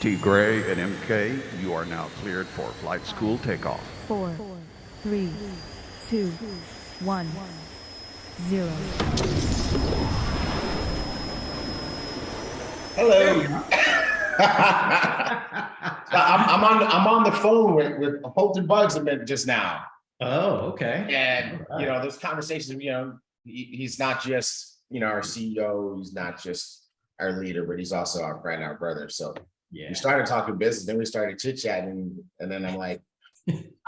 T. Gray and MK, you are now cleared for flight school takeoff. 4, 3, 2, 1, 0. Hello. I'm on the phone with Holton Bugs a minute just now. Oh, okay. And you know, those conversations, you know, he's not just, you know, our CEO, he's not just our leader, but he's also our friend, our brother. So Yeah. we started talking business, then we started chit-chatting, and then I'm like,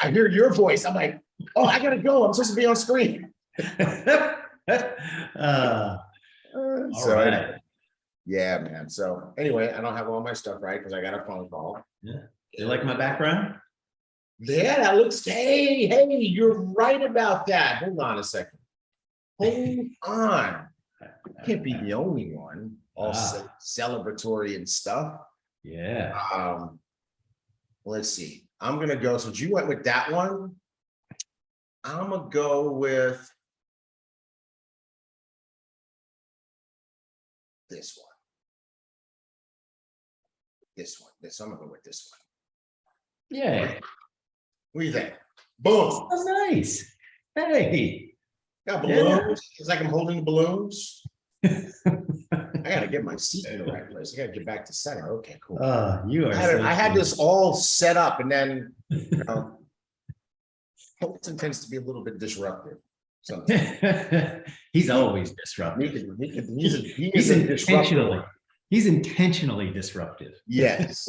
I hear your voice. I'm like, oh, I gotta go. I'm supposed to be on screen. All right. Yeah, man. So anyway, I don't have all my stuff right because I got a phone call. Yeah. You like my background? Yeah, that looks, hey, you're right about that. Hold on a second. Hold on. Can't be the only one. All celebratory and stuff. Yeah. Let's see. I'm gonna go. So you went with that one. I'm gonna go with this one. I'm gonna go with this one. Yeah. What do you think? Boom. Oh, nice. Hey. Got balloons. It's like I'm holding the balloons. I gotta get my seat in the right place. I gotta get back to center. Okay, cool. You are. I had this all set up, and then you know, Holton tends to be a little bit disruptive. He's always disruptive. He's intentionally disruptive. Yes.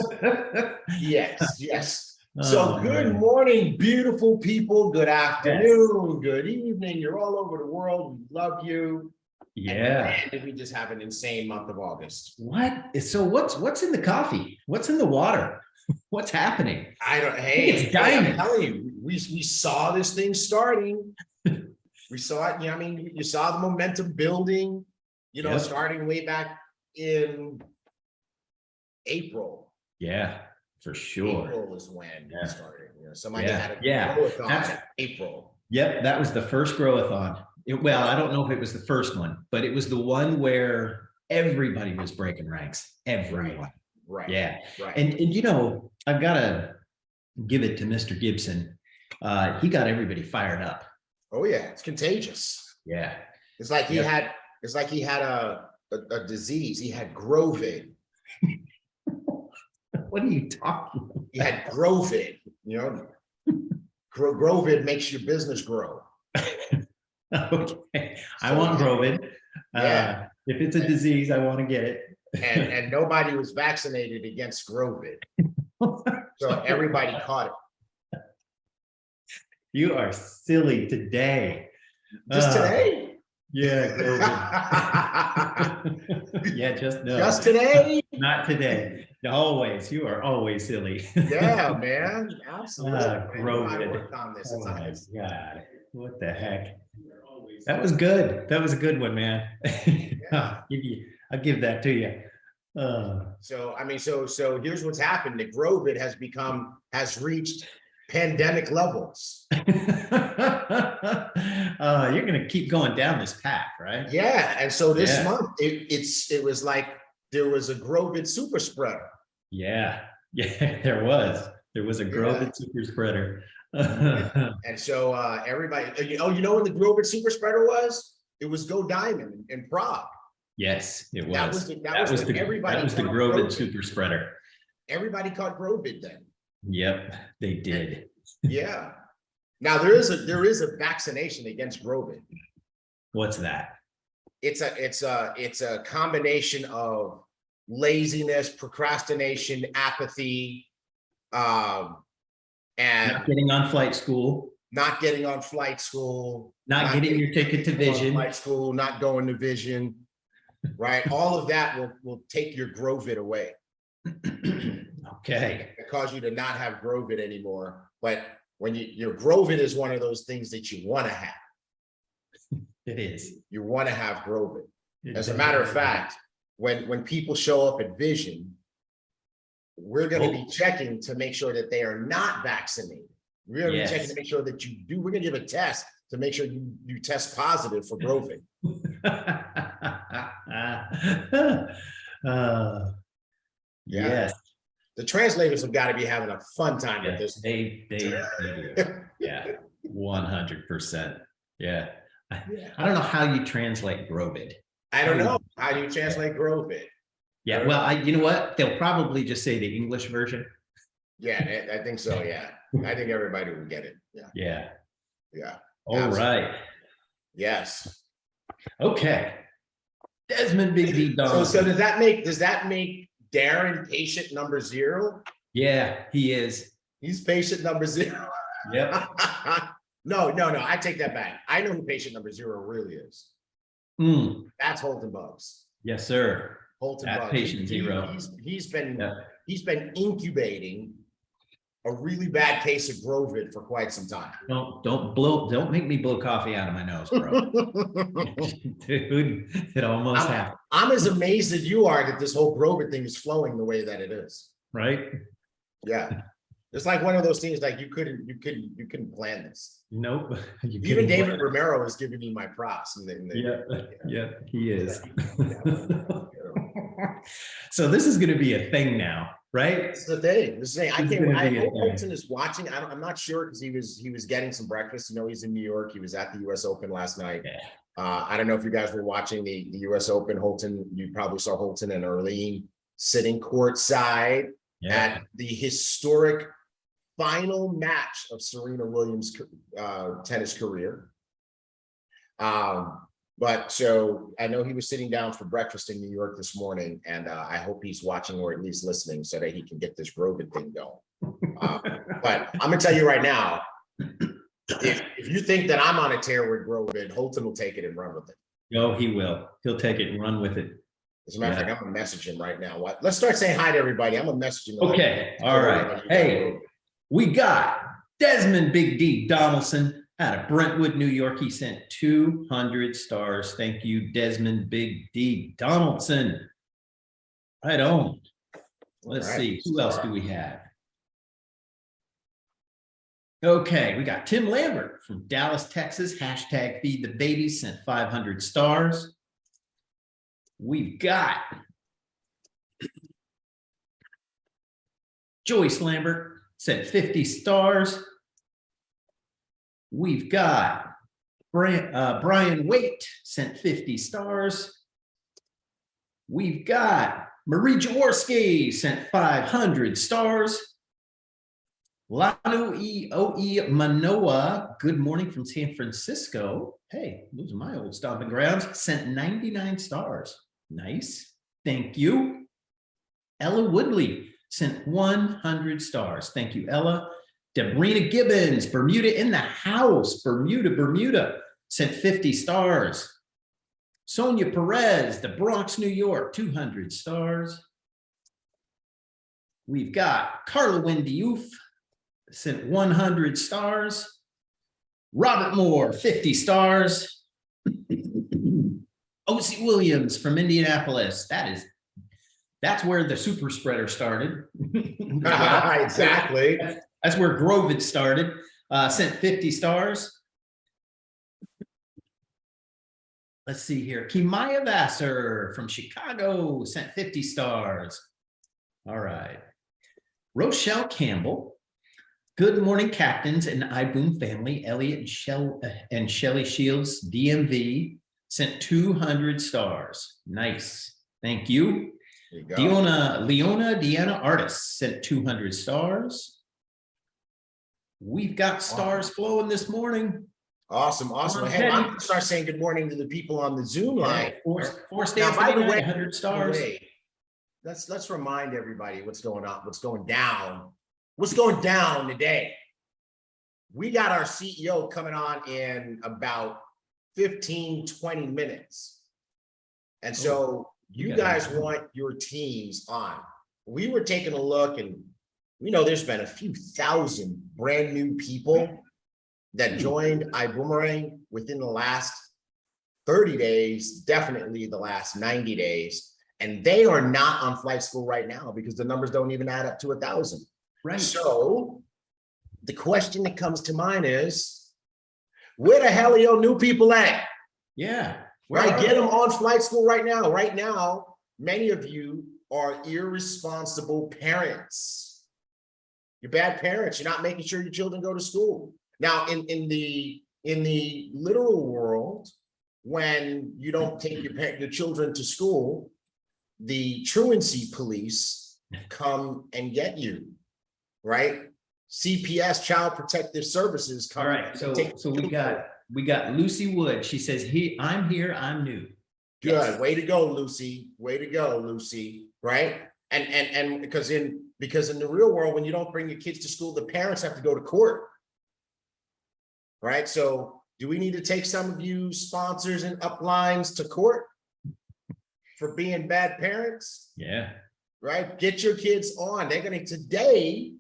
Yes. So good morning, beautiful people. Good afternoon, good evening. You're all over the world. We love you. Yeah. And we just have an insane month of August. What? So what's in the coffee? What's in the water? What's happening? It's diamond. I'm telling you, we saw this thing starting. We saw it, you know, I mean, you saw the momentum building, you know, starting way back in April. Yeah, for sure. April was when it started. You know, somebody had a That's April. Yep, that was the first grow-a-thon. Well, I don't know if it was the first one, but it was the one where everybody was breaking ranks. Everyone. Right. Yeah. Right. And you know, I've got to give it to Mr. Gibson. He got everybody fired up. Oh yeah, it's contagious. Yeah. It's like he had a disease. He had Grovid. What are you talking about? He had Grovid, you know. Grovid makes your business grow. Okay. I want Grovid. Yeah. If it's a disease, I want to get it. And nobody was vaccinated against Grovid. So everybody caught it. You are silly today. Just today? Yeah. Yeah, just no. Just today? Not today. Always. You are always silly. Yeah, man. Absolutely. Grovid. I worked on this. Oh my God. What the heck? That was good. That was a good one, man. I'll give that to you. So I mean, so here's what's happened. The Grovid has reached pandemic levels. You're gonna keep going down this path, right? Yeah, and so this month it was like there was a Grovid super spreader. Yeah, there was a Grovid super spreader. And so everybody, you know when the Grovid super spreader was? It was Go Diamond in Prague. Yes, it was. That was the Grovid super spreader. Everybody caught Grovid then. Yep, they did. Yeah. Now there is a vaccination against Grovid. What's that? It's a combination of laziness, procrastination, apathy, and not getting on flight school. Not getting on flight school. Not getting your ticket to Vision. Flight school, not going to Vision. Right. All of that will take your Grovid away. Okay. It cause you to not have Grovid anymore. But when your Grovid is one of those things that you want to have. It is. You want to have Grovid. As a matter of fact, when people show up at Vision, we're going to be checking to make sure that they are not vaccinated. We're going to be checking to make sure that you do. We're going to give a test to make sure you test positive for Grovid. Yes. The translators have got to be having a fun time with this. They do. Yeah, 100%. Yeah. I don't know how you translate Grovid. I don't know. How do you translate Grovid? Yeah, well, you know what? They'll probably just say the English version. Yeah, I think so. Yeah, I think everybody would get it. Yeah. Yeah. Yeah. All Absolutely. right. Yes. Okay. Desmond Big D Donaldson. So does that make Darrin patient number 0? Yeah, he is. He's patient number 0. Yep. No. I take that back. I know who patient number 0 really is. That's Holton Bugs. Yes, sir. Holton That's Bugs. patient 0. He's been incubating a really bad case of Grovid for quite some time. Don't make me blow coffee out of my nose, bro. Dude, it almost happened. I'm as amazed as you are that this whole Grovid thing is flowing the way that it is. Right? Yeah. It's like one of those things like you couldn't plan this. Nope. Even David Romero is giving me my props. Yeah, he is. So this is going to be a thing now, right? It's the thing. I hope Holton is watching. I'm not sure because he was getting some breakfast. You know, he's in New York. He was at the U.S. Open last night. Yeah. I don't know if you guys were watching the U.S. Open. Holton, you probably saw Holton and Arlene sitting courtside at the historic final match of Serena Williams' tennis career. But so I know he was sitting down for breakfast in New York this morning, and I hope he's watching or at least listening so that he can get this Grovid thing going. But I'm gonna tell you right now, if you think that I'm on a tear with Grovid, Holton will take it and run with it. No, he will. He'll take it and run with it. As a matter of fact, I'm gonna message him right now. Let's start saying hi to everybody. I'm gonna message him. Okay, all right. Hey, we got Desmond Big D Donaldson out of Brentwood, New York. He sent 200 stars. Thank you, Desmond Big D Donaldson. Right on. Let's see. Who else do we have? Okay, we got Tim Lambert from Dallas, Texas. Hashtag Feed the Baby sent 500 stars. We've got Joyce Lambert sent 50 stars. We've got Brian Waite sent 50 stars. We've got Marie Jaworski sent 500 stars. Lanu E.O.E. Manoa, good morning from San Francisco. Hey, those are my old stomping grounds. Sent 99 stars. Nice. Thank you. Ella Woodley sent 100 stars. Thank you, Ella. Debrina Gibbons, Bermuda in the house. Bermuda, sent 50 stars. Sonia Perez, the Bronx, New York, 200 stars. We've got Carla Wendiouf, sent 100 stars. Robert Moore, 50 stars. O.C. Williams from Indianapolis. That's where the super spreader started. Exactly. That's where Grovid started. Sent 50 stars. Let's see here. Kimaya Vassar from Chicago sent 50 stars. All right. Rochelle Campbell. Good morning, captains and Ibüüm family. Elliot and Shelly Shields, DMV, sent 200 stars. Nice. Thank you. Leona Artis sent 200 stars. We've got stars flowing this morning. Awesome. Hey, I'm going to start saying good morning to the people on the Zoom line. Four stands by the way, 100 stars. Let's remind everybody what's going on, what's going down today. We got our CEO coming on in about 15-20 minutes. And so you guys want your teams on. We were taking a look, and we know there's been a few thousand brand new people that joined Ibüümerang within the last 30 days, definitely the last 90 days. And they are not on flight school right now because the numbers don't even add up to 1,000. Right. So the question that comes to mind is, where the hell are your new people at? Yeah. Right. Get them on flight school right now. Right now, many of you are irresponsible parents. You're bad parents. You're not making sure your children go to school. Now, in the literal world, when you don't take your children to school, the truancy police come and get you, right? CPS, Child Protective Services. Come. All right, so we got Lucy Wood. She says, I'm here, I'm new. Good. Yes. Way to go, Lucy. Way to go, Lucy. Right? And because in the real world, when you don't bring your kids to school, the parents have to go to court. Right? So do we need to take some of you sponsors and uplines to court for being bad parents? Yeah. Right? Get your kids on. They're gonna today,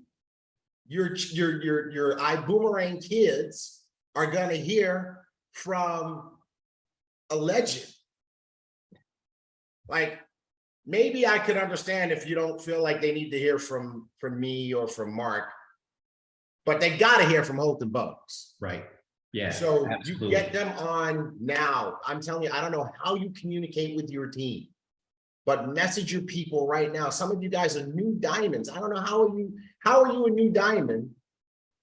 your Ibüümerang kids are gonna hear from a legend. Like, maybe I could understand if you don't feel like they need to hear from me or from Mark, but they gotta hear from Holton Bugs. Right. Yeah. So absolutely. you get them on now. I'm telling you, I don't know how you communicate with your team, but message your people right now. Some of you guys are new diamonds. I don't know how are you a new diamond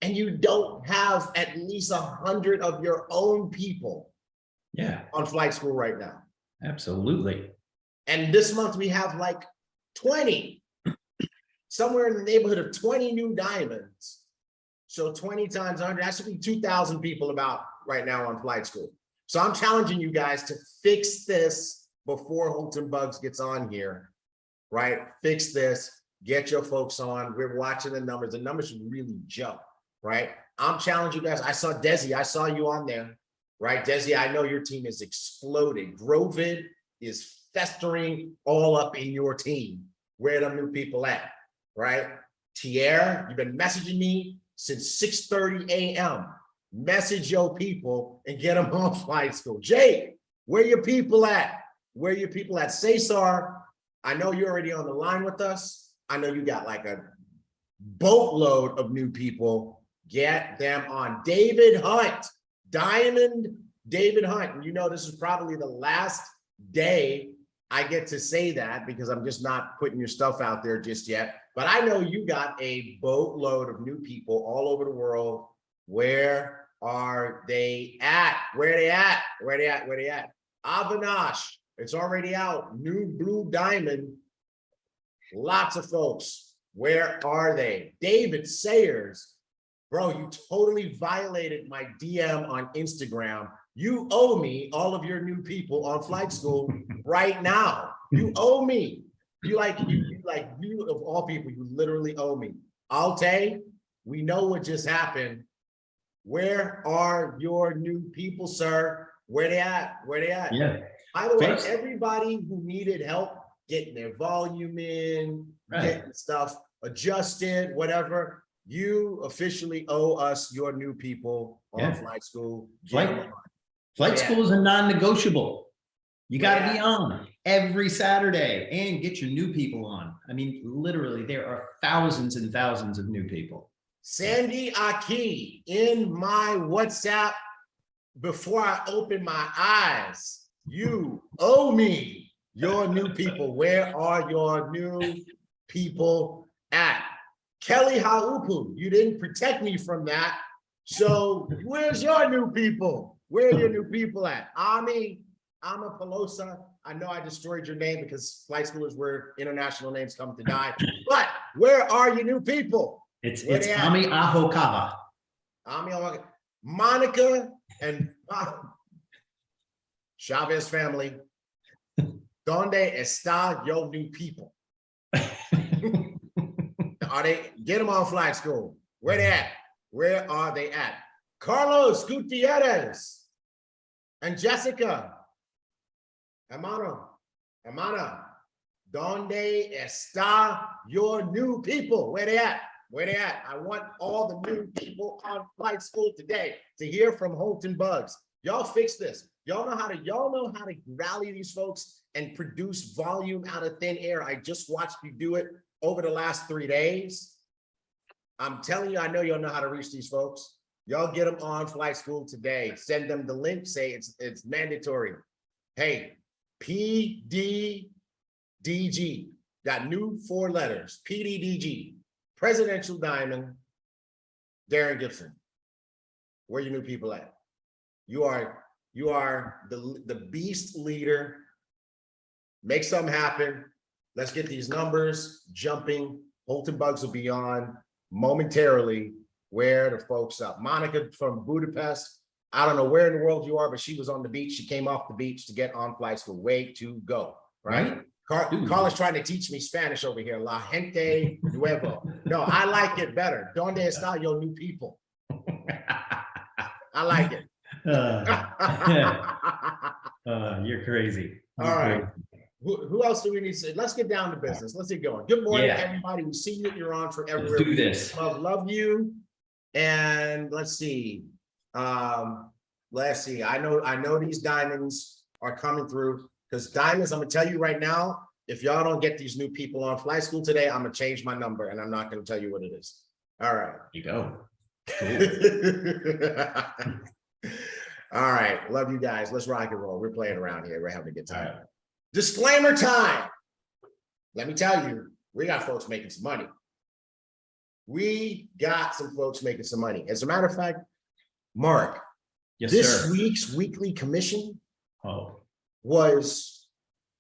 and you don't have at least 100 of your own people on flight school right now. Absolutely. And this month we have like 20, somewhere in the neighborhood of 20 new diamonds. So 20 times 100, that should be 2,000 people about right now on flight school. So I'm challenging you guys to fix this before Holton Bugs gets on here, right? Fix this, get your folks on. We're watching the numbers. The numbers should really jump, right? I'm challenging you guys. I saw Desi, I saw you on there, right? Desi, I know your team is exploded. Grovid is festering all up in your team. Where them new people at, right? Tierre, you've been messaging me since 6:30 a.m. Message your people and get them on flight school. Jay, where your people at? Where your people at? Cesar, I know you're already on the line with us. I know you got like a boatload of new people. Get them on. David Hunt, Diamond David Hunt. And you know, this is probably the last day I get to say that because I'm just not putting your stuff out there just yet. But I know you got a boatload of new people all over the world. Where are they at? Where they at? Where they at? Where they at? Avinash, it's already out. New Blue Diamond. Lots of folks. Where are they? David Sayers, bro, you totally violated my DM on Instagram. You owe me all of your new people on flight school right now. You owe me. You of all people, you literally owe me. Alte, we know what just happened. Where are your new people, sir? Where they at? Where they at? Yeah. By the way, everybody who needed help getting their volume in, getting stuff adjusted, whatever, you officially owe us your new people on flight school. Flight school is a non-negotiable. You got to be on every Saturday and get your new people on. I mean, literally, there are thousands and thousands of new people. Sandy Aki in my WhatsApp before I open my eyes. You owe me your new people. Where are your new people at? Kelly Haupu, you didn't protect me from that. So where's your new people? Where are your new people at? Ami Pelosa, I know I destroyed your name because flight school is where international names come to die. But where are your new people? It's Ami Ahokawa. Ami Ahokawa. Monica and Chavez family. Donde está your new people? Are they, get them on flight school? Where they at? Where are they at? Carlos Gutierrez and Jessica. Hermana, donde está your new people? Where they at? Where they at? I want all the new people on flight school today to hear from Holton Bugs. Y'all fix this. Y'all know how to rally these folks and produce volume out of thin air. I just watched you do it over the last 3 days. I'm telling you, I know y'all know how to reach these folks. Y'all get them on flight school today. Send them the link, say it's mandatory. Hey, PDDG, got new 4 letters, PDDG, Presidential Diamond, Darrin Gibson. Where your new people at? You are the beast leader. Make something happen. Let's get these numbers jumping. Holton Bugs will be on momentarily. Where the folks up? Monica from Budapest. I don't know where in the world you are, but she was on the beach. She came off the beach to get on flight school. Way to go, right? Carla's trying to teach me Spanish over here. La gente nuevo. No, I like it better. Donde está your new people? I like it. You're crazy. All right. Who else do we need to say? Let's get down to business. Let's get going. Good morning, everybody. We see that you're on for everywhere. Let's do this. Love you. And let's see. Let's see. I know these diamonds are coming through, because diamonds, I'm gonna tell you right now, if y'all don't get these new people on flight school today, I'm gonna change my number and I'm not gonna tell you what it is. All right. You go. Cool. All right. Love you guys. Let's rock and roll. We're playing around here. We're having a good time. Right. Disclaimer time. Let me tell you, we got folks making some money. We got some folks making some money. As a matter of fact, Mark, this week's weekly commission was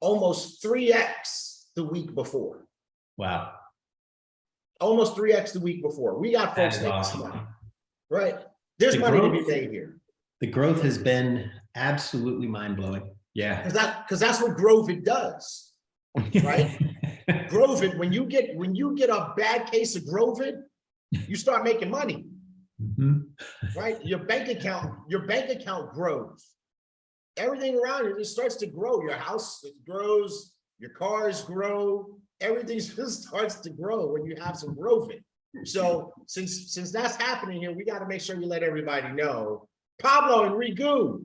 almost 3x the week before. Wow. Almost 3x the week before. We got folks making some money, right? There's money to be made here. The growth has been absolutely mind-blowing. Yeah. Because that's what Grovid does, right? Grovid, when you get a bad case of Grovid, you start making money. Right? Your bank account grows. Everything around you just starts to grow. Your house grows, your cars grow, everything just starts to grow when you have some Grovid. So since that's happening here, we got to make sure we let everybody know. Pablo and Rigu.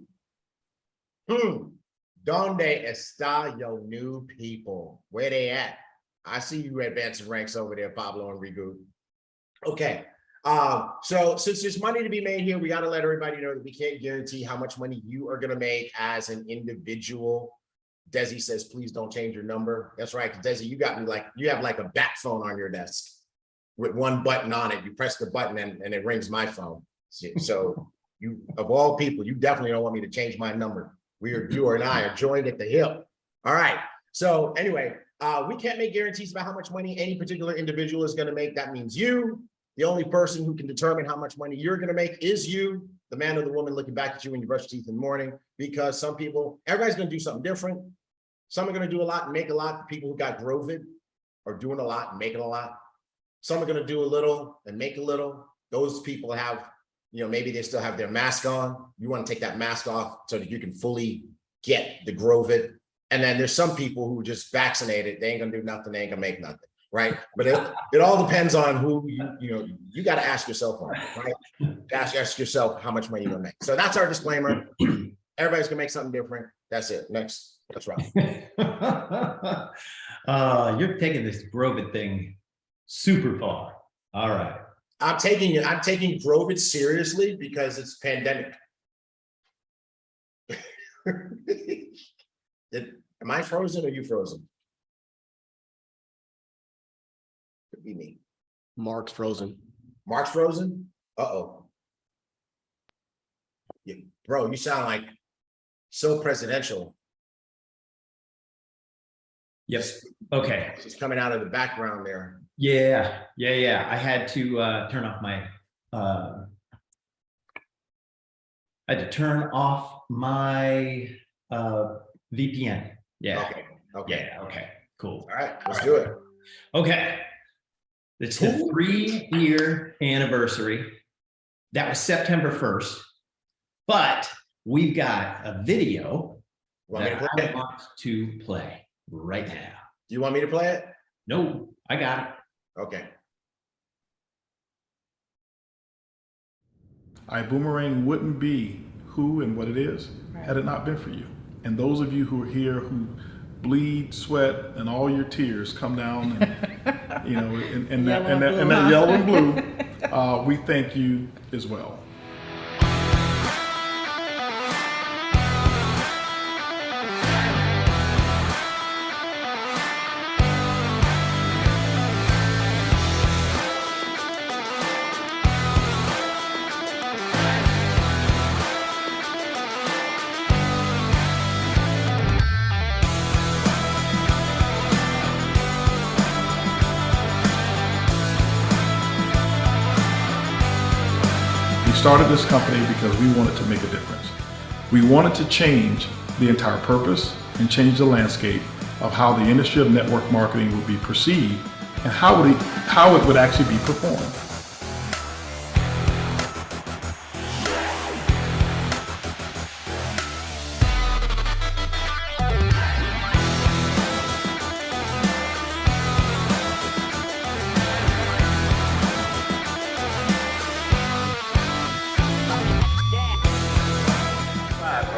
Donde está your new people? Where they at? I see you advancing ranks over there, Pablo and Rigu. Okay. So since there's money to be made here, we got to let everybody know that we can't guarantee how much money you are going to make as an individual. Desi says, please don't change your number. That's right. Desi, you got me like, you have like a bat phone on your desk with one button on it. You press the button and it rings my phone. So you, of all people, you definitely don't want me to change my number. You and I are joined at the hip. All right. So anyway, we can't make guarantees about how much money any particular individual is going to make. That means you. The only person who can determine how much money you're going to make is you, the man or the woman looking back at you when you brush your teeth in the morning, because some people, everybody's going to do something different. Some are going to do a lot and make a lot. The people who got Grovid are doing a lot and making a lot. Some are going to do a little and make a little. Those people have, maybe they still have their mask on. You want to take that mask off so that you can fully get the Grovid. And then there's some people who just vaccinated. They ain't going to do nothing. They ain't going to make nothing. Right. But it all depends on who you got to ask yourself on, right? Ask yourself how much money you're going to make. So that's our disclaimer. Everybody's going to make something different. That's it. Next. That's right. You're taking this Grovid thing super far. All right. I'm taking Grovid seriously because it's pandemic. Am I frozen or you frozen? Could be me. Mark's frozen. Mark's frozen? Uh-oh. Yeah, bro, you sound like so presidential. Yes. Okay. It's coming out of the background there. Yeah. I had to turn off my VPN. Yeah. Okay. Yeah. Okay. Cool. All right. Let's do it. Okay. It's the 3-year anniversary. That was September 1st. But we've got a video that I want to play right now. Do you want me to play it? No, I got it. Okay. Ibüümerang wouldn't be who and what it is had it not been for you. And those of you who are here who bleed, sweat, and all your tears come down and, and that yellow and blue, we thank you as well. started this company because we wanted to make a difference. We wanted to change the entire purpose and change the landscape of how the industry of network marketing would be perceived and how it would actually be performed.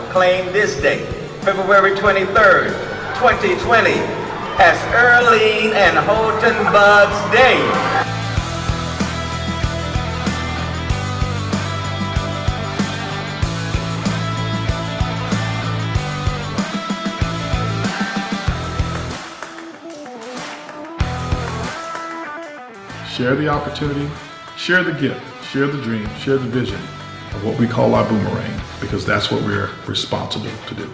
Proclaim this date, February 23rd, 2020, as Earlene and Holton Buds Day. Share the opportunity, share the gift, share the dream, share the vision of what we call our Ibüümerang, because that's what we're responsible to do.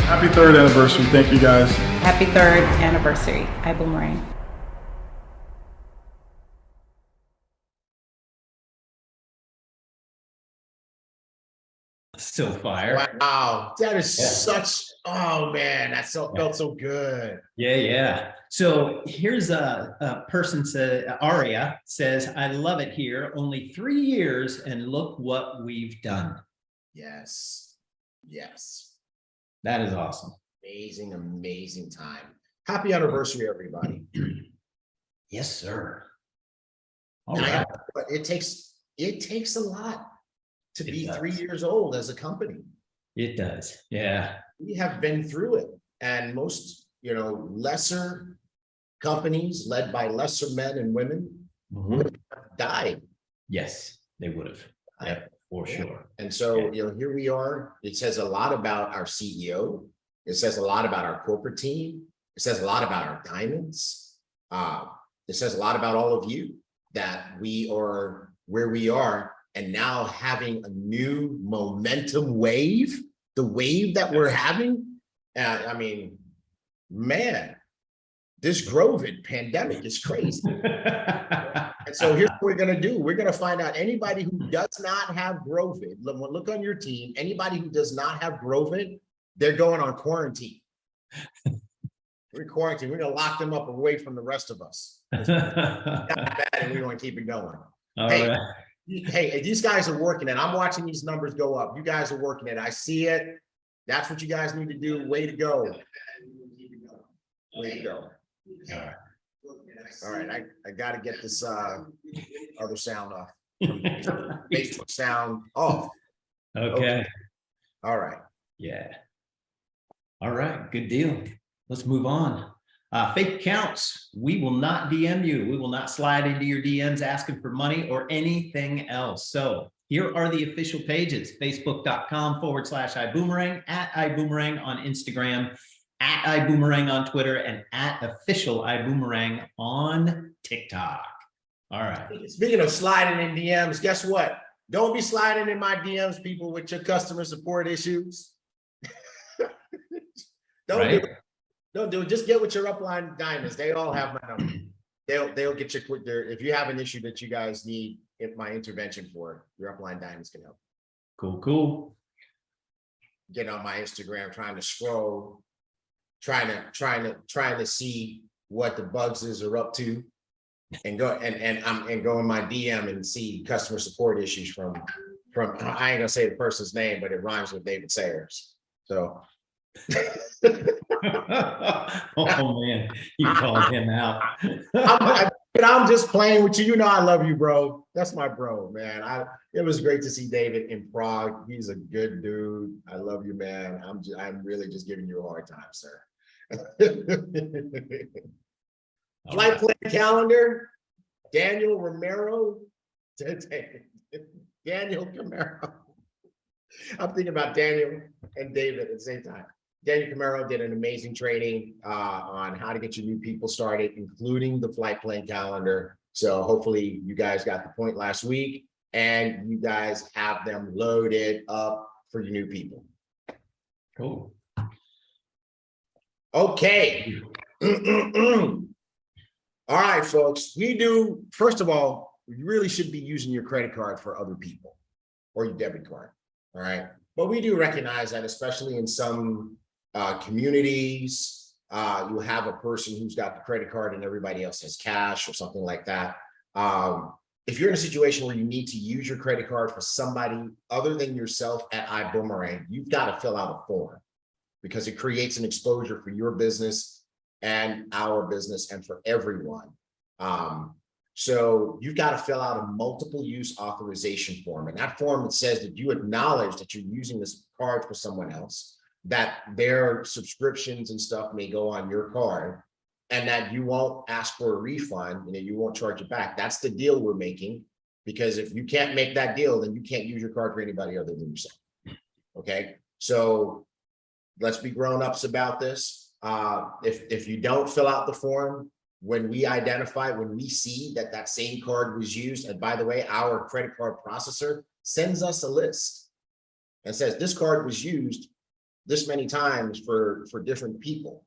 Happy 3rd anniversary. Thank you guys. Happy 3rd anniversary, Ibüümerang. Still fire. Wow, that is such, oh man, that felt so good. Yeah. So here's a person said, Aria says, I love it here. Only 3 years and look what we've done. Yes. That is awesome. Amazing time. Happy anniversary, everybody. Yes, sir. All And right. it takes a lot to be does. 3 years old as a company. It does. Yeah. We have been through it, and most, lesser companies led by lesser men and women died. Yes, they would have. Yeah, for sure. And so, here we are. It says a lot about our CEO. It says a lot about our corporate team. It says a lot about our diamonds. It says a lot about all of you, that we are where we are, and now having a new momentum wave, the wave that we're having. I mean, man, this COVID pandemic is crazy. And so here's what we're going to do. We're going to find out anybody who does not have COVID. Look on your team. Anybody who does not have COVID, they're going on quarantine. We're quarantined. We're going to lock them up away from the rest of us. It's not bad, and we're going to keep it going. Hey, these guys are working it. I'm watching these numbers go up. You guys are working it. I see it. That's what you guys need to do. Way to go. Way to go. All right. I got to get this other sound off. Facebook sound off. Okay. All right. Yeah. All right. Good deal. Let's move on. Fake accounts, we will not DM you. We will not slide into your DMs asking for money or anything else. So here are the official pages: facebook.com/iboomerang, @iboomerang on Instagram, @iboomerang on Twitter, and @official iboomerang on TikTok. All right. Speaking of sliding in DMs, guess what? Don't be sliding in my DMs, people, with your customer support issues. Don't do it. Don't do it. Just get with your upline diamonds. They all have my number. They'll get you quick there. If you have an issue that you guys need my intervention for, your upline diamonds can help. Cool. Get on my Instagram, trying to scroll, trying to see what the bugs are up to, and go and go in my DM and see customer support issues from I ain't gonna say the person's name, but it rhymes with David Sayers. So. Oh man, you called him out. I'm just playing with you. You know I love you, bro. That's my bro, man. It was great to see David in Prague. He's a good dude. I love you, man. I'm really just giving you a hard time, sir. Flight plan calendar, Daniel Romero. Daniel Camaro. I'm thinking about Daniel and David at the same time. Daniel Camaro did an amazing training on how to get your new people started, including the flight plan calendar. So hopefully you guys got the point last week and you guys have them loaded up for your new people. Cool. Okay. All right, folks. First of all, you really should be using your credit card for other people or your debit card. All right. But we do recognize that, especially in some communities, you have a person who's got the credit card and everybody else has cash or something like that. If you're in a situation where you need to use your credit card for somebody other than yourself at Ibüümerang, you've got to fill out a form because it creates an exposure for your business and our business and for everyone. So you've got to fill out a multiple use authorization form. And that form, it says that you acknowledge that you're using this card for someone else, that their subscriptions and stuff may go on your card, and that you won't ask for a refund and that you won't charge it back. That's the deal we're making, because if you can't make that deal, then you can't use your card for anybody other than yourself. Okay, so let's be grown-ups about this. If you don't fill out the form, when we see that same card was used, and by the way, our credit card processor sends us a list and says this card was used this many times for different people,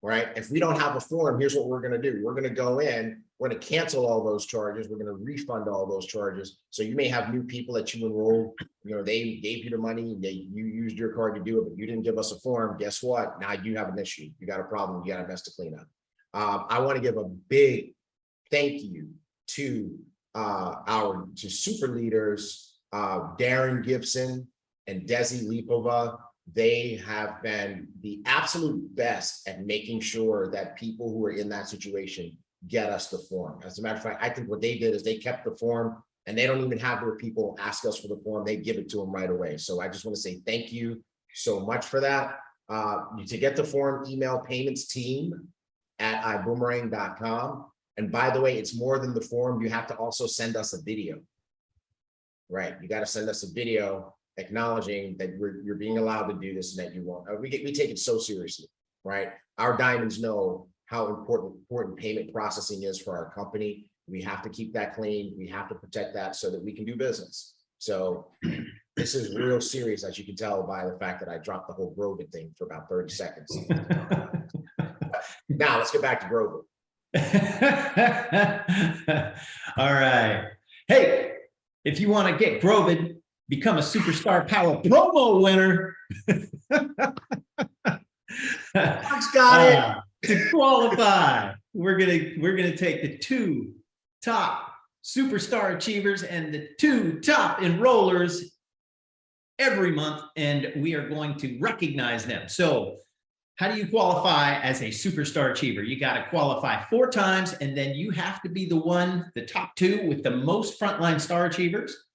right? If we don't have a form, here's what we're going to do. We're going to go in, we're going to cancel all those charges. We're going to refund all those charges. So you may have new people that you enrolled, they gave you the money, you used your card to do it, but you didn't give us a form. Guess what? Now you have an issue. You got a problem. You got a mess to clean up. I want to give a big thank you to our super leaders, Darrin Gibson and Desi Lipova. They have been the absolute best at making sure that people who are in that situation get us the form. As a matter of fact, I think what they did is they kept the form, and they don't even have their people ask us for the form. They give it to them right away. So I just want to say thank you so much for that. To get the form, email payments@iboomerang.com. And by the way, it's more than the form. You have to also send us a video, right? You got to send us a video acknowledging that you're being allowed to do this and that you won't. We take it so seriously, right? Our diamonds know how important payment processing is for our company. We have to keep that clean. We have to protect that so that we can do business. So this is real serious, as you can tell by the fact that I dropped the whole Grogan thing for about 30 seconds. Now let's get back to Grogan. All right. Hey, if you want to get Grogan, become a Superstar Power promo winner. Got it. To qualify, we're gonna take the 2 top superstar achievers and the 2 top enrollers every month, and we are going to recognize them. So how do you qualify as a superstar achiever? You got to qualify 4 times, and then you have to be the top 2 with the most frontline star achievers,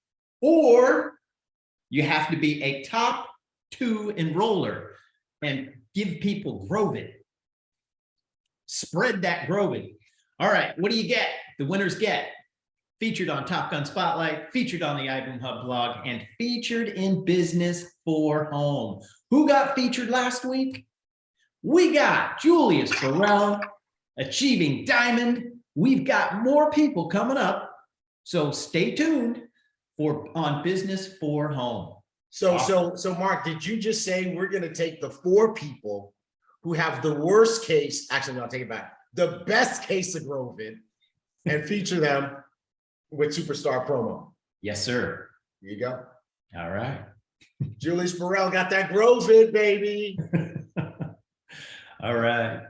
or you have to be a top 2 enroller and give people Grogan. Spread that Grovid. All right, what do you get? The winners get featured on Top Gun Spotlight, featured on the iBoom Hub blog, and featured in Business for Home. Who got featured last week? We got Julius Farrell, Achieving Diamond. We've got more people coming up, so stay tuned for on Business for Home. So Mark, did you just say we're going to take the 4 people who have the worst case? Actually, no, I'll take it back. The best case of Grovid, and feature them with Superstar promo. Yes, sir. Here you go. All right. Julius Farrell got that Grovid, baby. All right.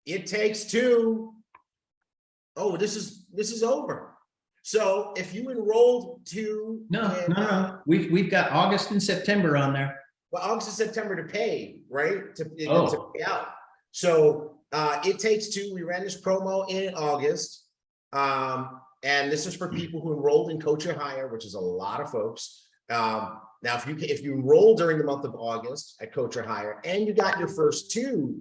It takes 2. Oh, this is over. So if you enrolled to No. We've got August and September on there. Well, August and September to pay, right? To pay out. So it takes 2. We ran this promo in August. And this is for people who enrolled in Coach or Hire, which is a lot of folks. Now, if you enroll during the month of August at Coach or Hire, and you got your first 2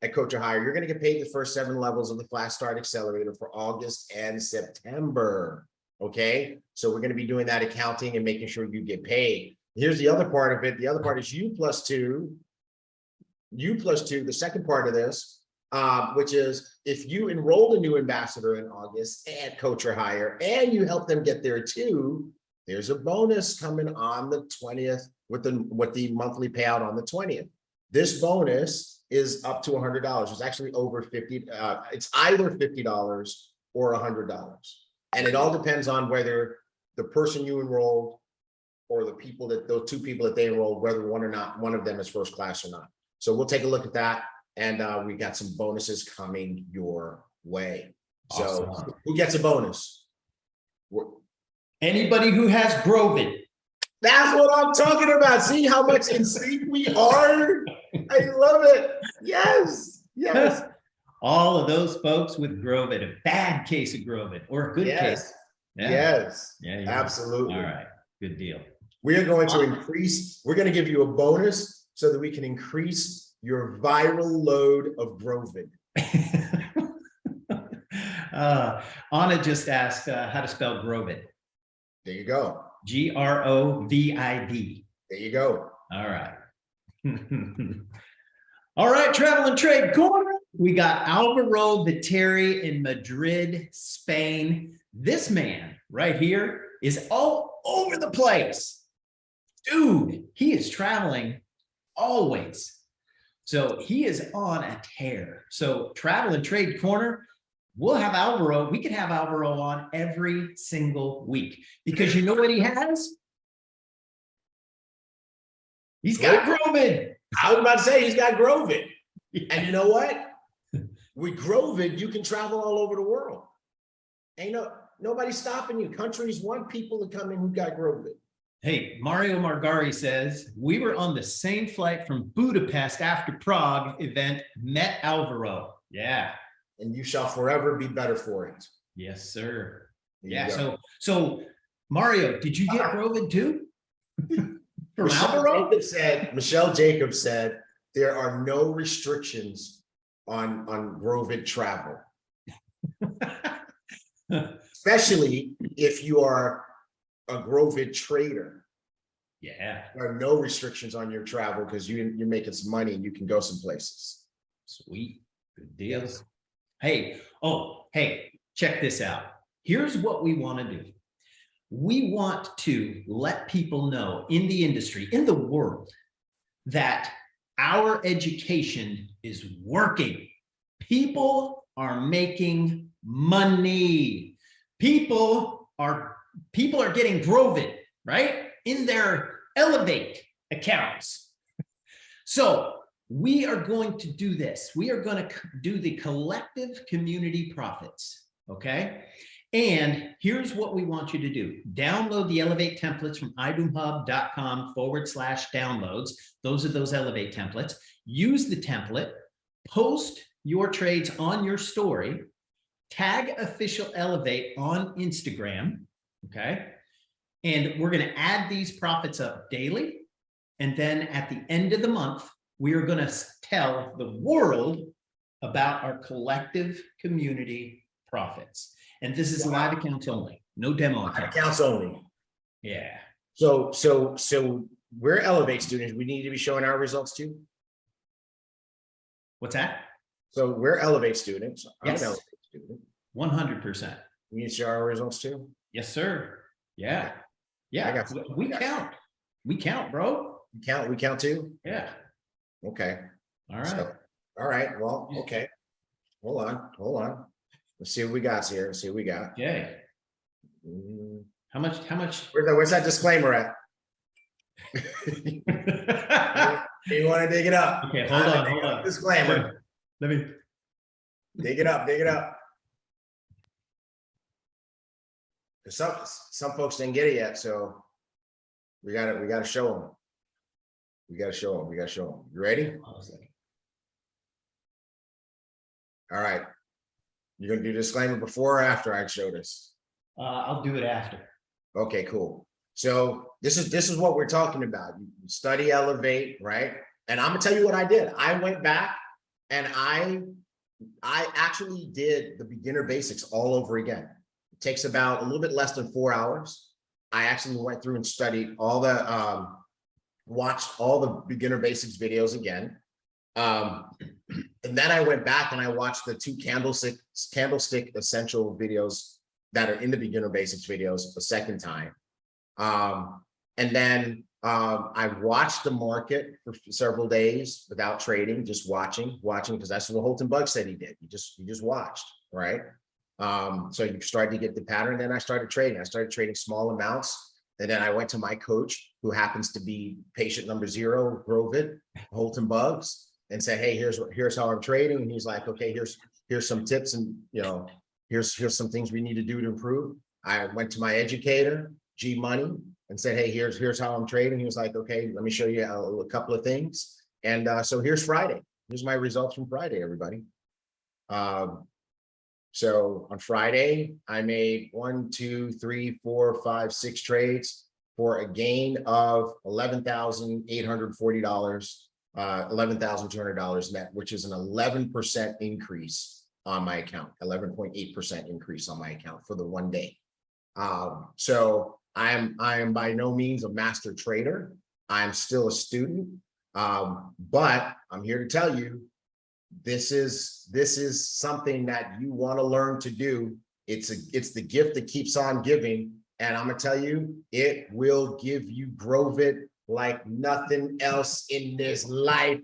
at Coach or Hire, you're going to get paid the first 7 levels of the Flash Start Accelerator for August and September. Okay, so we're going to be doing that accounting and making sure you get paid. Here's the other part of it. The other part is U plus two. The second part of this, which is if you enrolled a new ambassador in August at Coach or Hire and you help them get there too, there's a bonus coming on the 20th with the monthly payout on the 20th. This bonus is up to $100. It's actually over 50. It's either $50 or $100. And it all depends on whether the person you enrolled or those 2 people that they enrolled, whether one of them is first class or not. So we'll take a look at that. And we got some bonuses coming your way. So awesome. Who who gets a bonus? Anybody who has Grovid. That's what I'm talking about. See how much in sync we are? I love it. Yes. All of those folks with Grovid, a bad case of Grovid or a good case. Yeah. Yes. Yeah. Absolutely. All right. Good deal. We are going to increase, we're going to give you a bonus so that we can increase your viral load of Grovid. Anna just asked how to spell Grovid. There you go. Grovid. There you go. All right. All right, Travel and Trade Corner. We got Alvaro Viteri in Madrid, Spain. This man right here is all over the place. Dude, he is traveling always. So he is on a tear. So Travel and Trade Corner, we'll have Alvaro. We can have Alvaro on every single week because you know what he has? He's got Grovid. I was about to say he's got Grovid. Yeah. And you know what? With Grovid, you can travel all over the world. Ain't nobody's stopping you. Countries want people to come in who got Grovid. Hey, Mario Margari says, we were on the same flight from Budapest after Prague event, met Alvaro. Yeah. And you shall forever be better for it. Yes, sir. Yeah. So Mario, did you get Grovid too? From Alvaro? Michelle Jacobs said there are no restrictions on Grovid travel. Especially if you are a Grovid trader. Yeah. There are no restrictions on your travel because you're making some money and you can go some places. Sweet. Good deals. Hey, check this out. Here's what we want to do. We want to let people know in the industry, in the world, that our education is working. People are making money. People are getting Grovid, right? In their Elevate accounts. So we are going to do this. We are going to do the collective community profits, okay? And here's what we want you to do. Download the Elevate templates from iboomhub.com/downloads. Those are those Elevate templates. Use the template, post your trades on your story, tag official Elevate on Instagram, okay? And we're going to add these profits up daily. And then at the end of the month, we are going to tell the world about our collective community profits. And this is live accounts only, no demo accounts. Accounts only. Yeah. So we're Elevate students. We need to be showing our results too. What's that? So we're Elevate students. I'm Yes. an Elevate student. 100%. We need to show our results too. Yes, sir. Yeah. I Yeah. got you. We count. We count, bro. We count too. Yeah. Okay. All right. So, all right. Well, okay. Hold on. Let's see what we got here. Let's see what we got. Okay. Mm, How much? Where's that disclaimer at? You want to dig it up? Okay, hold on. Disclaimer. Let me. Dig it up. Some folks didn't get it yet, so we gotta show them. We gotta show them. You ready? All right. You're gonna do disclaimer before or after I show this? I'll do it after. Okay, cool. So this is what we're talking about. You study Elevate, right? And I'm gonna tell you what I did. I went back and I actually did the beginner basics all over again. It takes about a little bit less than 4 hours. I actually went through and studied all the watched all the beginner basics videos again. And then I went back and I watched the 2 candlestick essential videos that are in the beginner basics videos a second time. And then I watched the market for several days without trading, just watching, because that's what Holton Bug said he did. He just watched, right? So you started to get the pattern. Then I started trading. I started trading small amounts. And then I went to my coach, who happens to be patient number 0, Grovit, Holton Bugs, and said, hey, here's how I'm trading. And he's like, okay, here's some tips, and here's some things we need to do to improve. I went to my educator, G Money, and said, hey, here's how I'm trading. He was like, okay, let me show you a couple of things. And so here's Friday. Here's my results from Friday, everybody. So on Friday, I made 1, 2, 3, 4, 5, 6 trades for a gain of $11,840, $11,200 net, which is an 11% increase on my account, 11.8% increase on my account for the one day. So I am by no means a master trader. I'm still a student, but I'm here to tell you, this is something that you want to learn to do. It's the gift that keeps on giving, and I'm gonna tell you, it will give you Grovit like nothing else in this life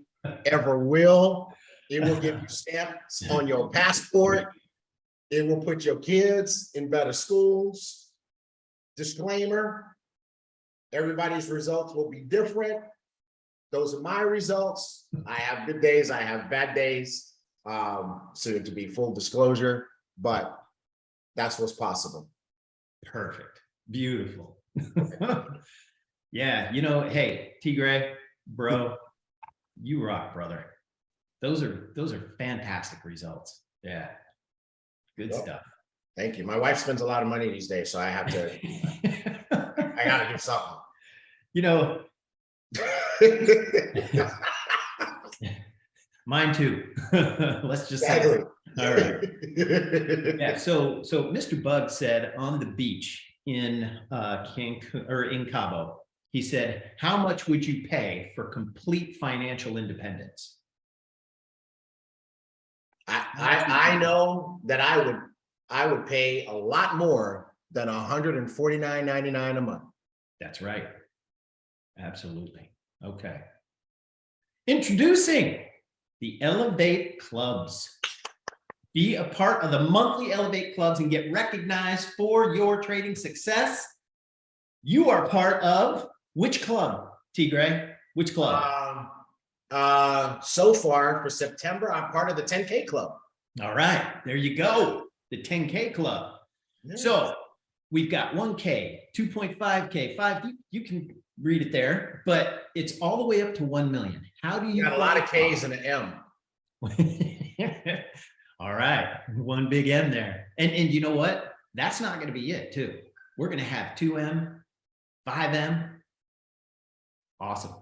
ever will. It will give you stamps on your passport. It will put your kids in better schools. Disclaimer: everybody's results will be different. Those are my results. I have good days, I have bad days. So to be full disclosure, but that's what's possible. Perfect. Beautiful. Yeah, hey, T Gray, bro, you rock, brother. Those are fantastic results. Yeah. Good stuff. Thank you. My wife spends a lot of money these days, so I have to I gotta do something. Mine too. Let's just say. Exactly. All right. Yeah. So Mr. Bug said on the beach in Cancun, or in Cabo, he said, "How much would you pay for complete financial independence?" I know that I would pay a lot more than $149.99 a month. That's right. Absolutely. Okay. Introducing the Elevate Clubs. Be a part of the monthly Elevate Clubs and get recognized for your trading success. You are part of which club, T. Gray? Which club? So far for September, I'm part of the 10K club. All right, there you go. The 10K club. Yeah. So we've got 1K, 2.5K, 5. You can read it there, but it's all the way up to 1 million. How do you got a lot of K's and an M? All right, one big M there. And you know what? That's not going to be it too. We're going to have 2M, 5M, Awesome.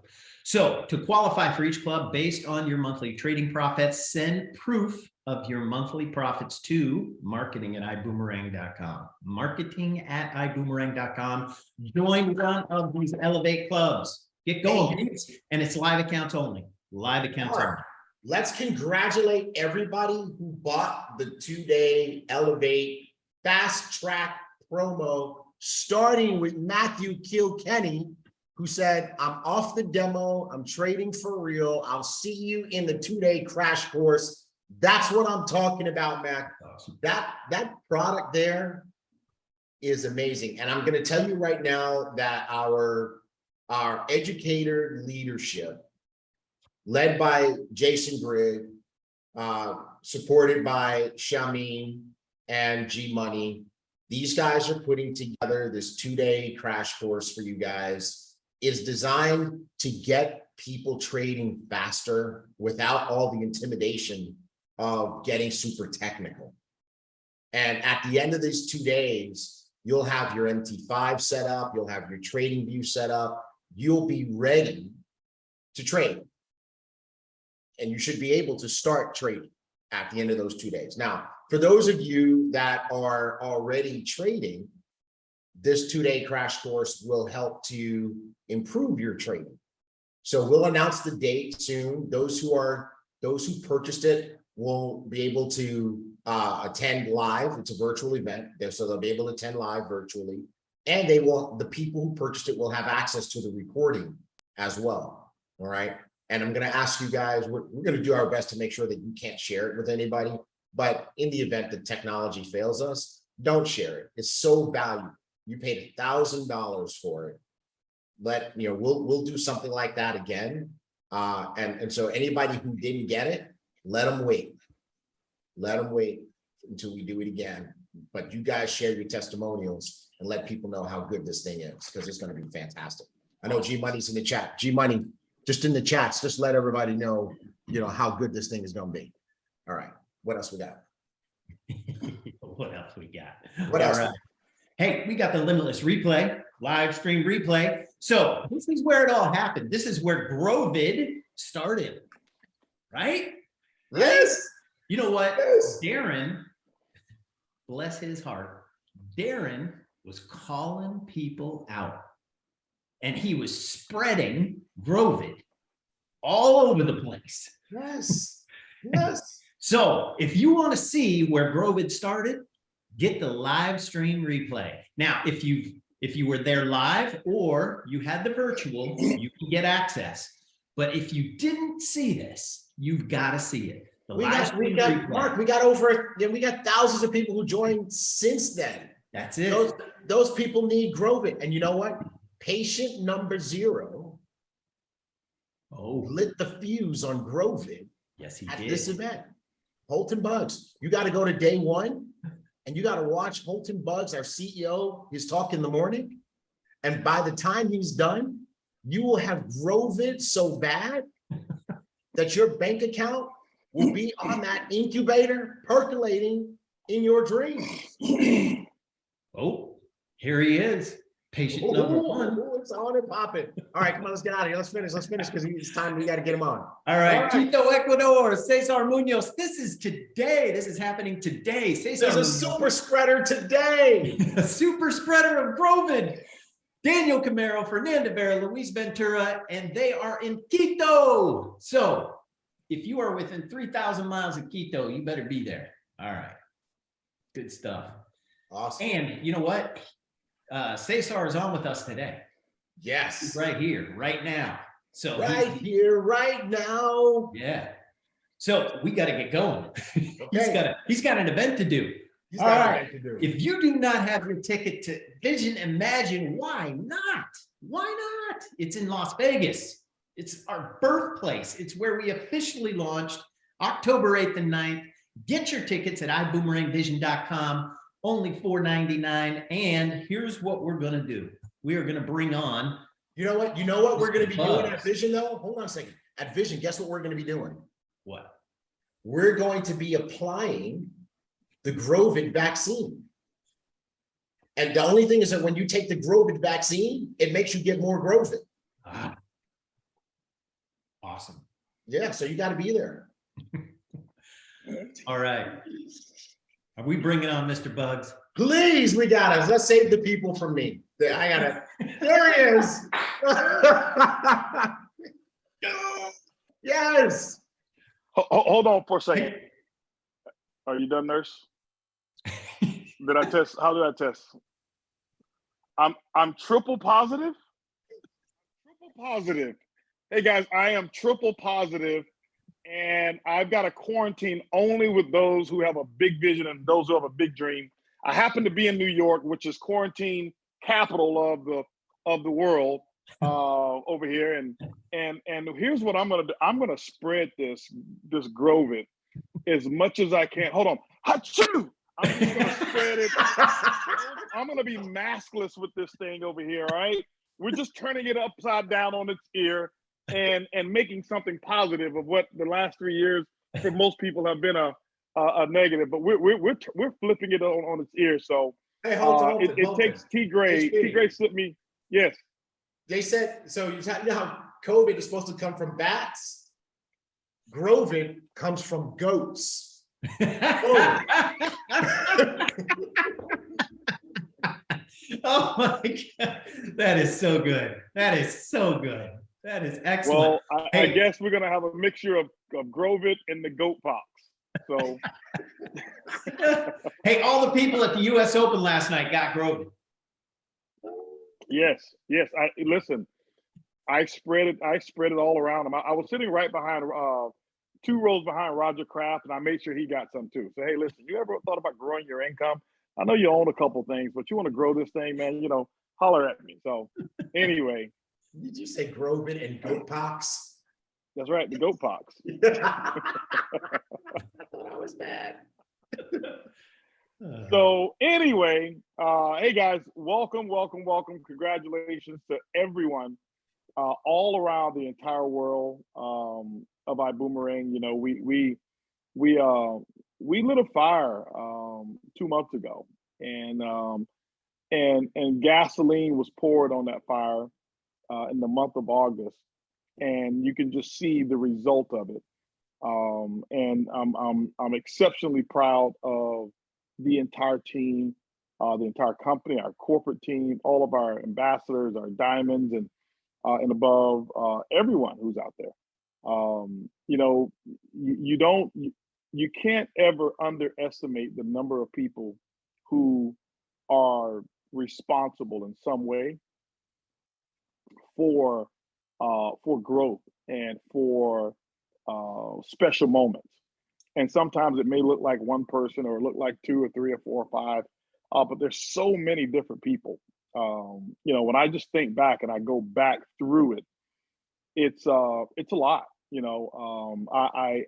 So to qualify for each club based on your monthly trading profits, send proof of your monthly profits to marketing@iboomerang.com. Marketing@iboomerang.com. Join one of these Elevate clubs. Get going. And it's live accounts only. Live accounts only. Let's congratulate everybody who bought the 2-day Elevate Fast Track promo, starting with Matthew Kilkenny, who said, I'm off the demo, I'm trading for real, I'll see you in the 2-day crash course. That's what I'm talking about, Matt. Awesome. That product there is amazing. And I'm going to tell you right now that our educator leadership, led by Jason Grigg, supported by Shamin and G Money, these guys are putting together this 2-day crash course for you guys. Is designed to get people trading faster without all the intimidation of getting super technical. And at the end of these 2 days, you'll have your MT5 set up, you'll have your trading view set up, you'll be ready to trade. And you should be able to start trading at the end of those 2 days. Now, for those of you that are already trading, this 2-day crash course will help to improve your trading. So we'll announce the date soon. Those who purchased it will be able to attend live. It's a virtual event, so they'll be able to attend live virtually. And the people who purchased it will have access to the recording as well. All right. And I'm going to ask you guys, we're going to do our best to make sure that you can't share it with anybody. But in the event that technology fails us, don't share it. It's so valuable. You paid $1,000 for it. We'll do something like that again. And so anybody who didn't get it, let them wait. Let them wait until we do it again. But you guys share your testimonials and let people know how good this thing is, because it's going to be fantastic. I know G Money's in the chat. G Money, just in the chats, just let everybody know, how good this thing is going to be. All right. What else we got? What else we got? What else? Right. Hey, we got the limitless replay, live stream replay. So this is where it all happened. This is where Grovid started, right? Yes. You know what? Yes. Darrin, bless his heart, Darrin was calling people out, and he was spreading Grovid all over the place. Yes. Yes. So if you want to see where Grovid started, get the live stream replay. Now, if you were there live or you had the virtual, you can get access. But if you didn't see this, you've got to see it. We got thousands of people who joined since then. That's it. Those people need Grovid. And you know what? Patient number 0 lit the fuse on Grovid. Yes, he at did. This event. Holton Bugs. You got to go to day 1. And you got to watch Holton Bugs, our CEO, his talk in the morning. And by the time he's done, you will have Grovid so bad that your bank account will be on that incubator percolating in your dreams. Oh, here he is. Patient number 1. It's on and popping. All right, come on, let's get out of here. Let's finish because it's time. We got to get him on. All right. Quito, Ecuador, Cesar Muñoz. This is today. This is happening today. Cesar There's a super spreader today. A super spreader of Grovid. Daniel Camaro, Fernanda Vera, Luis Ventura, and they are in Quito. So if you are within 3,000 miles of Quito, you better be there. All right. Good stuff. Awesome. And you know what? Cesar is on with us today. Yes. He's right here, right now. So here, right now. Yeah. So we got to get going. Okay. He's got an event to do. All right. If you do not have your ticket to Vision Imagine, why not? Why not? It's in Las Vegas. It's our birthplace. It's where we officially launched October 8th and 9th. Get your tickets at iboomerangvision.com. Only $4.99. And here's what we're going to do. We are going to bring on. You know what we're going to be doing at Vision, though? Hold on a second. At Vision, guess what we're going to be doing? What? We're going to be applying the Grovid vaccine. And the only thing is that when you take the Grovid vaccine, it makes you get more Grovid. Awesome. Yeah, so you got to be there. All right. Are we bringing on Mr. Bugs? Please, we got it. Let's save the people from me. I got it. There he is. Yes. Hold on for a second. Are you done, nurse? Did I test? How did I test? I'm triple positive. Triple positive. Hey guys, I am triple positive, and I've got a quarantine only with those who have a big vision and those who have a big dream. I happen to be in New York, which is quarantine capital of the world over here, and here's what I'm gonna do. I'm gonna spread this Grovit as much as I can. Hold on. Achoo! I'm just gonna spread it. I'm gonna be maskless with this thing over here, all right? We're just turning it upside down on its ear and making something positive of what the last 3 years for most people have been a negative, but we're flipping it on its ear. So Hey, Holton, it takes T Gray. T Gray slipped me. Yes. They said, so you know how COVID is supposed to come from bats? Grovit comes from goats. Oh my God. That is so good. That is so good. That is excellent. Well, I guess we're gonna have a mixture of Grovit and the goat pox. So hey, all the people at the US Open last night got Grovit. yes. Listen, I spread it all around him. I was sitting right behind 2 rows behind Roger Kraft, and I made sure he got some too. So hey, listen, you ever thought about growing your income? I know you own a couple things, but you want to grow this thing, man, holler at me. So anyway. Did you say Grovit and goat pox? That's right, the goat pox. I thought I was bad. So anyway, hey guys, welcome. Congratulations to everyone all around the entire world of Ibüümerang. We lit a fire 2 months ago, and gasoline was poured on that fire in the month of August, and you can just see the result of it. And I'm exceptionally proud of the entire team, the entire company, our corporate team, all of our ambassadors, our diamonds, and above, everyone who's out there. You can't ever underestimate the number of people who are responsible in some way for growth and for special moments. And sometimes it may look like one person, or look like 2 or 3 or 4 or 5, but there's so many different people. When I just think back and I go back through it, it's a lot. I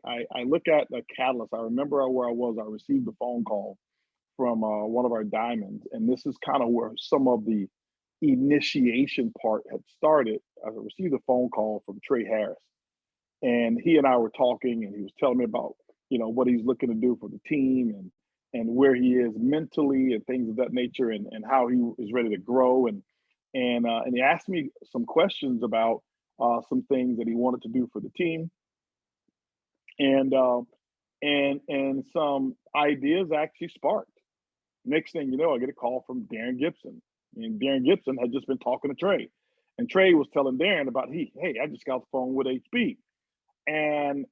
look at the catalyst. I remember where I was. I received a phone call from one of our diamonds, and this is kind of where some of the initiation part had started. I received a phone call from Trey Harris, and he and I were talking, and he was telling me about what he's looking to do for the team, and where he is mentally and things of that nature, and how he is ready to grow, and he asked me some questions about some things that he wanted to do for the team, and some ideas actually sparked. Next thing you know, I get a call from Darrin Gibson, and Darrin Gibson had just been talking to Trey, and Trey was telling Darrin about hey, I just got the phone with HB, and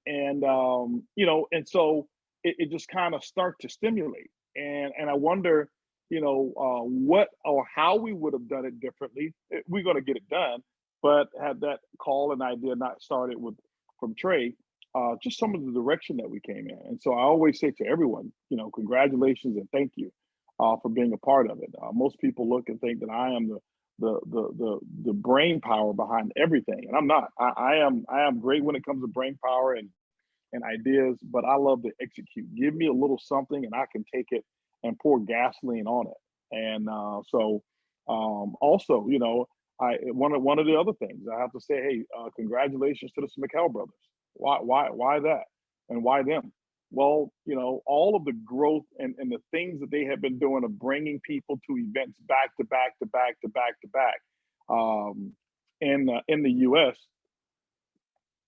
so it just kind of start to stimulate, and I wonder, what or how we would have done it differently. We're going to get it done, but had that call and idea not started from Trey, just some of the direction that we came in. And so I always say to everyone, congratulations and thank you for being a part of it. Most people look and think that I am the brain power behind everything, and I'm not. I am great when it comes to brain power and ideas, but I love to execute. Give me a little something, and I can take it and pour gasoline on it. And also, one of the other things I have to say, hey, congratulations to the McHale brothers. Why that, and why them? Well, all of the growth and the things that they have been doing of bringing people to events back to back to back to back to back in the U.S.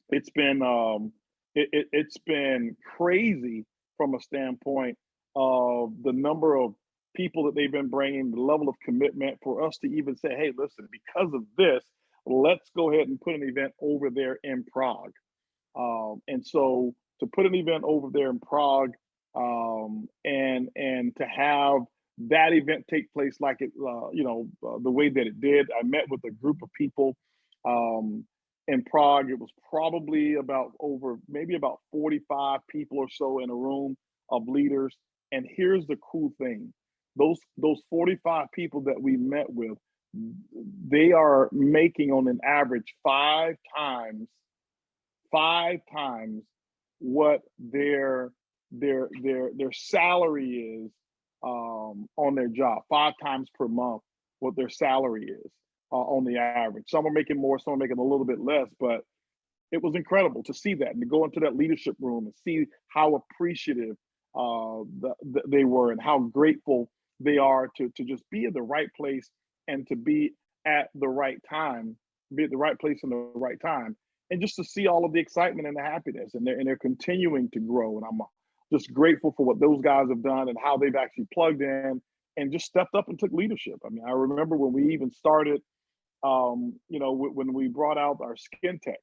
it's been it's been crazy from a standpoint of the number of people that they've been bringing, the level of commitment for us to even say, hey, listen, because of this, let's go ahead and put an event over there in Prague. And so to put an event over there in Prague, and to have that event take place like it, the way that it did, I met with a group of people in Prague. It was probably maybe about 45 people or so in a room of leaders. And here's the cool thing: those 45 people that we met with, they are making on an average five times what their salary is on their job, 5 times per month what their salary is on the average. Some are making more, some are making a little bit less, but it was incredible to see that and to go into that leadership room and see how appreciative they were and how grateful they are to just be in the right place and to be at the right time, be at the right place in the right time. And just to see all of the excitement and the happiness, and they're continuing to grow. And I'm just grateful for what those guys have done and how they've actually plugged in and just stepped up and took leadership. I mean, I remember when we even started, when we brought out our Skin Tech.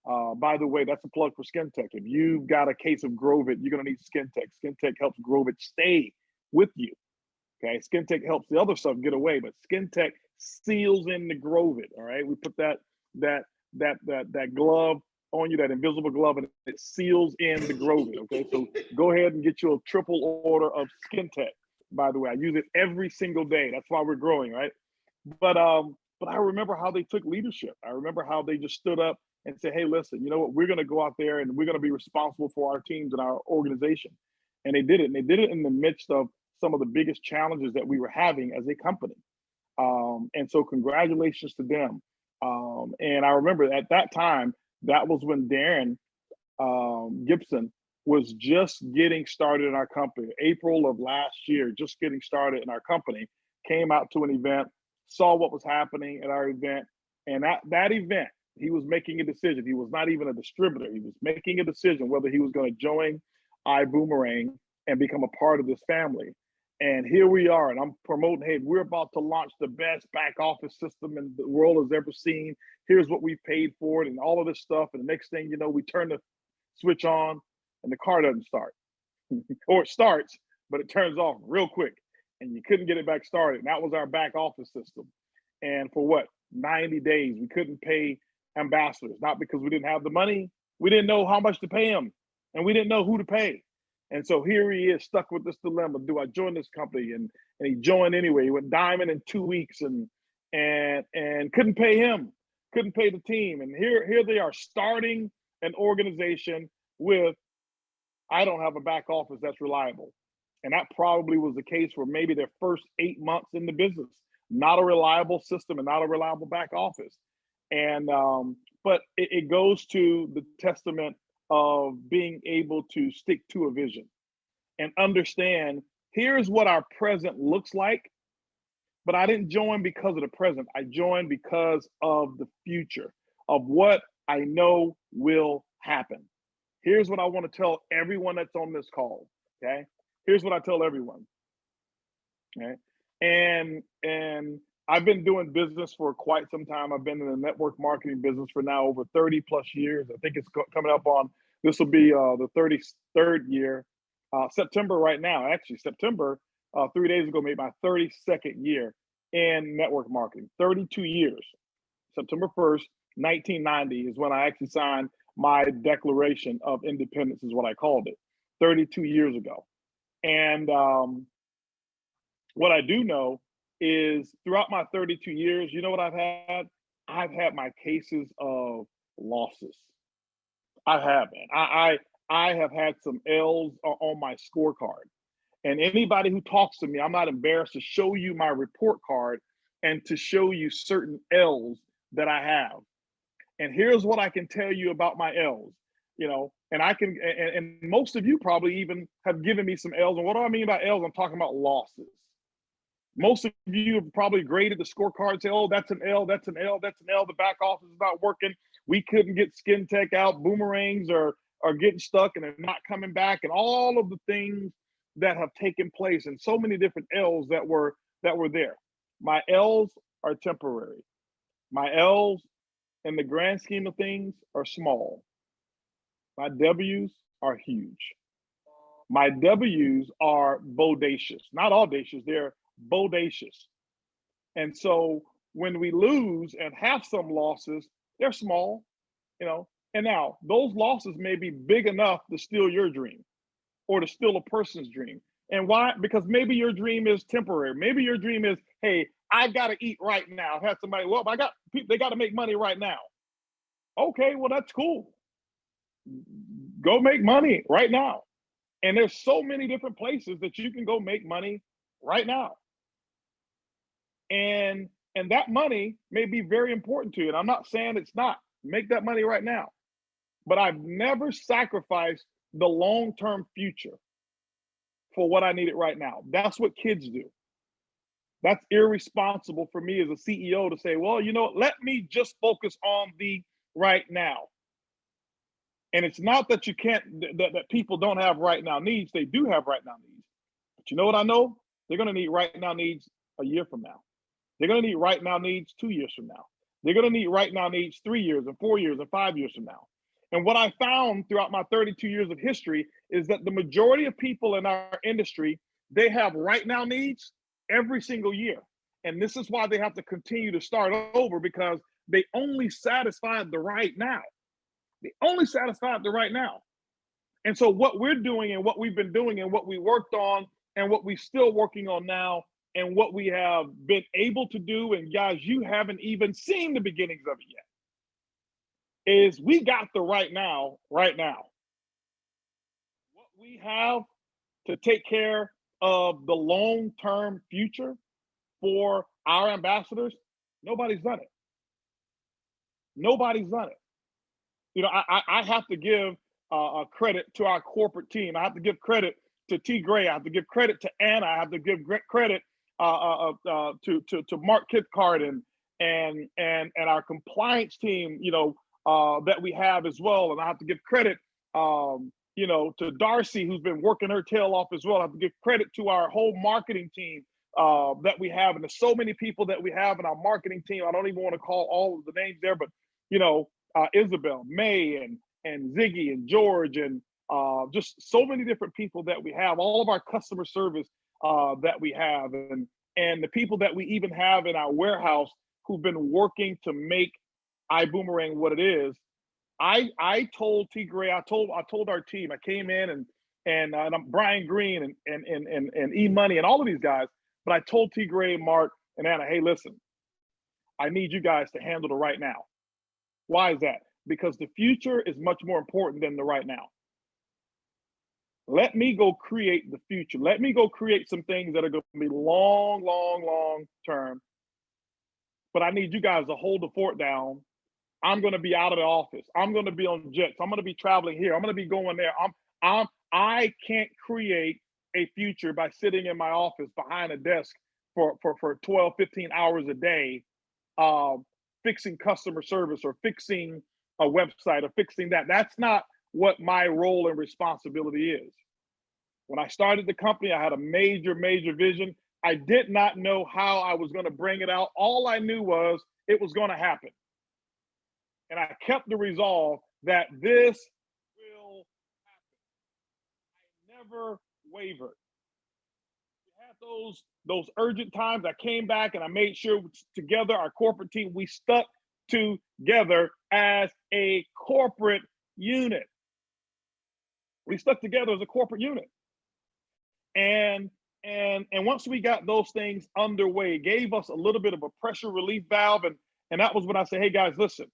By the way, that's a plug for Skin Tech. If you've got a case of Grovit, you're going to need Skin Tech. Skin Tech helps Grovit stay with you. Okay, Skin Tech helps the other stuff get away, but Skin Tech seals in the Grovit. All right, we put that glove on you, that invisible glove, and it seals in the Grovit. Okay, so go ahead and get you a triple order of Skin Tech. By the way, I use it every single day. That's why we're growing, right? But I remember how they took leadership. I remember how they just stood up and said, hey, listen, you know what? We're going to go out there and we're going to be responsible for our teams and our organization. And they did it. And they did it in the midst of some of the biggest challenges that we were having as a company. And so congratulations to them. And I remember at that time, that was when Darrin Gibson was just getting started in our company. April of last year, just getting started in our company, came out to an event, saw what was happening at our event. And at that event, he was making a decision. He was not even a distributor. He was making a decision whether he was going to join Ibüümerang and become a part of this family. And here we are, and I'm promoting, hey, we're about to launch the best back office system in the world has ever seen. Here's what we paid for it and all of this stuff. And the next thing you know, we turn the switch on and the car doesn't start. Or it starts, but it turns off real quick. And you couldn't get it back started. And that was our back office system. And for what? 90 days, we couldn't pay ambassadors, not because we didn't have the money. We didn't know how much to pay them, and we didn't know who to pay. And so here he is stuck with this dilemma. Do I join this company? And he joined anyway. He went diamond in 2 weeks and couldn't pay him, couldn't pay the team. And here they are starting an organization with, I don't have a back office that's reliable. And that probably was the case for maybe their first 8 months in the business. Not a reliable system and not a reliable back office. And but it goes to the testament of being able to stick to a vision and understand, here's what our present looks like, but I didn't join because of the present. I joined because of the future, of what I know will happen. Here's what I want to tell everyone that's on this call, okay? Here's what I tell everyone, okay? And I've been doing business for quite some time. I've been in the network marketing business for now over 30 plus years. I think it's coming up on, this will be the 33rd year. September right now, actually September, 3 days ago, made my 32nd year in network marketing, 32 years. September 1st, 1990 is when I actually signed my Declaration of Independence is what I called it, 32 years ago. And what I do know is throughout my 32 years, you know what I've had? I've had my cases of losses. I have, man. I have had some L's on my scorecard. And anybody who talks to me, I'm not embarrassed to show you my report card and to show you certain L's that I have. And here's what I can tell you about my L's, you know, and I can, and most of you probably even have given me some L's. And what do I mean by L's? I'm talking about losses. Most of you have probably graded the scorecard and say, oh, that's an L, that's an L, that's an L. The back office is not working. we couldn't get Skin Tech out, boomerangs are getting stuck and they're not coming back, and all of the things that have taken place, and so many different L's that were there. My L's are temporary. My L's in the grand scheme of things are small. My W's are huge. My W's are bodacious, not audacious, they're bodacious. And so when we lose and have some losses, they're small, you know, and now those losses may be big enough to steal your dream or to steal a person's dream. And why? Because maybe your dream is temporary. Maybe your dream is, hey, I got to eat right now. I've had somebody, well, they got to make money right now. Okay, well, that's cool. Go make money right now. And there's so many different places that you can go make money right now. And that money may be very important to you. And I'm not saying it's not. Make that money right now. But I've never sacrificed the long-term future for what I needed right now. That's what kids do. That's irresponsible for me as a CEO to say, well, you know, let me just focus on the right now. And it's not that you can't, that people don't have right now needs. They do have right now needs. But you know what I know? They're going to need right now needs a year from now. They're going to need right now needs 2 years from now. They're going to need right now needs 3 years and 4 years and 5 years from now. And what I found throughout my 32 years of history is that the majority of people in our industry, they have right now needs every single year. And this is why they have to continue to start over, because they only satisfied the right now. They only satisfied the right now. And so what we're doing and what we've been doing and what we worked on and what we're still working on now and what we have been able to do, and guys, you haven't even seen the beginnings of it yet, is we got the right now, right now. What we have to take care of the long-term future for our ambassadors, nobody's done it. Nobody's done it. You know, I have to give credit to our corporate team. I have to give credit to T. Gray. I have to give credit to Anna. I have to give credit to Mark Kithcart and our compliance team, you know, that we have as well. And I have to give credit, you know, to Darcy, who's been working her tail off as well. I have to give credit to our whole marketing team that we have. And there's so many people that we have in our marketing team. I don't even want to call all of the names there, but, you know, Isabel, May, and Ziggy, and George, and just so many different people that we have, all of our customer service that we have, and the people that we even have in our warehouse who've been working to make Ibüümerang what it is. I told T. Gray, I told our team, I came in and I'm Brian Green and E Money and all of these guys, but I told T. Gray, Mark, and Anna, hey, listen, I need you guys to handle the right now. Why is that? Because the future is much more important than the right now. Let me go create the future. Let me go create some things that are going to be long, long, long term. But I need you guys to hold the fort down. I'm going to be out of the office. I'm going to be on jets. I'm going to be traveling here. I'm going to be going there. I can't create a future by sitting in my office behind a desk for 12, 15 hours a day, fixing customer service or fixing a website or fixing that. That's not what my role and responsibility is. When I started the company, I had a major, major vision. I did not know how I was going to bring it out. All I knew was it was going to happen. And I kept the resolve that this will happen. I never wavered. We had those urgent times. I came back and I made sure together, our corporate team, we stuck together as a corporate unit. We stuck together as a corporate unit. And once we got those things underway, it gave us a little bit of a pressure relief valve. And that was when I said, hey guys, listen,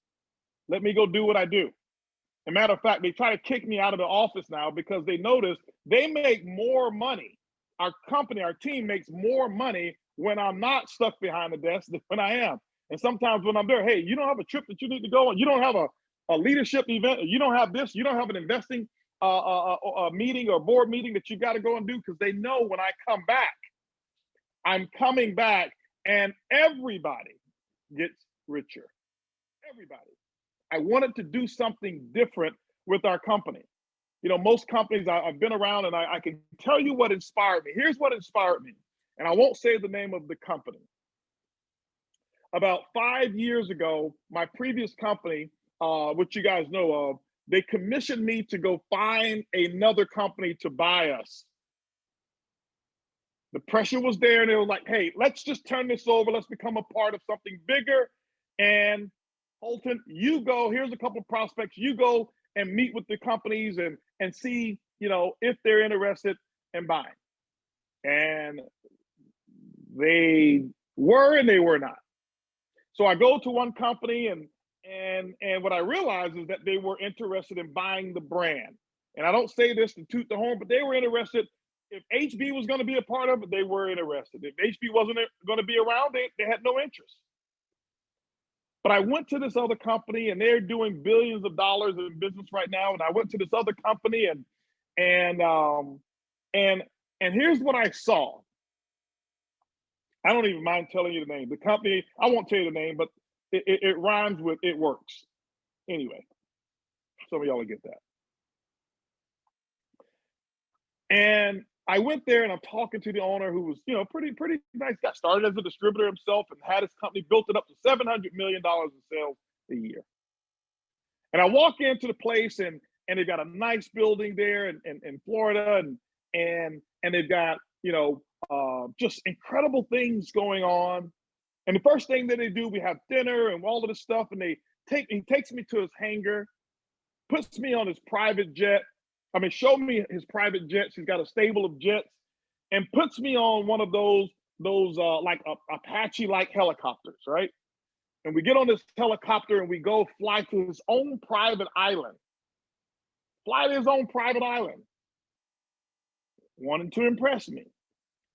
let me go do what I do. As a matter of fact, they try to kick me out of the office now because they notice they make more money. Our company, our team makes more money when I'm not stuck behind the desk than when I am. And sometimes when I'm there, hey, you don't have a trip that you need to go on. You don't have a leadership event. You don't have this. You don't have an investing a meeting or board meeting that you got to go and do, because they know when I come back, I'm coming back and everybody gets richer. Everybody. I wanted to do something different with our company. You know, most companies I've been around, and I can tell you what inspired me. Here's what inspired me, and I won't say the name of the company. About 5 years ago, my previous company, which you guys know of, they commissioned me to go find another company to buy us. The pressure was there, and they were like, hey, let's just turn this over. Let's become a part of something bigger. And Holton, you go, here's a couple of prospects. You go and meet with the companies and see, you know, if they're interested in buying. And they were and they were not. So I go to one company, and what I realized is that they were interested in buying the brand. And I don't say this to toot the horn, but they were interested. If HB was going to be a part of it, they were interested. If HB wasn't going to be around, they had no interest. But I went to this other company, and they're doing billions of dollars in business right now. And I went to this other company, and here's what I saw. I don't even mind telling you the name. The company, I won't tell you the name, but it rhymes with it works. Anyway, some of y'all will get that. And I went there, and I'm talking to the owner, who was, you know, pretty nice guy. Started as a distributor himself and had his company, built it up to $700 million in sales a year. And I walk into the place, and they've got a nice building there in Florida, and they've got, you know, just incredible things going on. And the first thing that they do, we have dinner and all of this stuff, and he takes me to his hangar, puts me on his private jet. I mean, show me his private jets. He's got a stable of jets, and puts me on one of those like Apache-like helicopters, right? And we get on this helicopter, and we go fly to his own private island. Fly to his own private island. Wanted to impress me.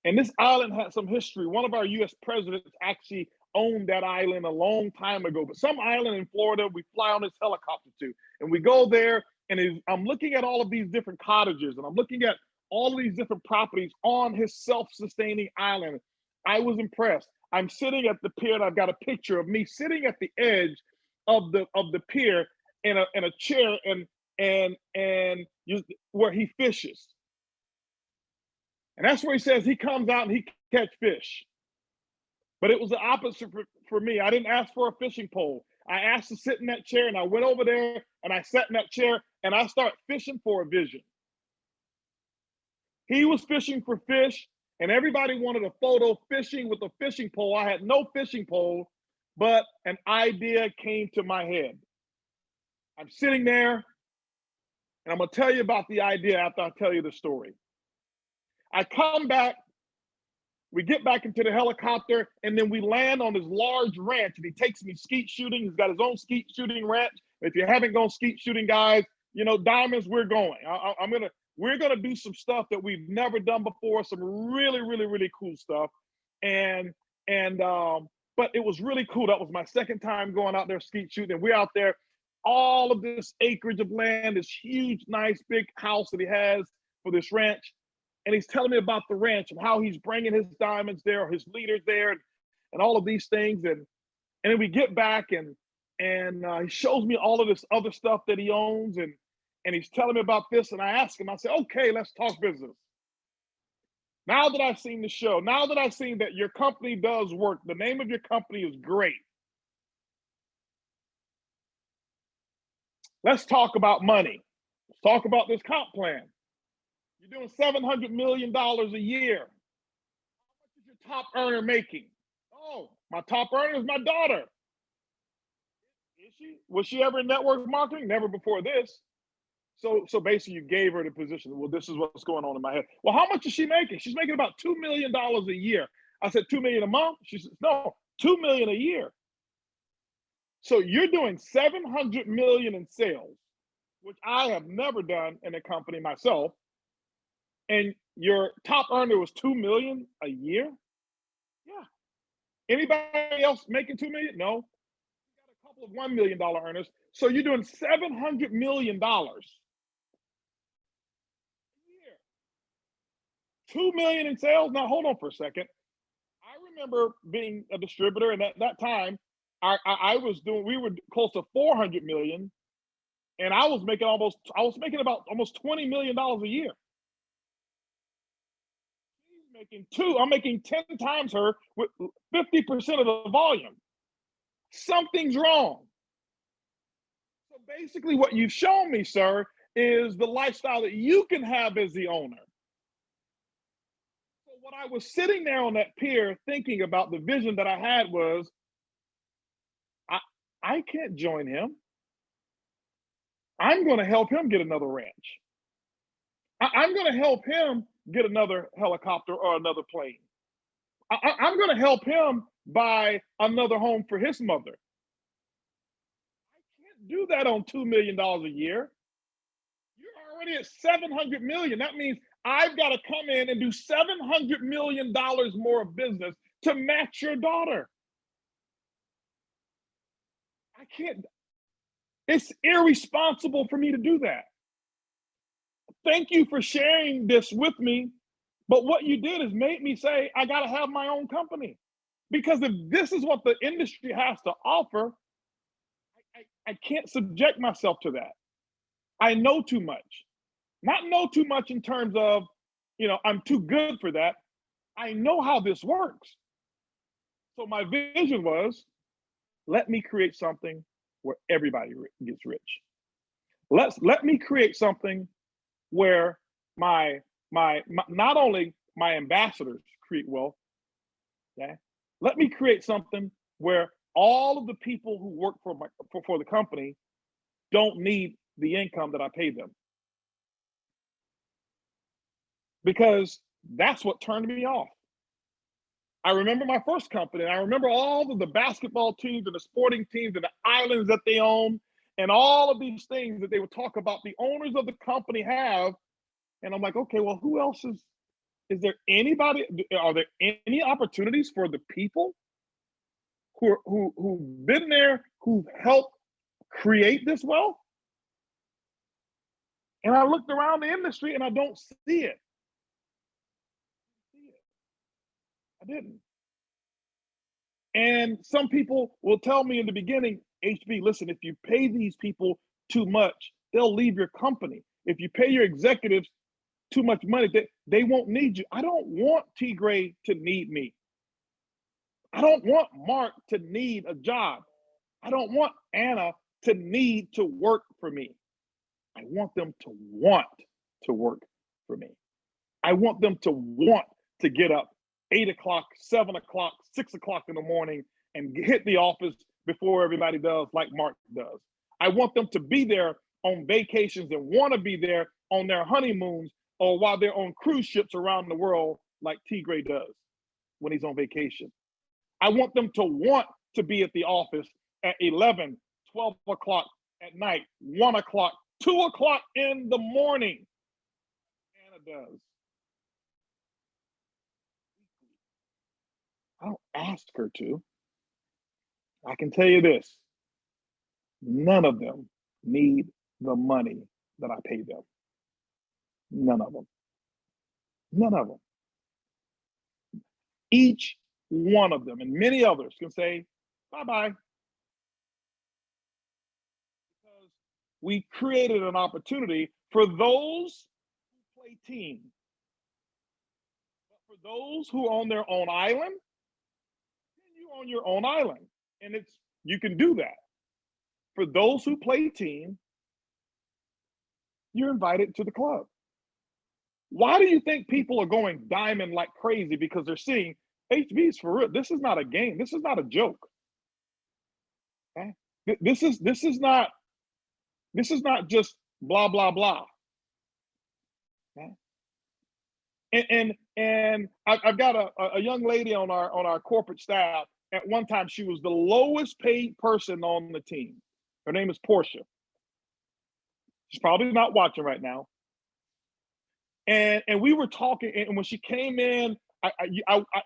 And this island had some history. One of our US presidents actually owned that island a long time ago. But some island in Florida, we fly on this helicopter to. And we go there, and I'm looking at all of these different cottages, and I'm looking at all of these different properties on his self-sustaining island. I was impressed. I'm sitting at the pier, and I've got a picture of me sitting at the edge of the pier in a chair, and where he fishes. And that's where he says he comes out and he catch fish. But it was the opposite for me. I didn't ask for a fishing pole. I asked to sit in that chair, and I went over there, and I sat in that chair, and I started fishing for a vision. He was fishing for fish, and everybody wanted a photo fishing with a fishing pole. I had no fishing pole, but an idea came to my head. I'm sitting there, and I'm going to tell you about the idea after I tell you the story. I come back, we get back into the helicopter, and then we land on this large ranch, and he takes me skeet shooting. He's got his own skeet shooting ranch. If you haven't gone skeet shooting, guys, you know, diamonds, we're going. We're gonna do some stuff that we've never done before, some really, really, really cool stuff. But it was really cool. That was my second time going out there skeet shooting, and we're out there, all of this acreage of land, this huge, nice, big house that he has for this ranch. And he's telling me about the ranch and how he's bringing his diamonds there, or his leaders there, and all of these things. And then we get back, and he shows me all of this other stuff that he owns, and he's telling me about this. And I ask him, I said, okay, let's talk business. Now that I've seen the show, now that I've seen that your company does work, the name of your company is great. Let's talk about money. Let's talk about this comp plan. You're doing $700 million a year. How much is your top earner making? Oh, my top earner is my daughter. Is she? Was she ever in network marketing? Never before this. So basically, you gave her the position. Well, this is what's going on in my head. Well, how much is she making? She's making about $2 million a year. I said, $2 million a month? She said, no, $2 million a year. So you're doing $700 million in sales, which I have never done in a company myself. And your top earner was $2 million a year? Yeah. Anybody else making $2 million? No. You got a couple of $1 million earners. So you're doing $700 million a year. $2 million in sales? Now hold on for a second. I remember being a distributor, and at that time, we were close to 400 million, and I was making about almost $20 million a year. She's making I'm making 10 times her with 50% of the volume. Something's wrong. So basically what you've shown me, sir, is the lifestyle that you can have as the owner. So what I was sitting there on that pier thinking about the vision that I had was, I can't join him. I'm going to help him get another ranch. I'm going to help him get another helicopter or another plane. I'm going to help him buy another home for his mother. I can't do that on $2 million a year. You're already at 700 million. That means I've got to come in and do $700 million more of business to match your daughter. I can't. It's irresponsible for me to do that. Thank you for sharing this with me. But what you did is made me say, I got to have my own company. Because if this is what the industry has to offer, I can't subject myself to that. I know too much. Not know too much in terms of, I'm too good for that. I know how this works. So my vision was, let me create something where everybody gets rich. Let me create something where my not only my ambassadors create wealth. Okay, let me create something where all of the people who work for the company don't need the income that I pay them, because that's what turned me off. I remember my first company, and I remember all of the basketball teams and the sporting teams and the islands that they own, and all of these things that they would talk about the owners of the company have. And I'm like, okay, well, who else is there anybody, are there any opportunities for the people who've been there, who've helped create this wealth? And I looked around the industry and I don't see it. I didn't. And some people will tell me in the beginning, HB, listen, if you pay these people too much, they'll leave your company. If you pay your executives too much money, they won't need you. I don't want T. Gray to need me. I don't want Mark to need a job. I don't want Anna to need to work for me. I want them to want to work for me. I want them to want to get up 8 o'clock, 7 o'clock, 6 o'clock in the morning and hit the office before everybody does, like Mark does. I want them to be there on vacations and want to be there on their honeymoons or while they're on cruise ships around the world, like T. Gray does when he's on vacation. I want them to want to be at the office at 11, 12 o'clock at night, 1 o'clock, 2 o'clock in the morning. Anna does. I don't ask her to. I can tell you this, none of them need the money that I pay them. None of them. None of them. Each one of them, and many others, can say, bye-bye. Because we created an opportunity for those who play team. But for those who own their own island, you own your own island. And you can do that. For those who play team, you're invited to the club. Why do you think people are going diamond like crazy? Because they're seeing HB's for real. This is not a game. This is not a joke. Okay? This is not just blah blah blah. Okay? And I've got a young lady on our corporate staff. At one time, she was the lowest paid person on the team. Her name is Portia. She's probably not watching right now. And we were talking, and when she came in,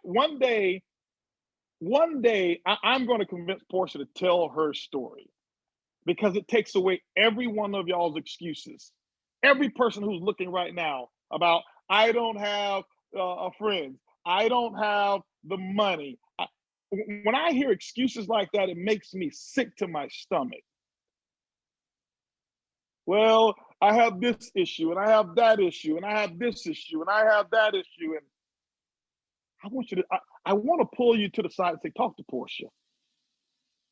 one day, I'm going to convince Portia to tell her story, because it takes away every one of y'all's excuses. Every person who's looking right now about, I don't have friends, I don't have the money. when I hear excuses like that, it makes me sick to my stomach. Well, I have this issue, and I have that issue, and I have this issue, and I have that issue. And I want you to, I want to pull you to the side and say, talk to Portia.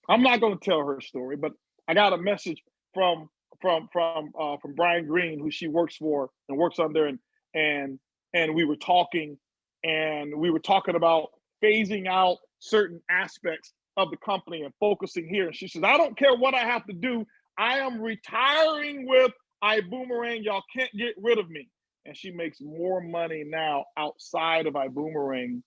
I'm not going to tell her story, but I got a message from Brian Green, who she works for and works under, and we were talking, about phasing out certain aspects of the company and focusing here. And she says, I don't care what I have to do. I am retiring with Ibüümerang. Y'all can't get rid of me. And she makes more money now outside of Ibüümerang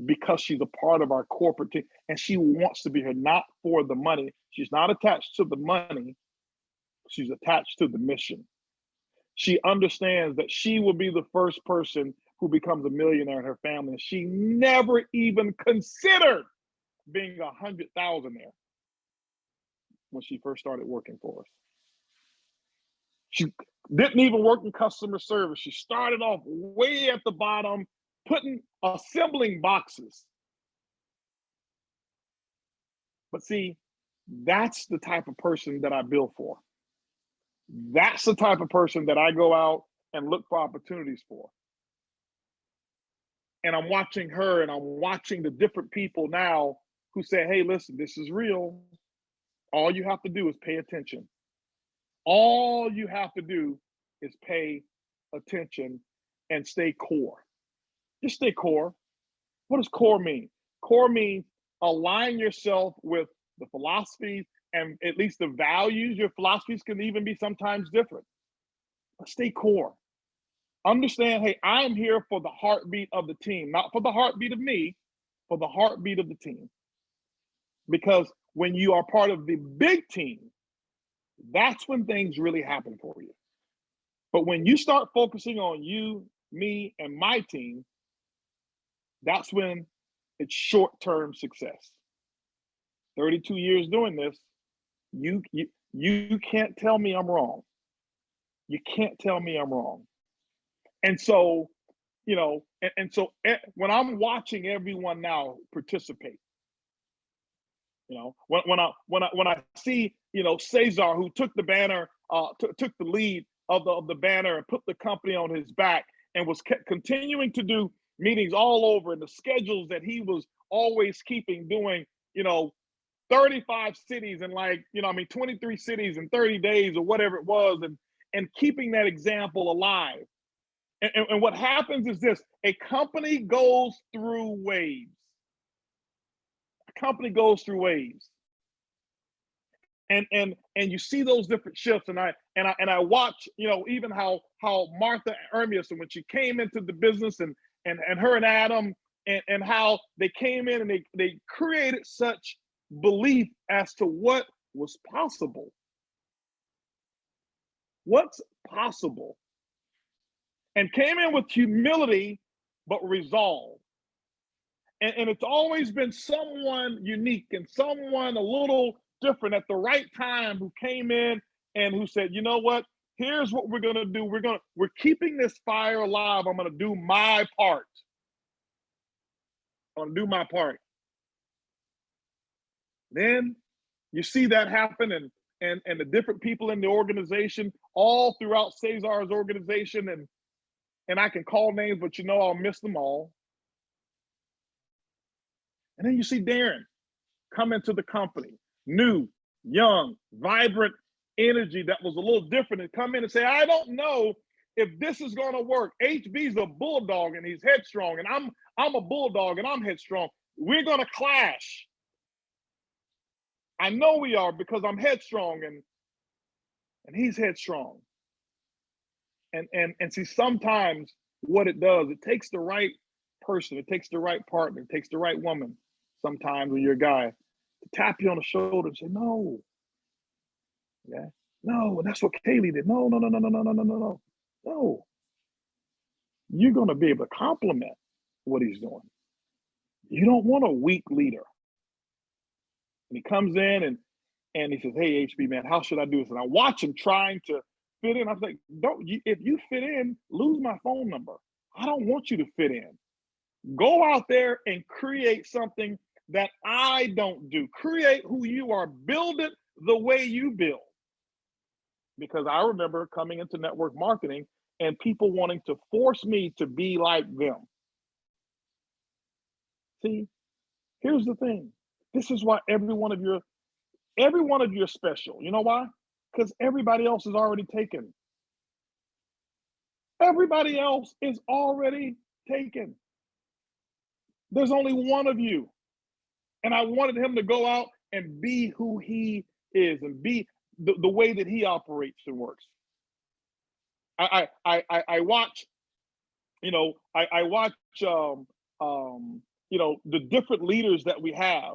because she's a part of our corporate team, and she wants to be here, not for the money. She's not attached to the money. She's attached to the mission. She understands that she will be the first person who becomes a millionaire in her family. She never even considered being 100,000 there when she first started working for us. She didn't even work in customer service. She started off way at the bottom, assembling boxes. But see, that's the type of person that I build for. That's the type of person that I go out and look for opportunities for. And I'm watching her, and I'm watching the different people now who say, hey, listen, this is real. All you have to do is pay attention. All you have to do is pay attention and stay core. Just stay core. What does core mean? Core means align yourself with the philosophies and at least the values. Your philosophies can even be sometimes different. But stay core. Understand, hey, I'm here for the heartbeat of the team, not for the heartbeat of me, for the heartbeat of the team. Because when you are part of the big team, that's when things really happen for you. But when you start focusing on you, me, and my team, that's when it's short-term success. 32 years doing this, you can't tell me I'm wrong. You can't tell me I'm wrong. And so, when I'm watching everyone now participate, when I see, Cesar, who took the banner, took the lead of the banner and put the company on his back and was continuing to do meetings all over, and the schedules that he was always keeping, doing, 35 cities and 23 cities in 30 days or whatever it was, and keeping that example alive. And what happens is this: a company goes through waves. A company goes through waves. And you see those different shifts, and I watch, even how Martha Ermias, when she came into the business, and her and Adam, and how they came in and they created such belief as to what was possible. What's possible? And came in with humility, but resolve. And it's always been someone unique and someone a little different at the right time who came in and who said, you know what, here's what we're gonna do. We're keeping this fire alive. I'm gonna do my part. I'm gonna do my part. Then you see that happen, and the different people in the organization, all throughout Cesar's organization, and I can call names, but I'll miss them all. And then you see Darrin come into the company, new, young, vibrant energy that was a little different, and come in and say, I don't know if this is gonna work. HB's a bulldog and he's headstrong, and I'm a bulldog and I'm headstrong. We're gonna clash. I know we are, because I'm headstrong and he's headstrong. And see, sometimes what it does, it takes the right person, it takes the right partner, it takes the right woman, sometimes when you're a guy, to tap you on the shoulder and say, no. Yeah. No, that's what Kaylee did. No. No. You're gonna be able to compliment what he's doing. You don't want a weak leader. And he comes in and he says, hey, HB, man, how should I do this? And I watch him trying to fit in. I was like, if you fit in, lose my phone number. I don't want you to fit in. Go out there and create something that I don't do. Create who you are. Build it the way you build. Because I remember coming into network marketing and people wanting to force me to be like them. See, here's the thing. This is why every one of you is special. You know why? Because everybody else is already taken. Everybody else is already taken. There's only one of you. And I wanted him to go out and be who he is and be the way that he operates and works. I watch, I watch, the different leaders that we have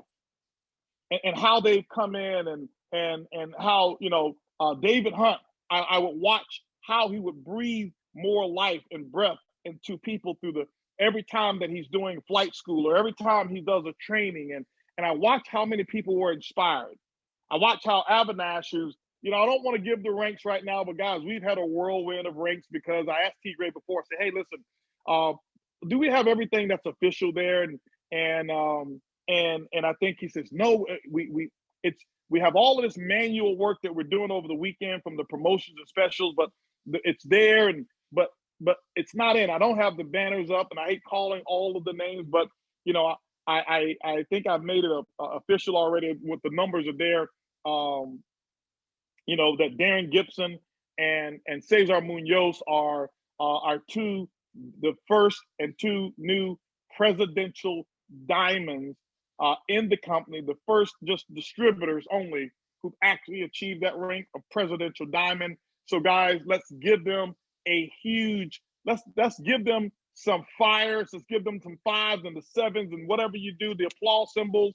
and how they've come in and how, David Hunt, I would watch how he would breathe more life and breath into people through every time that he's doing flight school or every time he does a training. And I watch how many people were inspired. I watch how Avinash, who's, I don't want to give the ranks right now, but guys, we've had a whirlwind of ranks because I asked T. Gray before, I said, hey, listen, do we have everything that's official there? And I think he says, no, we have all of this manual work that we're doing over the weekend from the promotions and specials, but it's there, but it's not in. I don't have the banners up, and I hate calling all of the names, but I think I've made it official already. With the numbers are there. That Darrin Gibson and Cesar Muñoz are the first and two new presidential diamonds in the company, the first just distributors only who've actually achieved that rank of presidential diamond. So guys, let's give them let's give them some fires. Let's give them some 5s and the 7s and whatever you do, the applause symbols.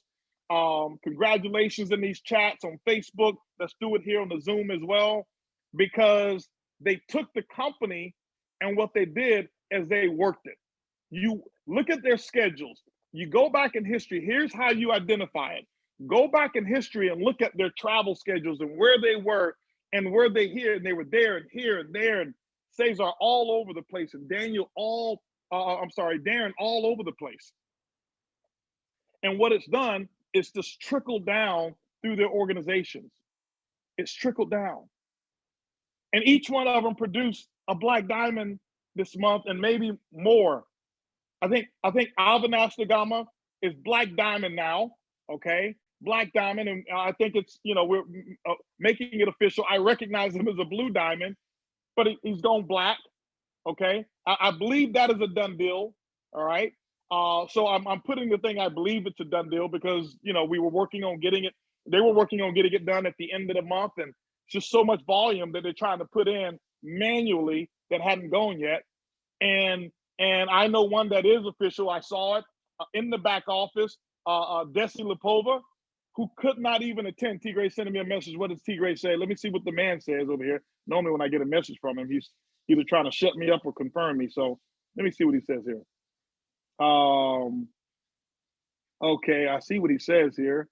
Congratulations in these chats on Facebook. Let's do it here on the Zoom as well, because they took the company and what they did is they worked it. You look at their schedules. You go back in history. Here's how you identify it. Go back in history and look at their travel schedules and where they were and where they here and they were there and here and there, and Cesar all over the place and Darrin all over the place. And what it's done is just trickled down through their organizations. It's trickled down. And each one of them produced a black diamond this month and maybe more. I think Avinash Nagama is black diamond now, okay? Black diamond, and I think it's, we're making it official. I recognize him as a blue diamond, but he's gone black, okay? I believe that is a done deal, all right? So I'm putting the thing, I believe it's a done deal because, we were working on getting it. They were working on getting it done at the end of the month, and it's just so much volume that they're trying to put in manually that hadn't gone yet. And I know one that is official. I saw it in the back office, Desi Lipova, who could not even attend. T. Gray sending me a message. What does T. Gray say? Let me see what the man says over here. Normally when I get a message from him, he's either trying to shut me up or confirm me. So let me see what he says here. Okay, I see what he says here.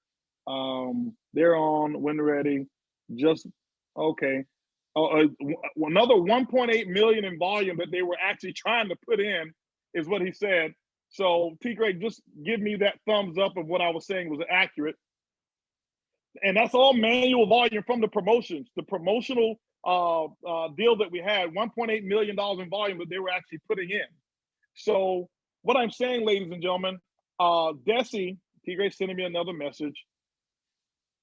They're on when ready. Just okay. Another 1.8 million in volume that they were actually trying to put in is what he said. So T. Gray, just give me that thumbs up of what I was saying was accurate. And that's all manual volume from the promotions. The promotional deal that we had, $1.8 million in volume that they were actually putting in. So what I'm saying, ladies and gentlemen, Desi, T. Gray sending me another message.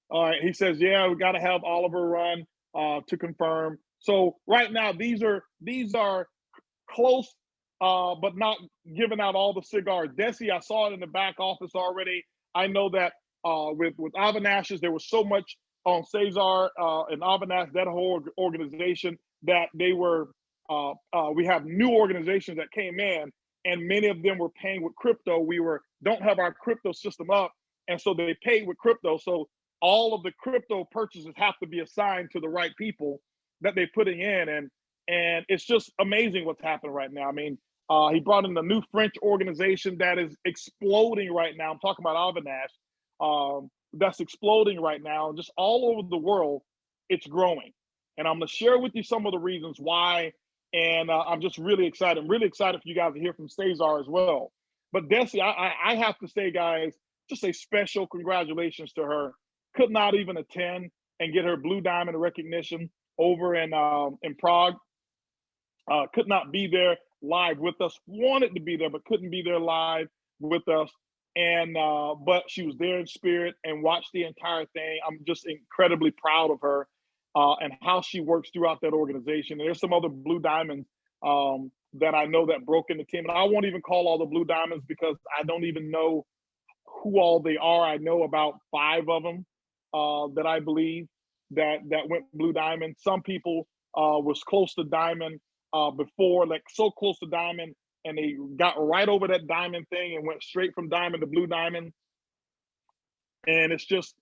All right, he says, yeah, we got to have Oliver run to confirm. So right now, these are close, but not giving out all the cigars. Desi, I saw it in the back office already. I know that with Avinash's, there was so much on Cesar and Avinash, that whole organization, that they were, we have new organizations that came in, and many of them were paying with crypto. Don't have our crypto system up, and so they paid with crypto. So all of the crypto purchases have to be assigned to the right people that they're putting in, and it's just amazing what's happening right now. I mean, he brought in a new French organization that is exploding right now. I'm talking about Avinash. That's exploding right now, just all over the world. It's growing, and I'm going to share with you some of the reasons why. And I'm just really excited. I'm really excited for you guys to hear from Cesar as well. But Desi, I have to say, guys, just a special congratulations to her. Could not even attend and get her Blue Diamond recognition over in Prague. Could not be there live with us. Wanted to be there, but couldn't be there live with us. And but she was there in spirit and watched the entire thing. I'm just incredibly proud of her and how she works throughout that organization. And there's some other Blue Diamonds that I know that broke in the team. And I won't even call all the Blue Diamonds because I don't even know who all they are. I know about 5 of them that I believe that went Blue Diamond. Some people was close to Diamond before, like so close to Diamond, and they got right over that Diamond thing and went straight from Diamond to Blue Diamond. And it's just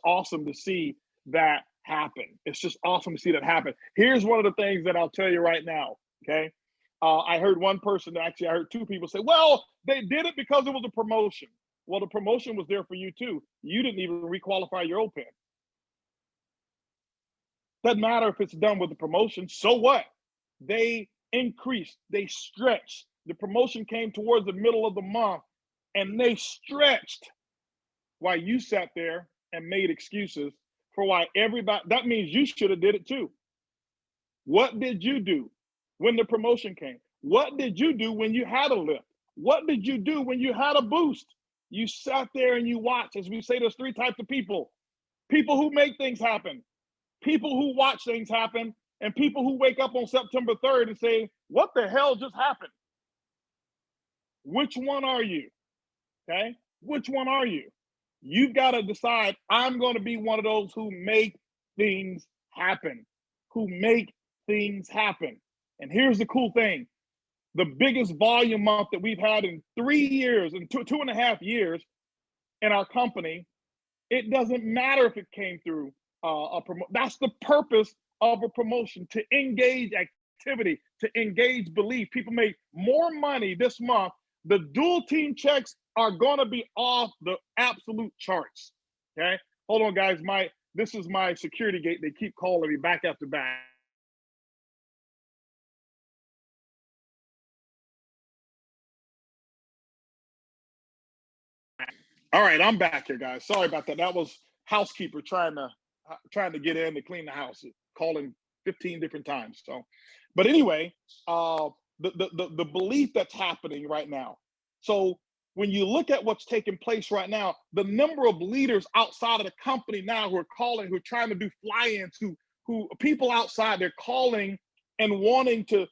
awesome to see that happen. It's just awesome to see that happen. Here's one of the things that I'll tell you right now, okay? I heard one person, actually I heard 2 people say, well, they did it because it was a promotion. Well, the promotion was there for you too. You didn't even requalify your OPEN. Doesn't matter if it's done with the promotion, so what? They increased, they stretched. The promotion came towards the middle of the month and they stretched while you sat there and made excuses for why everybody, that means you should have did it too. What did you do when the promotion came? What did you do when you had a lift? What did you do when you had a boost? You sat there and you watched. As we say, there's 3 types of people. People who make things happen, people who watch things happen, and people who wake up on September 3rd and say, what the hell just happened? Which one are you? Okay? Which one are you? You've got to decide, I'm going to be one of those who make things happen, who make things happen. And here's the cool thing. The biggest volume month that we've had in 3 years, in 2.5 years in our company, it doesn't matter if it came through a promotion. That's the purpose of a promotion, to engage activity, to engage belief. People make more money this month. The dual team checks are going to be off the absolute charts. Okay, hold on, guys. This is my security gate. They keep calling me back after back. All right, I'm back here, guys. Sorry about that. That was housekeeper trying to get in to clean the house, calling 15 different times. So, but anyway, the belief that's happening right now. So when you look at what's taking place right now, the number of leaders outside of the company now who are calling, who are trying to do fly-ins, who people outside, they're calling and wanting to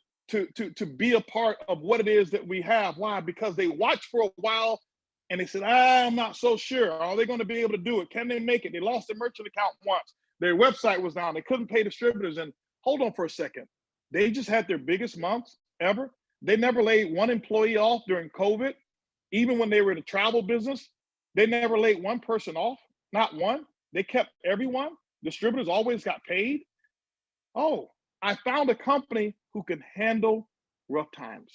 be a part of what it is that we have. Why? Because they watched for a while and they said, I'm not so sure. Are they going to be able to do it? Can they make it? They lost their merchant account once. Their website was down. They couldn't pay distributors. And hold on for a second. They just had their biggest months ever. They never laid one employee off during COVID. Even when they were in the travel business, they never laid one person off, not one. They kept everyone. Distributors always got paid. Oh, I found a company who can handle rough times.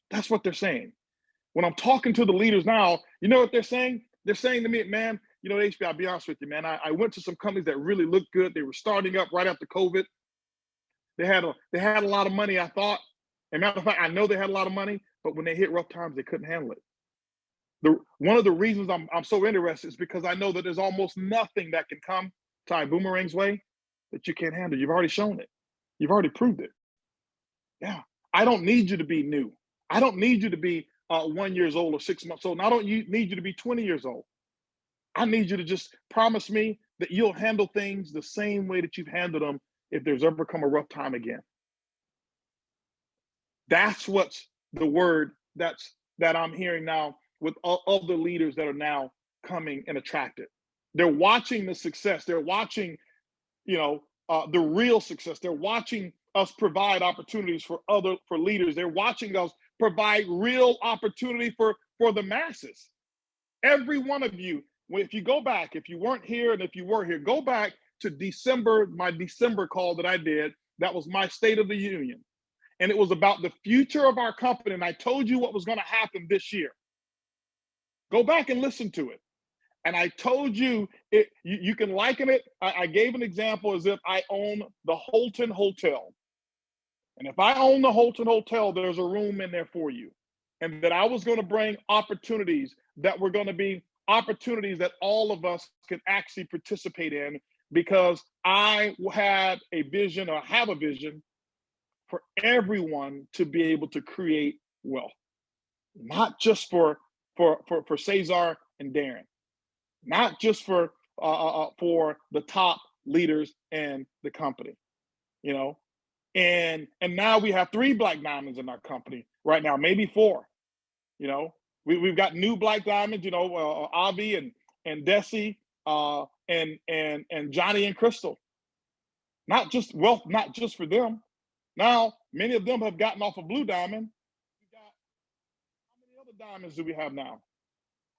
That's what they're saying. When I'm talking to the leaders now, you know what they're saying? They're saying to me, man, you know, HB, I'll be honest with you, man. I went to some companies that really looked good. They were starting up right after COVID. They had a lot of money, I thought. And matter of fact, I know they had a lot of money, but when they hit rough times, they couldn't handle it. One of the reasons I'm so interested is because I know that there's almost nothing that can come to Ibüümerang's way that you can't handle. You've already shown it. You've already proved it. Yeah. I don't need you to be new. I don't need you to be 1 year old or 6 months old. And I don't need you to be 20 years old. I need you to just promise me that you'll handle things the same way that you've handled them if there's ever come a rough time again. That's what's the word that I'm hearing now with all the leaders that are now coming and attracted. They're watching the success. They're watching, the real success. They're watching us provide opportunities for leaders. They're watching us provide real opportunity for the masses. Every one of you, if you go back, if you weren't here and if you were here, go back to December, my December call that I did. That was my State of the Union. And it was about the future of our company. And I told you what was going to happen this year. Go back and listen to it. And I told you, you can liken it. I gave an example as if I own the Holton Hotel. And if I own the Holton Hotel, there's a room in there for you. and that I was going to bring opportunities that were going to be opportunities that all of us could actually participate in, because I had a vision, or have a vision, for everyone to be able to create wealth, not just for Cesar and Darrin, not just for the top leaders in the company, you know. And now we have 3 black diamonds in our company right now, maybe 4. You know, we've got new black diamonds, you know, Avi and Desi, and Johnny and Crystal. Not just wealth, not just for them. Now, many of them have gotten off of blue diamond. How many other diamonds do we have now?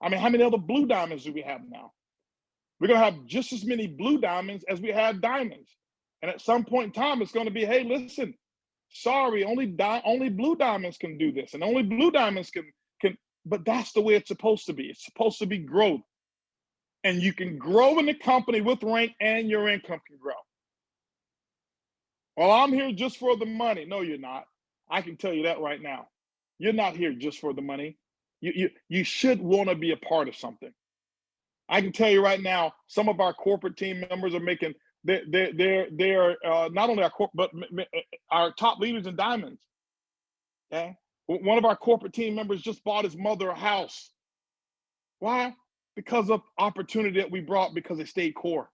I mean, how many other blue diamonds do we have now? We're gonna have just as many blue diamonds as we have diamonds. And at some point in time, it's gonna be, hey, listen, sorry, only blue diamonds can do this, and only blue diamonds can, but that's the way it's supposed to be. It's supposed to be growth. And you can grow in the company with rank, and your income can grow. Well, I'm here just for the money. No, you're not. I can tell you that right now. You're not here just for the money. You should want to be a part of something. I can tell you right now, some of our corporate team members are making, they're not only but our top leaders in diamonds. Okay, one of our corporate team members just bought his mother a house. Why? Because of opportunity that we brought, because they stayed core.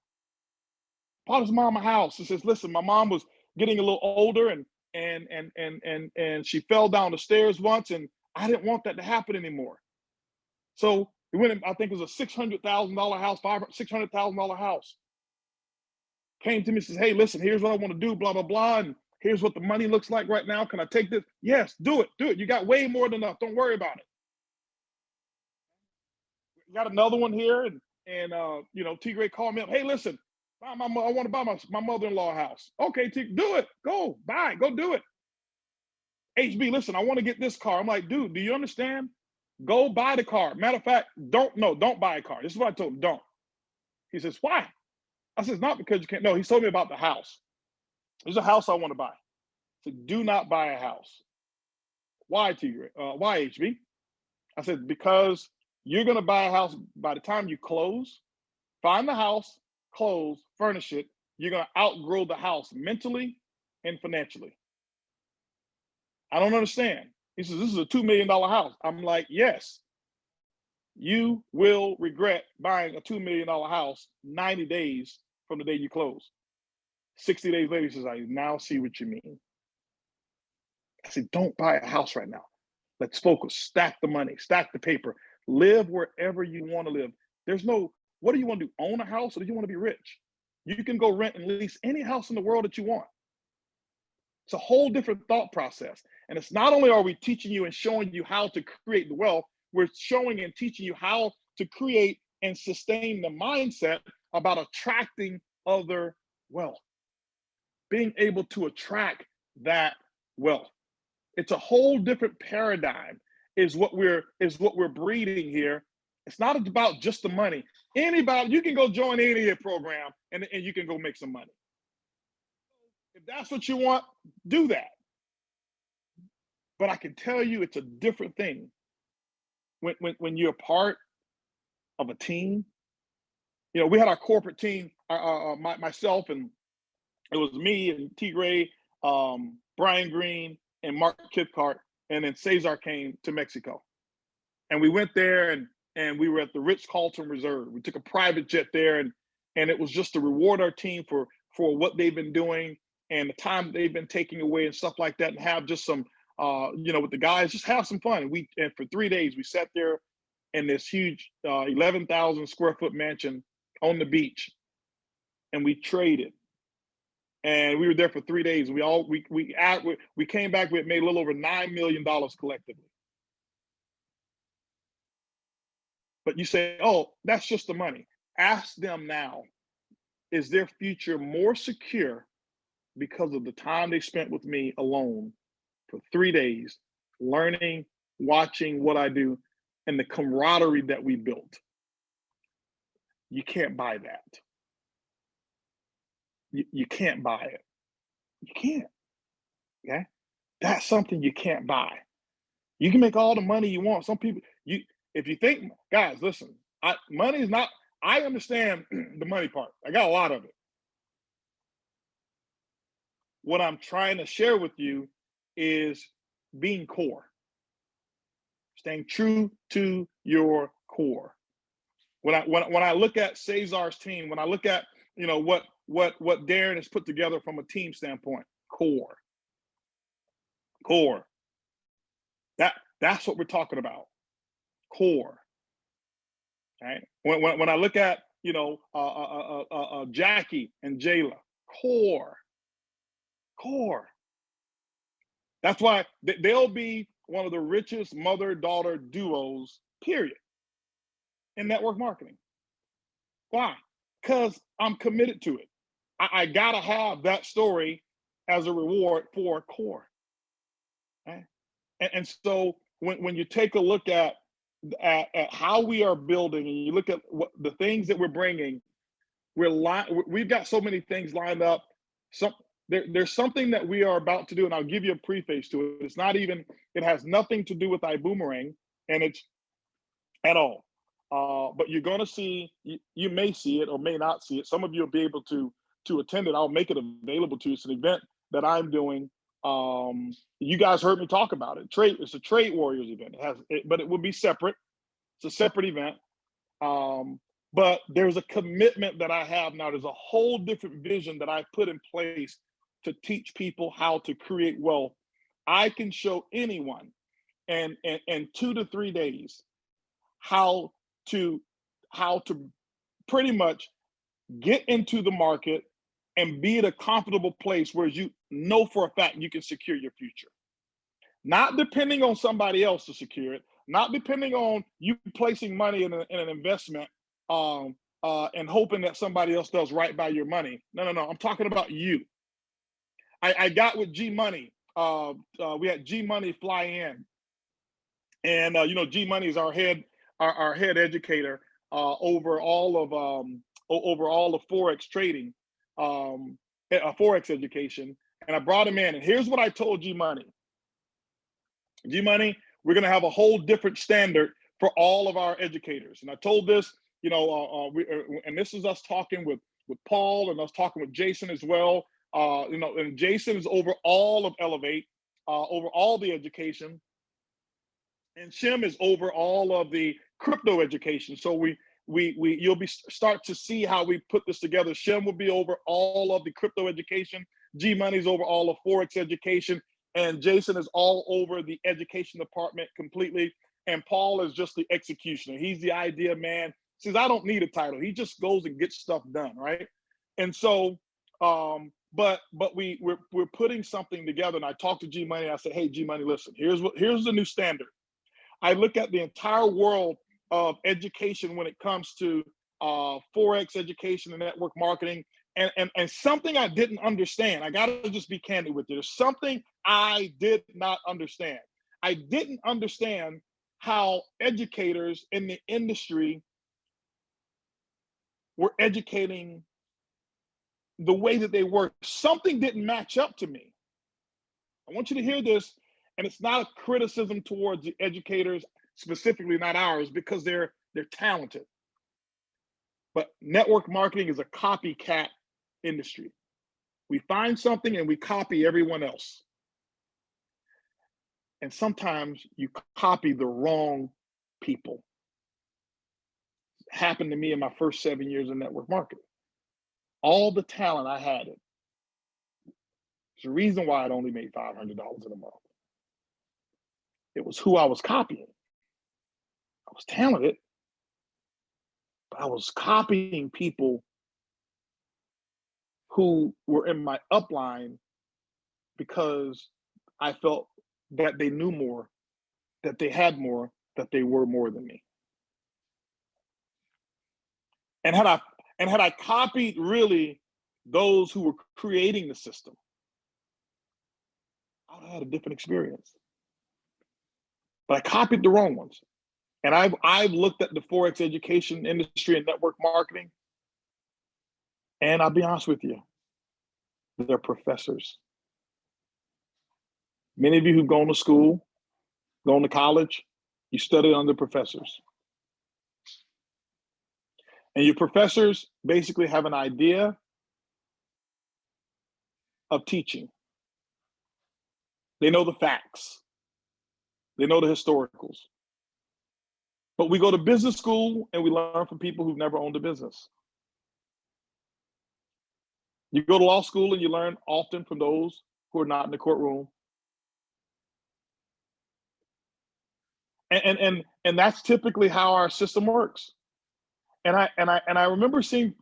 Bought his mom a house. He says, listen, my mom was getting a little older, and she fell down the stairs once, and I didn't want that to happen anymore. So we went in, I think it was a $600,000 house, $600,000 house. Came to me and says, hey, listen, here's what I want to do, blah, blah, blah. And here's what the money looks like right now. Can I take this? Yes, do it. You got way more than enough. Don't worry about it. We got another one here, and you know, T. Gray called me up. Hey, listen, I want to buy my mother-in-law house. Okay, T, do it. Go do it. HB, listen, I want to get this car. I'm like, dude, do you understand? Go buy the car. Matter of fact, don't buy a car. This is what I told him, don't. He says, why? I said, not because you can't. No, he told me about the house. There's a house I want to buy. I said, do not buy a house. Why, T. Gray? Why, HB? I said, because you're going to buy a house. By the time you close, find the house, close, furnish it, you're going to outgrow the house mentally and financially. I don't understand. He says, this is a $2 million house. I'm like, yes, you will regret buying a $2 million house 90 days from the day you close. 60 days later, he says, I now see what you mean. I said, don't buy a house right now. Let's focus, stack the money, stack the paper, live wherever you want to live. There's no, what do you want to do? Own a house, or do you want to be rich? You can go rent and lease any house in the world that you want. It's a whole different thought process. And it's not only are we teaching you and showing you how to create the wealth, we're showing and teaching you how to create and sustain the mindset about attracting other wealth, being able to attract that wealth. It's a whole different paradigm is what we're breeding here. It's not about just the money. Anybody, you can go join any program and you can go make some money. If that's what you want, do that. But I can tell you it's a different thing when you're part of a team. You know, we had our corporate team, myself, and it was me and T. Gray, Brian Green, and Mark Kipcart, and then Cesar came to Mexico. And we went there and we were at the Ritz-Carlton Reserve. We took a private jet there, and it was just to reward our team for what they've been doing and the time they've been taking away and stuff like that, and have just some, you know, with the guys, just have some fun. And for 3 days, we sat there in this huge 11,000 square foot mansion on the beach, and we traded. And we were there for 3 days. We came back, we had made a little over $9 million collectively. But you say, oh, that's just the money. Ask them now, is their future more secure because of the time they spent with me alone for 3 days, learning, watching what I do, and the camaraderie that we built? You can't buy that. You can't buy it. You can't. Okay? That's something you can't buy. You can make all the money you want. Some people, if you think, guys, listen, money is not, I understand the money part. I got a lot of it. What I'm trying to share with you is being core, staying true to your core. When I look at Cesar's team, when I look at what Darrin has put together from a team standpoint, core. That's what we're talking about, core. Right? When I look at Jackie and Jayla, core. That's why they'll be one of the richest mother-daughter duos, period, in network marketing. Why? Because I'm committed to it. I gotta have that story as a reward for core. Right? And so when you take a look at how we are building, and you look at what the things that we're bringing, we've got so many things lined up. There's something that we are about to do, and I'll give you a preface to it. It's not even, it has nothing to do with Ibüümerang, and it's at all. But you're going to see, you may see it or may not see it. Some of you will be able to attend it. I'll make it available to you. It's an event that I'm doing. You guys heard me talk about it. It's a Trade Warriors event. But it will be separate. It's a separate event. But there's a commitment that I have now. There's a whole different vision that I put in place to teach people how to create wealth. I can show anyone in 2 to 3 days how to pretty much get into the market and be at a comfortable place where you know for a fact you can secure your future. Not depending on somebody else to secure it, not depending on you placing money in an investment and hoping that somebody else does right by your money. No. I'm talking about you. I got with G Money. We had G Money fly in, and G Money is our head educator over all of Forex trading, Forex education. And I brought him in, and here's what I told G Money. G Money, we're going to have a whole different standard for all of our educators. And I told this, and this is us talking with Paul and us talking with Jason as well. And Jason is over all of Elevate, over all the education, and Shim is over all of the crypto education. So you'll start to see how we put this together. Shim will be over all of the crypto education. G Money's over all of Forex education, and Jason is all over the education department completely. And Paul is just the executioner. He's the idea man. Says, I don't need a title. He just goes and gets stuff done, right? And so, but we're putting something together. And I talked to G Money. I said, hey, G Money, listen, here's the new standard. I look at the entire world of education when it comes to Forex education and network marketing, and something I didn't understand. I got to just be candid with you. There's something I did not understand. I didn't understand how educators in the industry were educating the way that they work. Something didn't match up to me. I want you to hear this, and it's not a criticism towards the educators, specifically not ours, because they're talented. But network marketing is a copycat industry. We find something and we copy everyone else. And sometimes you copy the wrong people. It happened to me in my first 7 years of network marketing. All the talent I had, it's the reason why I'd only made $500 in a month. It was who I was copying. I was talented, but I was copying people who were in my upline because I felt that they knew more, that they had more, that they were more than me. And had I copied really those who were creating the system, I would have had a different experience. But I copied the wrong ones. And I've looked at the Forex education industry and network marketing, and I'll be honest with you, they're professors. Many of you who've gone to school, Going to college, you study under professors. And your professors basically have an idea of teaching. They know the facts. They know the historicals. But we go to business school and we learn from people who've never owned a business. You go to law school and you learn often from those who are not in the courtroom. And that's typically how our system works. And I remember seeing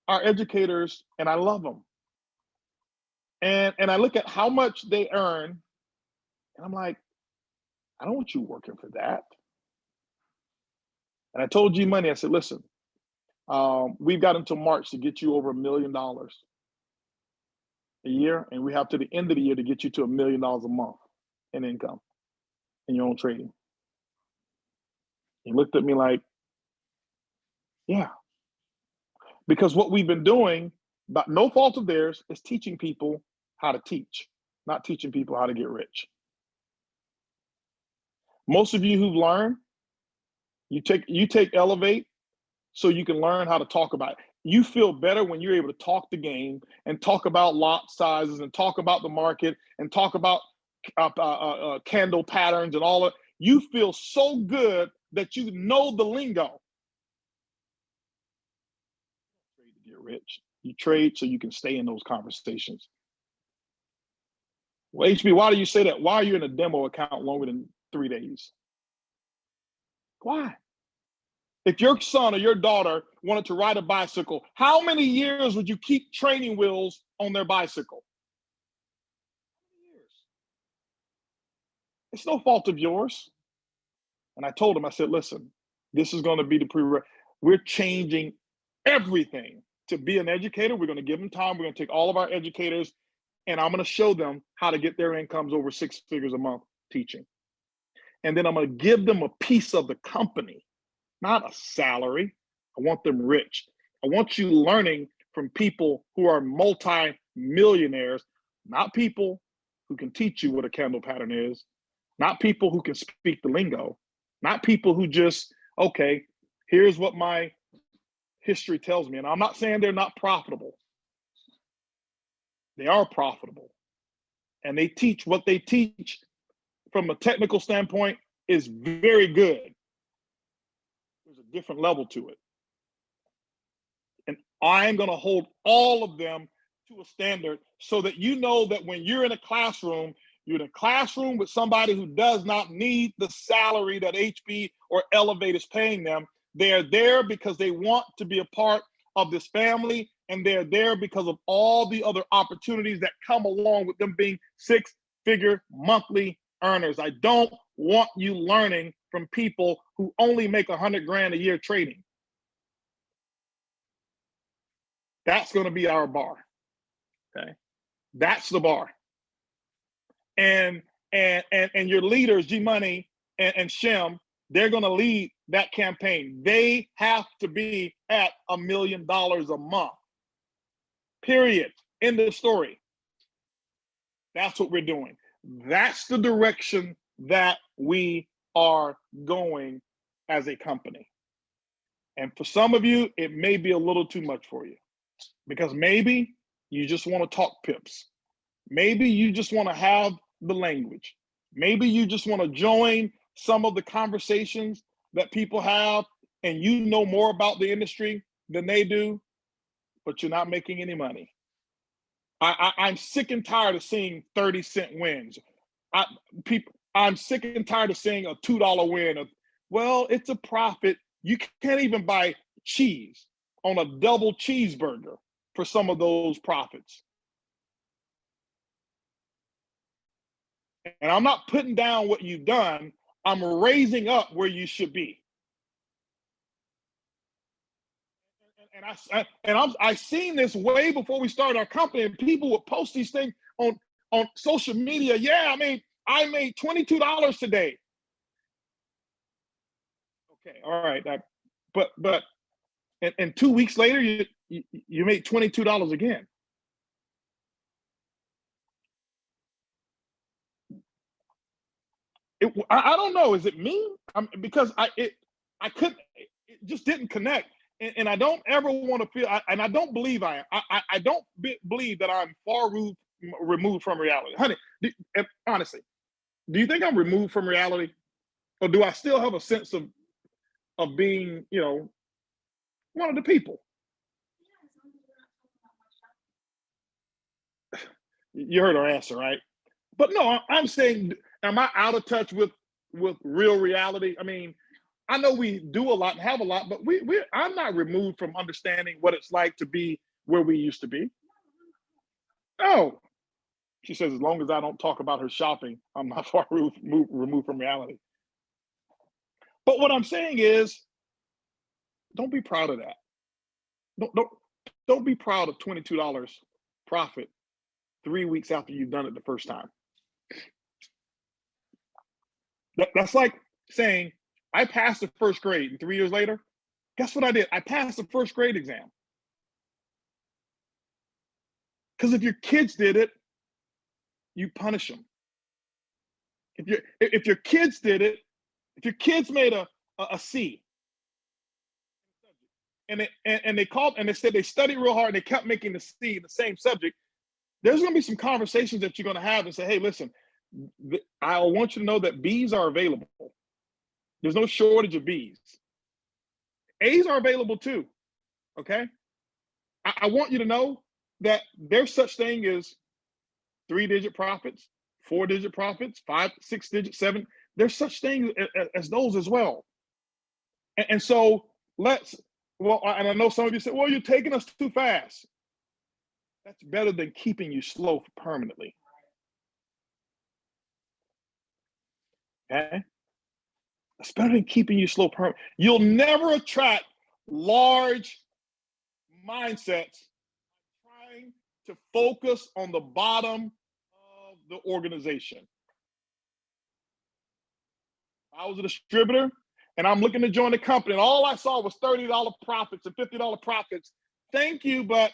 our educators, and I love them. And I look at how much they earn, and I'm like, I don't want you working for that. And I told G Money, I said, listen, we've got until March to get you over $1 million a year, and we have to the end of the year to get you to $1 million a month in income in your own trading. He looked at me like, yeah. Because what we've been doing, but no fault of theirs, is teaching people how to teach, not teaching people how to get rich. Most of you who've learned, you take Elevate so you can learn how to talk about it. You feel better when you're able to talk the game and talk about lot sizes and talk about the market and talk about candle patterns and all of it. You feel so good that you know the lingo. You trade to get rich. You trade so you can stay in those conversations. Well, HB, why do you say that? Why are you in a demo account longer than 3 days? Why? If your son or your daughter wanted to ride a bicycle, how many years would you keep training wheels on their bicycle? Years. It's no fault of yours. And I told him, I said, listen, this is going to be the prerequisite. We're changing everything to be an educator. We're going to give them time. We're going to take all of our educators, and I'm going to show them how to get their incomes over 6 figures a month teaching. And then I'm going to give them a piece of the company, not a salary. I want them rich. I want you learning from people who are multi-millionaires, not people who can teach you what a candle pattern is, not people who can speak the lingo, not people who just, okay, here's what my history tells me. And I'm not saying they're not profitable. They are profitable. And they teach what they teach from a technical standpoint is very good. There's a different level to it. And I'm going to hold all of them to a standard so that you know that when you're in a classroom, you're in a classroom with somebody who does not need the salary that HB or Elevate is paying them. They're there because they want to be a part of this family, and they're there because of all the other opportunities that come along with them being 6-figure monthly earners. I don't want you learning from people who only make $100 grand a year trading. That's going to be our bar. Okay, that's the bar. And your leaders, G Money and Shem, they're going to lead that campaign. They have to be at $1 million a month. Period. End of story. That's what we're doing. That's the direction that we are going as a company. And for some of you, it may be a little too much for you, because maybe you just want to talk pips. Maybe you just want to have the language. Maybe you just want to join some of the conversations that people have, and you know more about the industry than they do, but you're not making any money. I'm sick and tired of seeing 30-cent wins. I'm sick and tired of seeing a $2 win. Well, it's a profit. You can't even buy cheese on a double cheeseburger for some of those profits. And I'm not putting down what you've done. I'm raising up where you should be. And I seen this way before we started our company, and people would post these things on social media. Yeah, I made $22 today. Okay, all right. But and 2 weeks later, you made $22 again. I don't know. Is it me? Because I couldn't. It just didn't connect, and I don't ever want to feel. And I don't believe I am. I don't believe that I'm far removed from reality, honey. Honestly, do you think I'm removed from reality, or do I still have a sense of being, one of the people? You heard her answer, right? But no, I'm saying, am I out of touch with real reality? I mean, I know we do a lot and have a lot, but I'm not removed from understanding what it's like to be where we used to be. No, she says, as long as I don't talk about her shopping, I'm not far removed from reality. But what I'm saying is, don't be proud of that. Don't be proud of $22 profit 3 weeks after you've done it the first time. That's like saying, I passed the first grade, and 3 years later, guess what I did? I passed the first grade exam. Because if your kids did it, you punish them. If your kids did it, if your kids made a C, and they called and they said they studied real hard and they kept making the C in the same subject, there's going to be some conversations that you're going to have and say, hey, listen, I want you to know that B's are available. There's no shortage of B's. A's are available too, okay? I want you to know that there's such thing as 3-digit profits, 4-digit profits, 5, 6-digit, 7. There's such things as those as well. And so and I know some of you say, well, you're taking us too fast. That's better than keeping you slow permanently. Okay? It's better than keeping you slow permanently. You'll never attract large mindsets trying to focus on the bottom of the organization. I was a distributor and I'm looking to join the company, and all I saw was $30 profits and $50 profits. Thank you, but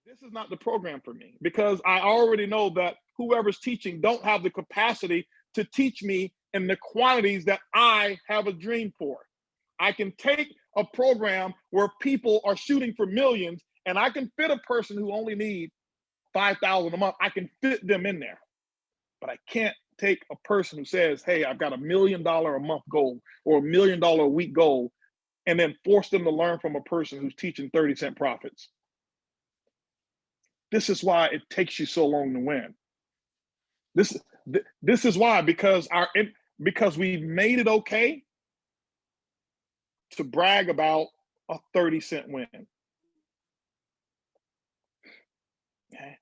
this is not the program for me, because I already know that whoever's teaching don't have the capacity to teach me in the quantities that I have a dream for. I can take a program where people are shooting for millions, and I can fit a person who only needs $5,000 a month. I can fit them in there, but I can't take a person who says, hey, I've got $1 million a month goal or $1 million a week goal, and then force them to learn from a person who's teaching 30-cent profits. This is why it takes you so long to win. This is why, because we've made it okay to brag about a 30-cent win. Okay.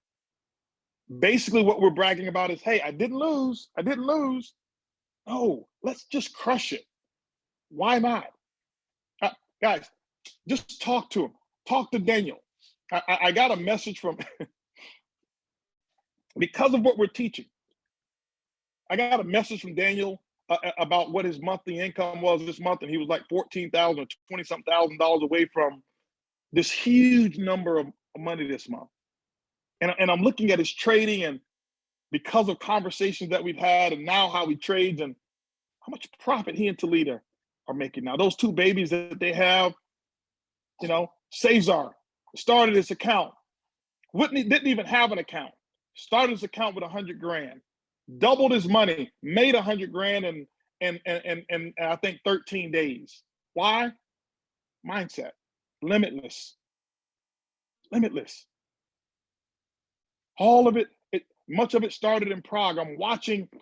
Basically, what we're bragging about is, hey, I didn't lose. No, let's just crush it. Why not? Guys, just talk to him. Talk to Daniel. I got a message from, because of what we're teaching, I got a message from Daniel about what his monthly income was this month, and he was like $14,000 or $20-something thousand away from this huge number of money this month. And I'm looking at his trading, and because of conversations that we've had and now how he trades and how much profit he and Talita are making now. Those 2 babies that they have, Cesar started his account. Didn't even have an account. Started his account with $100 grand. Doubled his money, made $100 grand in I think 13 days. Why? Mindset. Limitless. All of it, much of it started in Prague. I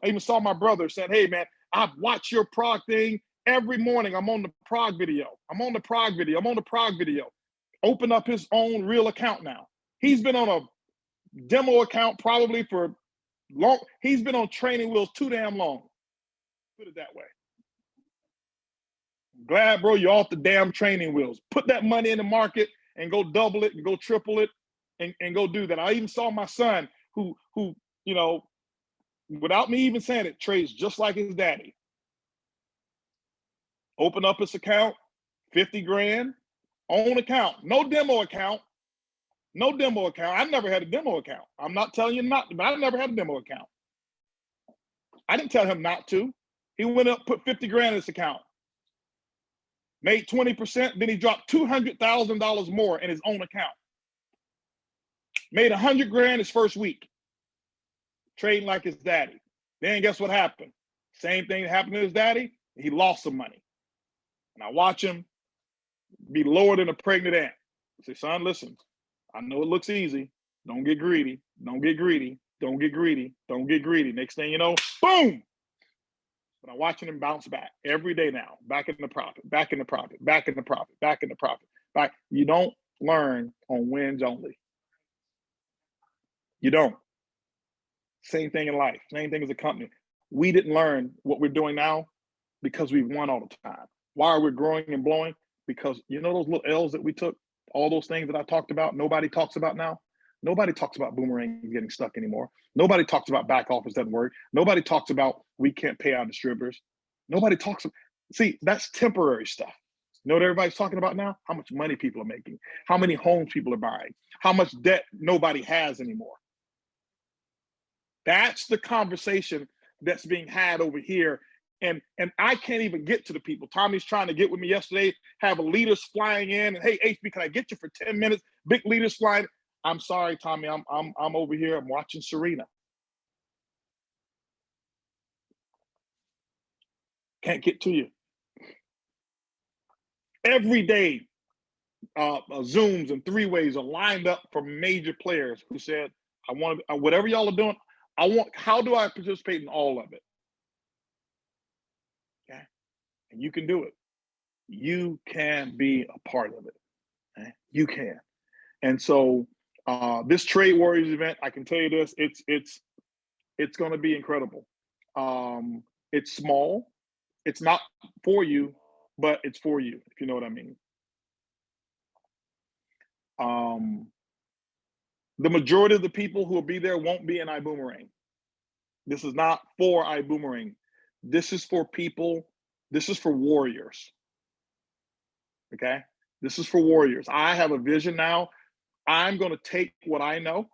even saw my brother said, hey man, I've watched your Prague thing every morning. I'm on the Prague video. Open up his own real account now. He's been on a demo account probably for long. He's been on training wheels too damn long. Put it that way. Glad, bro, you're off the damn training wheels. Put that money in the market and go double it and go triple it and go do that. I even saw my son who without me even saying it, trades just like his daddy. Open up his account, 50 grand, own account, no demo account. I never had a demo account. I'm not telling you not, but I never had a demo account. I didn't tell him not to. He went up, put 50 grand in his account, made 20%, then he dropped $200,000 more in his own account. Made 100 grand his first week, trading like his daddy. Then guess what happened? Same thing happened to his daddy. He lost some money. And I watch him be lower than a pregnant ant. I say, son, listen, I know it looks easy. Don't get greedy. Don't get greedy. Don't get greedy. Don't get greedy. Next thing you know, boom. But I'm watching him bounce back every day now. Back in the profit, back in the profit, back in the profit, back in the profit. Back. You don't learn on wins only. You don't. Same thing in life. Same thing as a company. We didn't learn what we're doing now because we've won all the time. Why are we growing and blowing? Because you know those little L's that we took, all those things that I talked about, nobody talks about now. Nobody talks about boomerang getting stuck anymore. Nobody talks about back office doesn't work. Nobody talks about we can't pay our distributors. Nobody talks. See, that's temporary stuff. You know what everybody's talking about now? How much money people are making, how many homes people are buying, how much debt nobody has anymore. That's the conversation that's being had over here. And I can't even get to the people. Tommy's trying to get with me yesterday, have leaders flying in, and hey, HB, can I get you for 10 minutes? Big leaders flying. I'm sorry, Tommy, I'm over here, I'm watching Serena. Can't get to you. Every day, Zooms and three-ways are lined up for major players who said, I want to, whatever y'all are doing, how do I participate in all of it? Okay, and you can do it. You can be a part of it. Okay? You can. And so this Trade Warriors event, I can tell you this, it's going to be incredible. It's small. It's not for you, but it's for you, if you know what I mean. The majority of the people who will be there won't be in Ibüümerang. This is not for Ibüümerang. This is for people, this is for warriors. Okay? This is for warriors. I have a vision now. I'm going to take what I know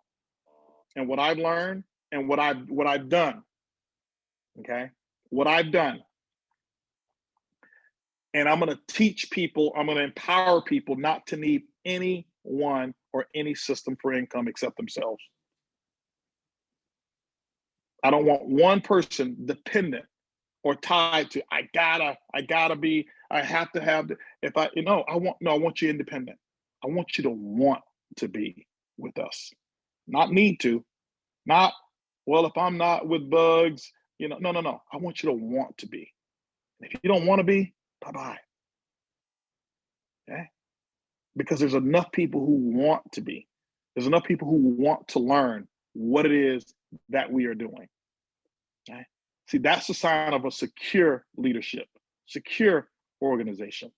and what I've learned and what I've done. Okay? What I've done. And I'm going to teach people, I'm going to empower people not to need anyone or any system for income except themselves. I don't want one person dependent or tied to, I have to have, I want you independent. I want you to want to be with us. Not need to, not, well, if I'm not with Bugs, no. I want you to want to be. If you don't want to be, bye-bye. Okay? Because there's enough people who want to be. There's enough people who want to learn what it is that we are doing. Okay? See, that's a sign of a secure leadership, secure organization.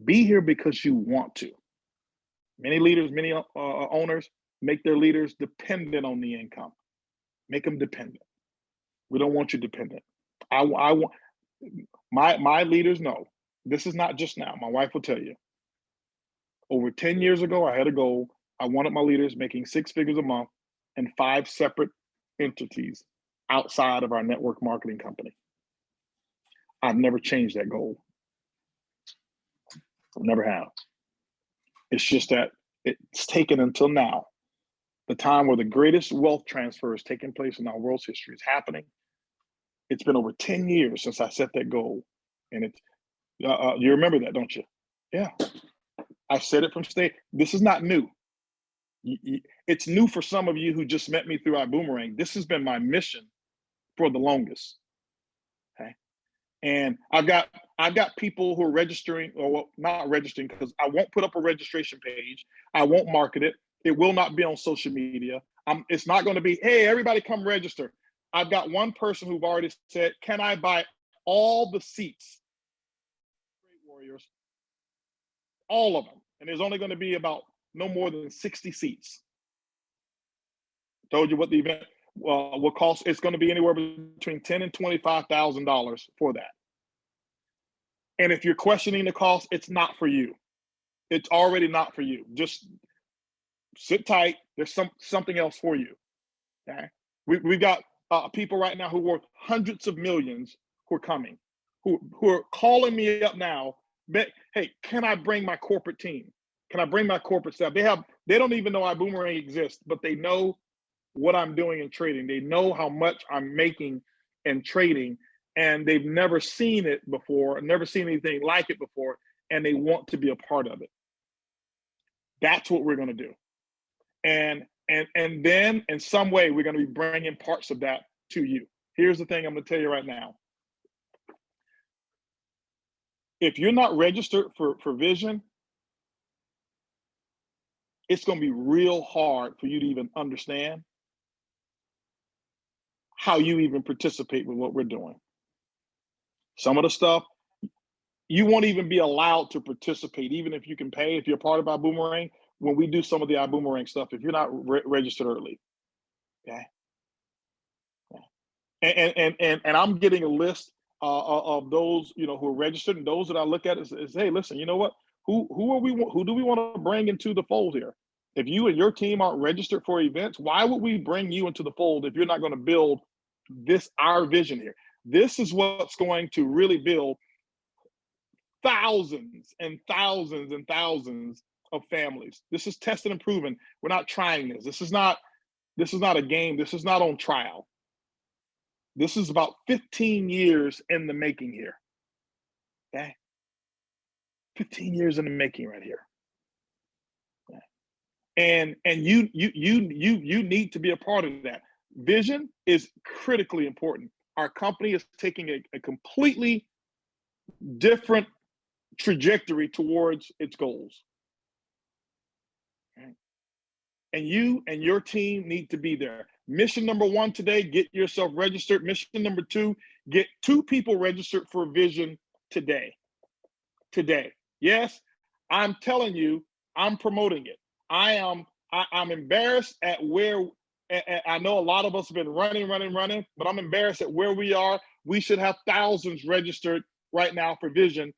Be here because you want to. Many leaders, many owners make their leaders dependent on the income. Make them dependent. We don't want you dependent. I want my leaders know. This is not just now. My wife will tell you. Over 10 years ago, I had a goal. I wanted my leaders making 6 figures a month and 5 separate entities outside of our network marketing company. I've never changed that goal. Never have. It's just that it's taken until now, the time where the greatest wealth transfer is taking place in our world's history is happening. It's been over 10 years since I set that goal. And it's, you remember that, don't you? Yeah. I've said it from stage. This is not new. It's new for some of you who just met me through Ibüümerang. This has been my mission for the longest. Okay. And I've got people who are registering, or not registering, because I won't put up a registration page. I won't market it. It will not be on social media. It's not going to be, hey, everybody come register. I've got one person who've already said, can I buy all the seats? Trade Warriors, all of them. And there's only going to be about no more than 60 seats. Told you what the event will cost. It's going to be anywhere between $10,000 and $25,000 for that. And if you're questioning the cost, it's not for you. It's already not for you. Just sit tight. There's something else for you. Okay? We've got people right now who worth hundreds of millions who are coming, who are calling me up now. Hey, can I bring my corporate team? Can I bring my corporate staff? They don't even know Ibüümerang exists, but they know what I'm doing in trading. They know how much I'm making in trading, and they've never seen it before, never seen anything like it before, and they want to be a part of it. That's what we're going to do. And then in some way, we're going to be bringing parts of that to you. Here's the thing I'm going to tell you right now. If you're not registered for Vision, it's going to be real hard for you to even understand how you even participate with what we're doing. Some of the stuff, you won't even be allowed to participate, even if you can pay, if you're part of Ibüümerang, when we do some of the Ibüümerang stuff, if you're not registered early, okay? And I'm getting a list of those, who are registered, and those that I look at is hey, listen, you know what? Who do we want to bring into the fold here? If you and your team aren't registered for events, why would we bring you into the fold if you're not going to build our vision here? This is what's going to really build thousands and thousands and thousands of families. This is tested and proven. We're not trying this. This is not a game. This is not on trial. This is about 15 years in the making here. Okay? 15 years in the making right here. Okay. And you need to be a part of that. Vision is critically important. Our company is taking a completely different trajectory towards its goals. Okay. And you and your team need to be there. Mission number 1 today, get yourself registered. Mission number 2, get 2 people registered for Vision today. Today. Yes, I'm telling you, I'm promoting it. I'm embarrassed at where, I know a lot of us have been running, but I'm embarrassed at where we are. We should have thousands registered right now for Vision.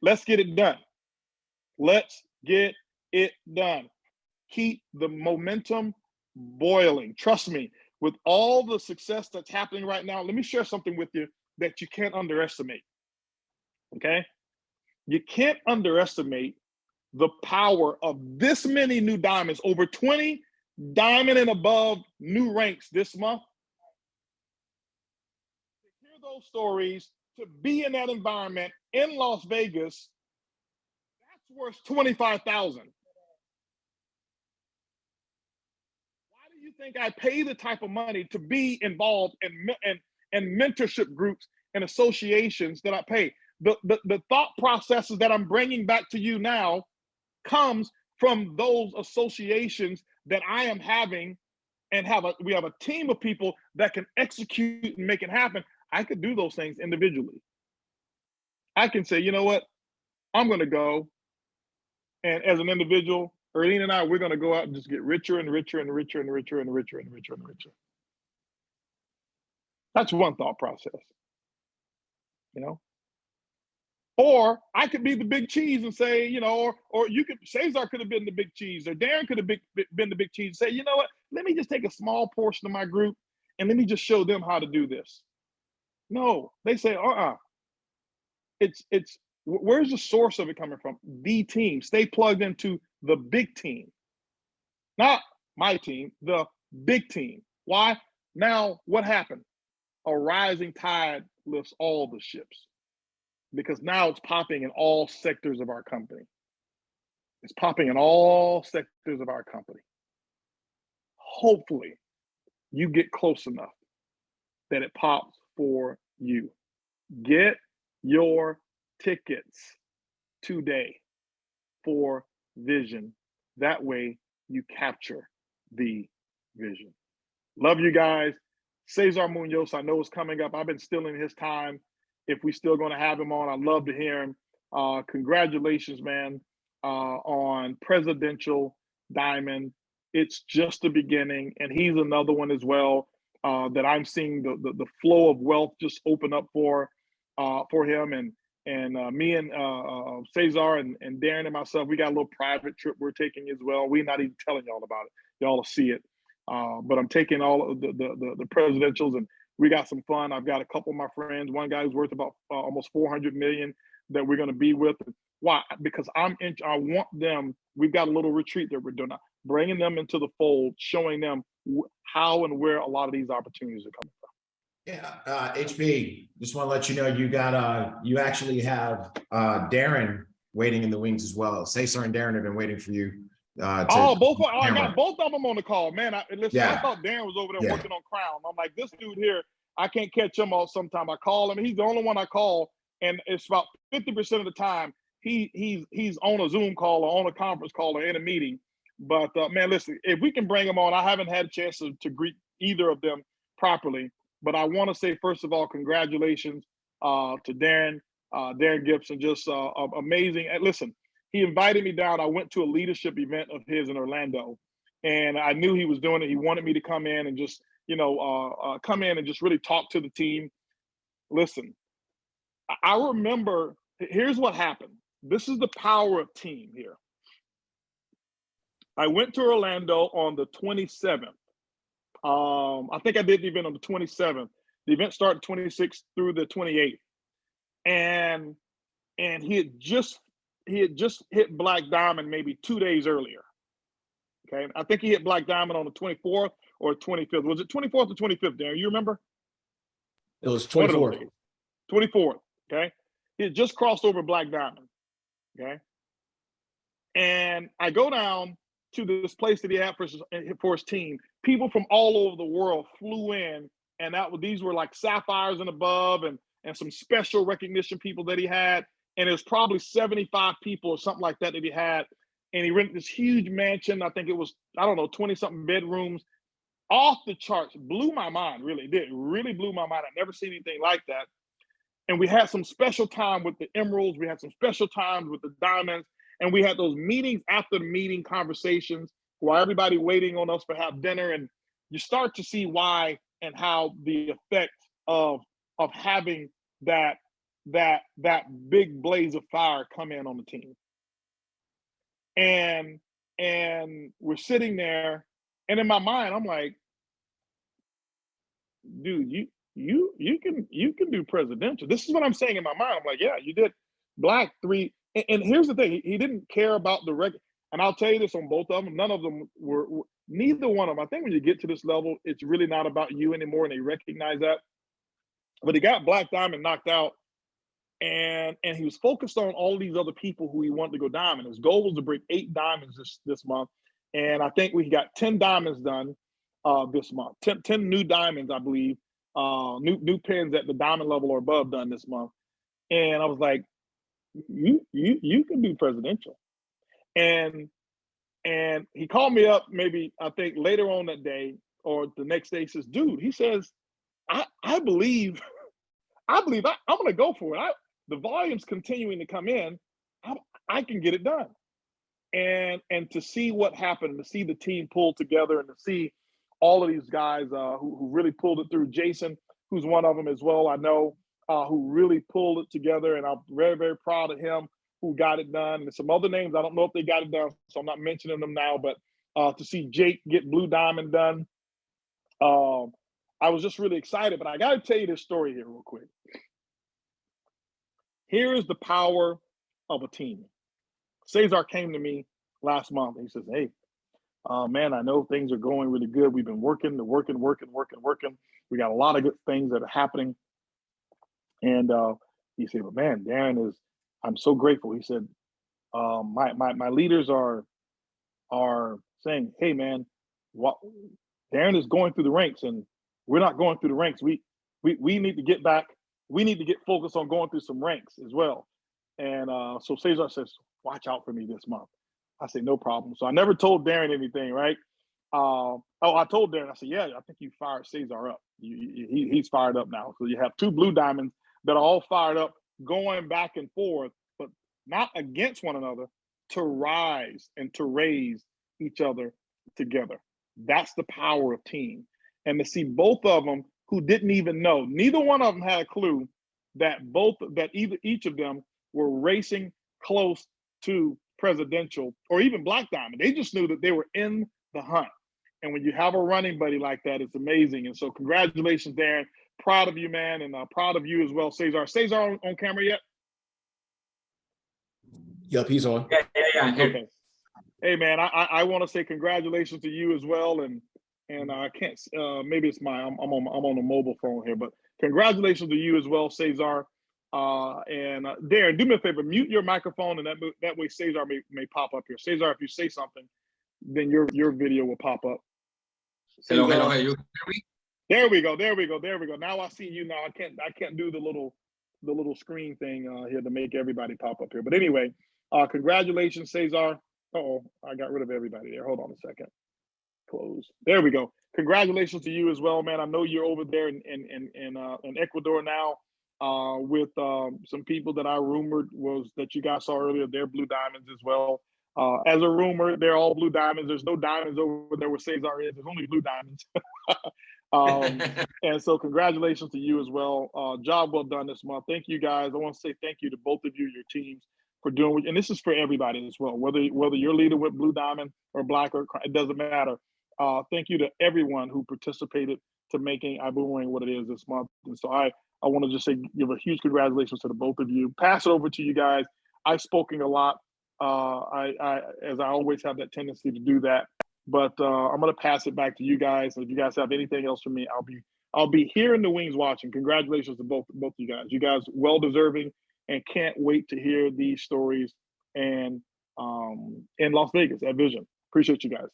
Let's get it done. Let's get it done. Keep the momentum boiling. Trust me, with all the success that's happening right now, let me share something with you that you can't underestimate. Okay? You can't underestimate the power of this many new diamonds, over 20 diamond and above new ranks this month. To hear those stories, to be in that environment in Las Vegas, that's worth $25,000. You think I pay the type of money to be involved in mentorship groups and associations that I pay? The thought processes that I'm bringing back to you now comes from those associations that I am having, and we have a team of people that can execute and make it happen. I could do those things individually. I can say, you know what, I'm going to go, and as an individual, Erlene and I, we're going to go out and just get richer and richer and richer and richer and richer and richer and richer. That's one thought process, Or I could be the big cheese and say, or Cesar could have been the big cheese, or Darrin could have been the big cheese and say, you know what, let me just take a small portion of my group and let me just show them how to do this. No, they say, it's where's the source of it coming from? The team. Stay plugged into the big team. Not my team, the big team. Why? Now, what happened? A rising tide lifts all the ships, because now it's popping in all sectors of our company. It's popping in all sectors of our company. Hopefully, you get close enough that it pops for you. Get your tickets today for Vision. That way you capture the vision. Love you guys. Cesar Muñoz, I know is coming up. I've been stealing his time. If we still going to have him on, I'd love to hear him. Congratulations, man, on Presidential Diamond. It's just the beginning, and he's another one as well that I'm seeing the flow of wealth just open up for him. And me and Cesar and Darrin and myself, we got a little private trip we're taking as well. We're not even telling y'all about it. Y'all will see it. But I'm taking all of the presidentials, and we got some fun. I've got a couple of my friends, one guy who's worth about almost 400 million that we're going to be with. Why? Because I want them, we've got a little retreat that we're doing, bringing them into the fold, showing them how and where a lot of these opportunities are coming from. Yeah, HB, just want to let you know you got you actually have Darrin waiting in the wings as well. Cesar and Darrin have been waiting for you. I got both of them on the call, man. I thought Darrin was over there working on Crown. I'm like, this dude here, I can't catch him all sometime. I call him, he's the only one I call, and it's about 50% of the time he's on a Zoom call or on a conference call or in a meeting. But man, listen, if we can bring him on, I haven't had a chance to greet either of them properly. But I want to say, first of all, congratulations to Darrin Gibson, just amazing. And listen, he invited me down. I went to a leadership event of his in Orlando, and I knew he was doing it. He wanted me to come in and just, come in and just really talk to the team. Listen, I remember, here's what happened. This is the power of team here. I went to Orlando on the 27th. I think I did the event on the 27th. The event started 26th through the 28th. And he had just hit Black Diamond maybe 2 days earlier. Okay. I think he hit Black Diamond on the 24th or 25th. Was it 24th or 25th, Darrin? You remember? It was 24th. 24th. Okay. He had just crossed over Black Diamond. Okay. And I go down to this place that he had for his team. People from all over the world flew in, and these were like sapphires and above, and some special recognition people that he had. And it was probably 75 people or something like that he had. And he rented this huge mansion. I think it was, 20-something bedrooms. Off the charts. Blew my mind, really did. Really blew my mind. I've never seen anything like that. And we had some special time with the emeralds. We had some special times with the diamonds. And we had those meetings after the meeting conversations while everybody waiting on us to have dinner. And you start to see why and how the effect of having that big blaze of fire come in on the team. And we're sitting there, and in my mind, I'm like, dude, you can do presidential. This is what I'm saying in my mind. I'm like, yeah, you did Black 3. And here's the thing, he didn't care about the record. And I'll tell you this on both of them, none of them were, neither one of them. I think when you get to this level, it's really not about you anymore, and they recognize that. But he got Black Diamond knocked out, and he was focused on all these other people who he wanted to go diamond. His goal was to break 8 diamonds this month. And I think we got 10 diamonds done this month, 10 new diamonds, I believe, new pins at the diamond level or above done this month. And I was like, you can do presidential. And he called me up maybe, I think later on that day or the next day. He says, dude, he says, I believe I'm going to go for it. The volume's continuing to come in. I can get it done. And to see what happened, to see the team pull together, and to see all of these guys who really pulled it through. Jason, who's one of them as well, I know, who really pulled it together, and I'm very, very proud of him, who got it done. And some other names, I don't know if they got it done, so I'm not mentioning them now, but to see Jake get Blue Diamond done, I was just really excited. But I got to tell you this story here real quick. Here is the power of a team. Cesar came to me last month. He says, hey, man, I know things are going really good. We've been working. We got a lot of good things that are happening. And he said, but man, Darrin I'm so grateful. He said, my leaders are saying, hey man, Darrin is going through the ranks, and we're not going through the ranks. We need to get back. We need to get focused on going through some ranks as well. And so Cesar says, watch out for me this month. I said, no problem. So I never told Darrin anything, right? I told Darrin, I said, yeah, I think you fired Cesar up. He's fired up now. So you have 2 blue diamonds that are all fired up, going back and forth, but not against one another, to rise and to raise each other together. That's the power of team. And to see both of them, who didn't even know, neither one of them had a clue that each of them were racing close to presidential or even Black Diamond. They just knew that they were in the hunt. And when you have a running buddy like that, it's amazing. And so congratulations, Darrin. proud of you, man, and proud of you as well, Cesar. Cesar on camera yet? Yep, he's on. Yeah. Okay. Hey, man, I want to say congratulations to you as well, and I can't. Maybe it's I'm on a mobile phone here, but congratulations to you as well, Cesar. And Darrin, do me a favor, mute your microphone, and that way Cesar may pop up here. Cesar, if you say something, then your video will pop up. Hello. You hear me? There we go. Now I see you. Now I can't do the little screen thing here to make everybody pop up here. But anyway, congratulations, Cesar. Uh-oh, I got rid of everybody there. Hold on a second. Close. There we go. Congratulations to you as well, man. I know you're over there in Ecuador now with some people that I rumored that you guys saw earlier. They're Blue Diamonds as well. As a rumor, they're all Blue Diamonds. There's no diamonds over there where Cesar is. There's only Blue Diamonds. And so congratulations to you as well. Job well done this month. Thank you, guys. I want to say thank you to both of you, your teams, for doing, and this is for everybody as well, whether you're leading with Blue Diamond or Black, or it doesn't matter. Thank you to everyone who participated to making Ibüümerang what it is this month. And so I want to just give a huge congratulations to the both of you. Pass it over to you guys. I've spoken a lot. As I always have that tendency to do that, but I'm going to pass it back to you guys. If you guys have anything else for me, I'll be here in the wings watching. Congratulations to both of you guys. You guys well deserving, and can't wait to hear these stories and in Las Vegas at Vision. Appreciate you guys.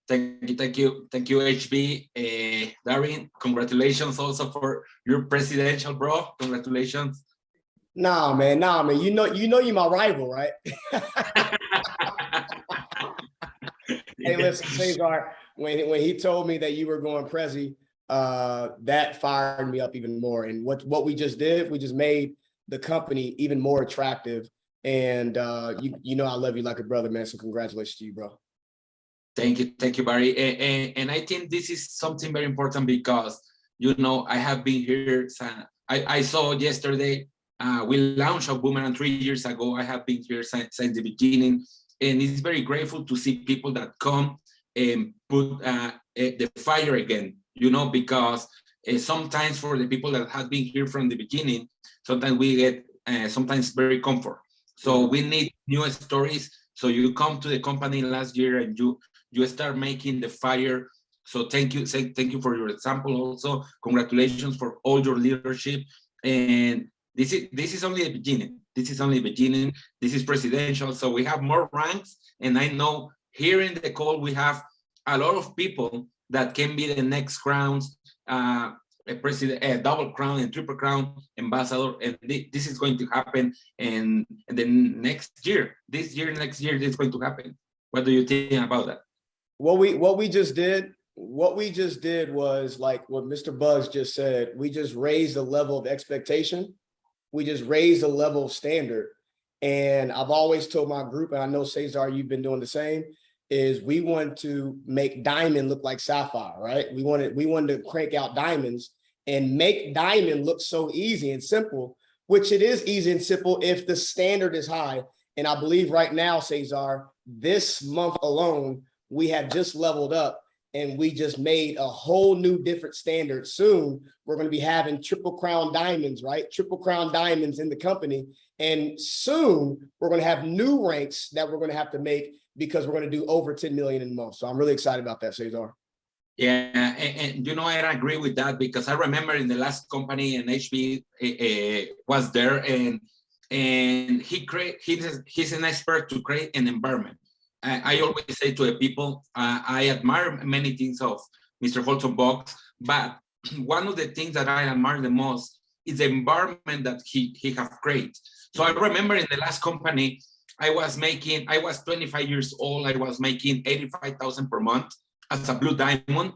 Thank you, HB. Darrin, congratulations also for your presidential, bro. Congratulations. Nah, man. You know you're my rival, right? Hey, listen, Cesar, when he told me that you were going Prezi, that fired me up even more. And what we just did, we just made the company even more attractive. And you know I love you like a brother, man. So congratulations to you, bro. Thank you, Barry. And I think this is something very important because, you know, I have been here. I saw yesterday, we launched Ibüümerang 3 years ago. I have been here since the beginning. And it's very grateful to see people that come and put the fire again, you know, because sometimes for the people that have been here from the beginning, sometimes we get sometimes very comfort. So we need new stories. So you come to the company last year and you start making the fire. So thank you for your example. Also, congratulations for all your leadership. And this is only the beginning. This is presidential. So we have more ranks. And I know here in the call, we have a lot of people that can be the next crowns, a double crown and triple crown ambassador. And this is going to happen in the next year. Next year, it's going to happen. What do you think about that? What we just did was like what Mr. Buggs just said. We just raised the level of expectation. We just raised the level of standard. And I've always told my group, and I know Cesar, you've been doing the same, is we want to make diamond look like sapphire, right? We wanted to crank out diamonds and make diamond look so easy and simple, which it is easy and simple if the standard is high. And I believe right now, Cesar, this month alone, we have just leveled up and we just made a whole new different standard. Soon, we're going to be having triple crown diamonds, right? Triple crown diamonds in the company. And soon we're going to have new ranks that we're going to have to make because we're going to do over 10 million in a month. So I'm really excited about that, Cesar. Yeah, and you know, I agree with that because I remember in the last company and HB was there and he's an expert to create an environment. I always say to the people, I admire many things of Mr. Holton Boggs, but one of the things that I admire the most is the environment that he have created. So I remember in the last company, I was 25 years old, I was making 85,000 per month as a Blue Diamond,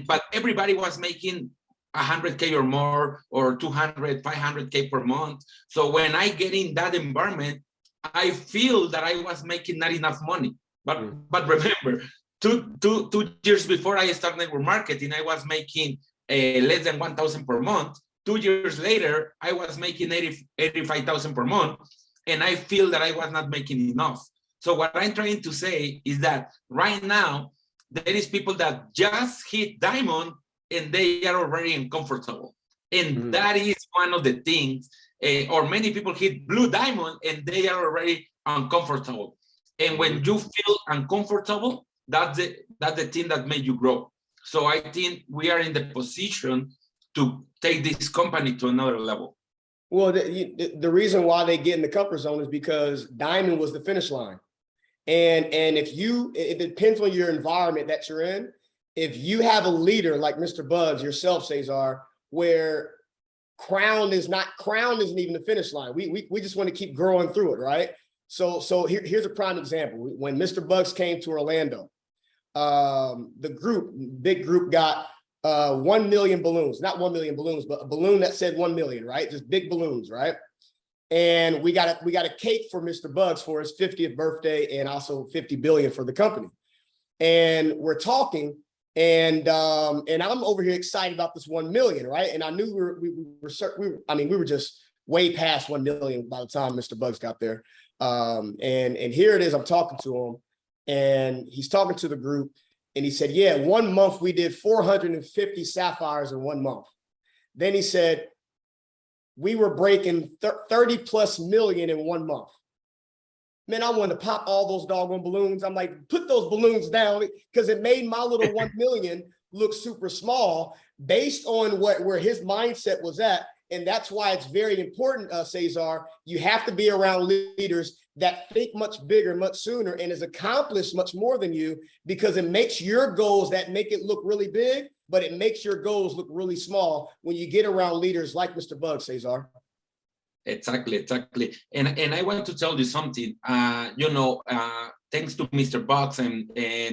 but everybody was making 100K or more, or 200, 500K per month. So when I get in that environment, I feel that I was making not enough money. But remember, two years before I started network marketing, I was making less than 1,000 per month. 2 years later, I was making 85,000 per month, and I feel that I was not making enough. So what I'm trying to say is that right now, there is people that just hit diamond and they are already uncomfortable. And that is one of the things, or many people hit blue diamond and they are already uncomfortable. And when you feel uncomfortable, that's the thing that made you grow. So I think we are in the position to take this company to another level. Well, the reason why they get in the comfort zone is because diamond was the finish line. And it depends on your environment that you're in. If you have a leader like Mr. Bugs, yourself, Cesar, where crown isn't even the finish line. We just want to keep growing through it, right? So here's a prime example. When Mr. Bugs came to Orlando, the big group got 1 million balloons, not 1 million balloons, but a balloon that said 1 million, right? Just big balloons, right? And we got a cake for Mr. Bugs for his 50th birthday and also 50 billion for the company. And we're talking, and I'm over here excited about this 1 million, right? And I knew we were just way past 1 million by the time Mr. Bugs got there. And here it is, I'm talking to him, and he's talking to the group, and he said, yeah, 1 month we did 450 sapphires in 1 month. Then he said, we were breaking 30 plus million in 1 month. Man, I wanted to pop all those doggone balloons. I'm like, put those balloons down, because it made my little 1 million look super small based on where his mindset was at. And that's why it's very important, Cesar, you have to be around leaders that think much bigger, much sooner, and has accomplished much more than you, because it makes your goals that make it look really big, but it makes your goals look really small when you get around leaders like Mr. Bugs, Cesar. Exactly. And I want to tell you something, thanks to Mr. Bugs and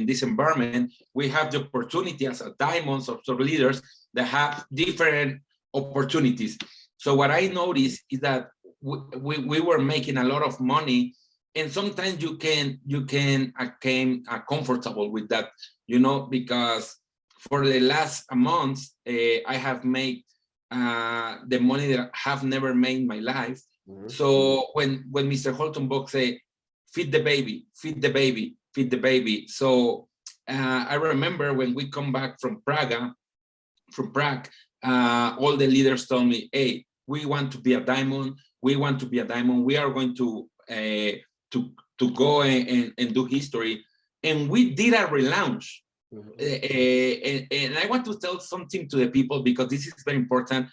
this environment, we have the opportunity as a diamonds of leaders that have different opportunities. So what I noticed is that we were making a lot of money, and sometimes you can become comfortable with that, because for the last months I have made the money that I have never made in my life. So when Mr. Holton Bugs say, feed the baby, feed the baby, feed the baby. So I remember when we come back from Prague, all the leaders told me, hey, we want to be a diamond. We want to be a diamond. We are going to go and do history. And we did a relaunch. And I want to tell something to the people, because this is very important.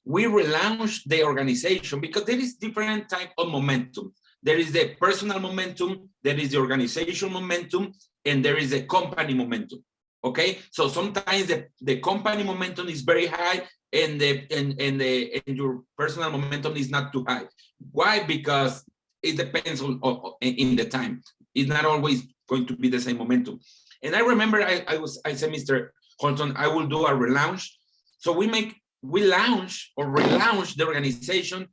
We relaunched the organization because there is different type of momentum. There is the personal momentum, there is the organizational momentum, and there is a company momentum. Okay, so sometimes the company momentum is very high, and your personal momentum is not too high. Why? Because it depends on in the time. It's not always going to be the same momentum. And I remember I said, Mr. Holton, I will do a relaunch. So we relaunch the organization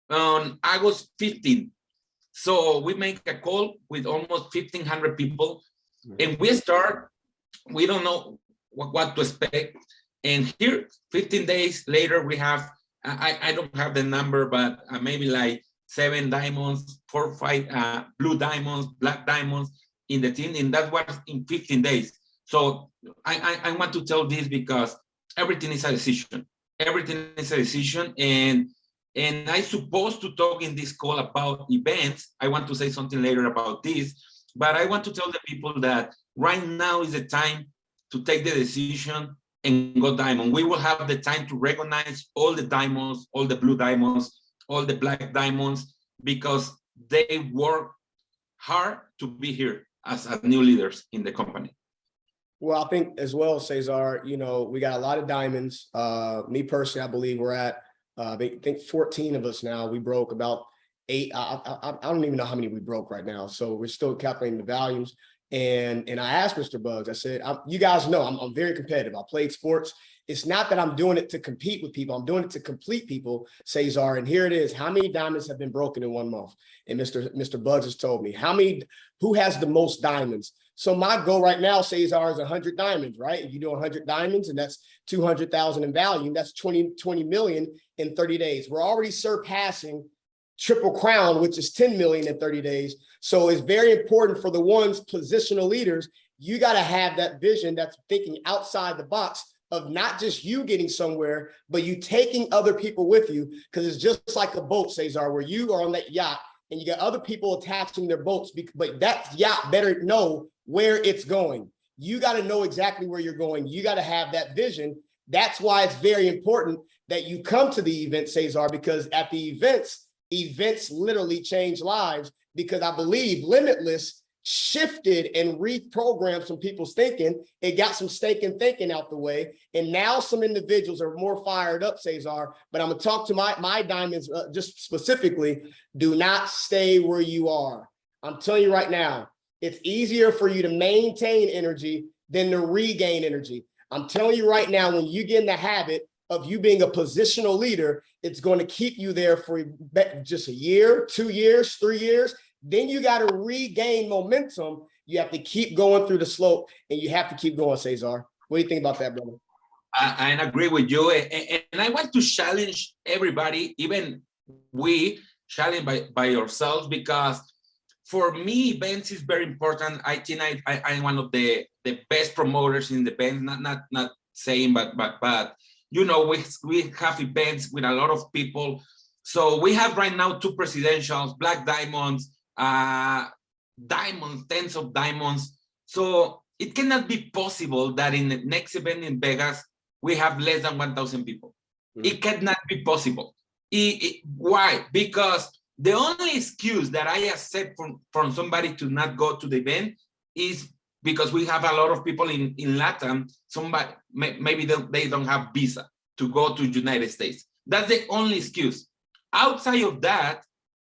on August 15th. So we make a call with almost 1,500 people, and we start. We don't know what to expect. And here, 15 days later, we have, I don't have the number, but maybe like 7 diamonds, 4 or 5 blue diamonds, black diamonds in the team. And that was in 15 days. So I want to tell this because everything is a decision. Everything is a decision. And I'm supposed to talk in this call about events. I want to say something later about this, but I want to tell the people that right now is the time to take the decision and go diamond. We will have the time to recognize all the diamonds, all the blue diamonds, all the black diamonds, because they work hard to be here as new leaders in the company. Well, I think as well, Cesar, we got a lot of diamonds. Me personally, I believe we're at, I think 14 of us now. We broke about 8. I don't even know how many we broke right now. So we're still calculating the values. And I asked Mr. Bugs, I said, you guys know I'm very competitive. I played sports. It's not that I'm doing it to compete with people. I'm doing it to complete people, Cesar. And here it is. How many diamonds have been broken in 1 month? And Mr. Bugs has told me who has the most diamonds. So my goal right now, Cesar, is 100 diamonds, right? If you do 100 diamonds, and that's 200,000 in value, that's 20 million in 30 days. We're already surpassing Triple Crown, which is 10 million in 30 days. So it's very important for the ones positional leaders. You got to have that vision that's thinking outside the box of not just you getting somewhere, but you taking other people with you, because it's just like a boat, Cesar, where you are on that yacht and you got other people attaching their boats, but that yacht better know where it's going. You got to know exactly where you're going. You got to have that vision. That's why it's very important that you come to the event, Cesar, because at the events literally change lives, because I believe Limitless shifted and reprogrammed some people's thinking. It got some stinking thinking out the way. And now some individuals are more fired up, Cesar. But I'm going to talk to my diamonds just specifically. Do not stay where you are. I'm telling you right now, it's easier for you to maintain energy than to regain energy. I'm telling you right now, when you get in the habit of you being a positional leader, it's going to keep you there for just a year, 2 years, 3 years. Then you got to regain momentum. You have to keep going through the slope, and you have to keep going, Cesar. What do you think about that, brother? I agree with you. And I want to challenge everybody, even we challenge by ourselves, because for me, events is very important. I think I'm one of the best promoters in the event, not saying, but you know, we have events with a lot of people. So we have right now 2 presidentials, black diamonds, diamonds, tens of diamonds. So it cannot be possible that in the next event in Vegas, we have less than 1,000 people. It cannot be possible. Why? Because the only excuse that I accept from somebody to not go to the event is because we have a lot of people in Latin. Somebody, maybe they don't have visa to go to United States. That's the only excuse. Outside of that,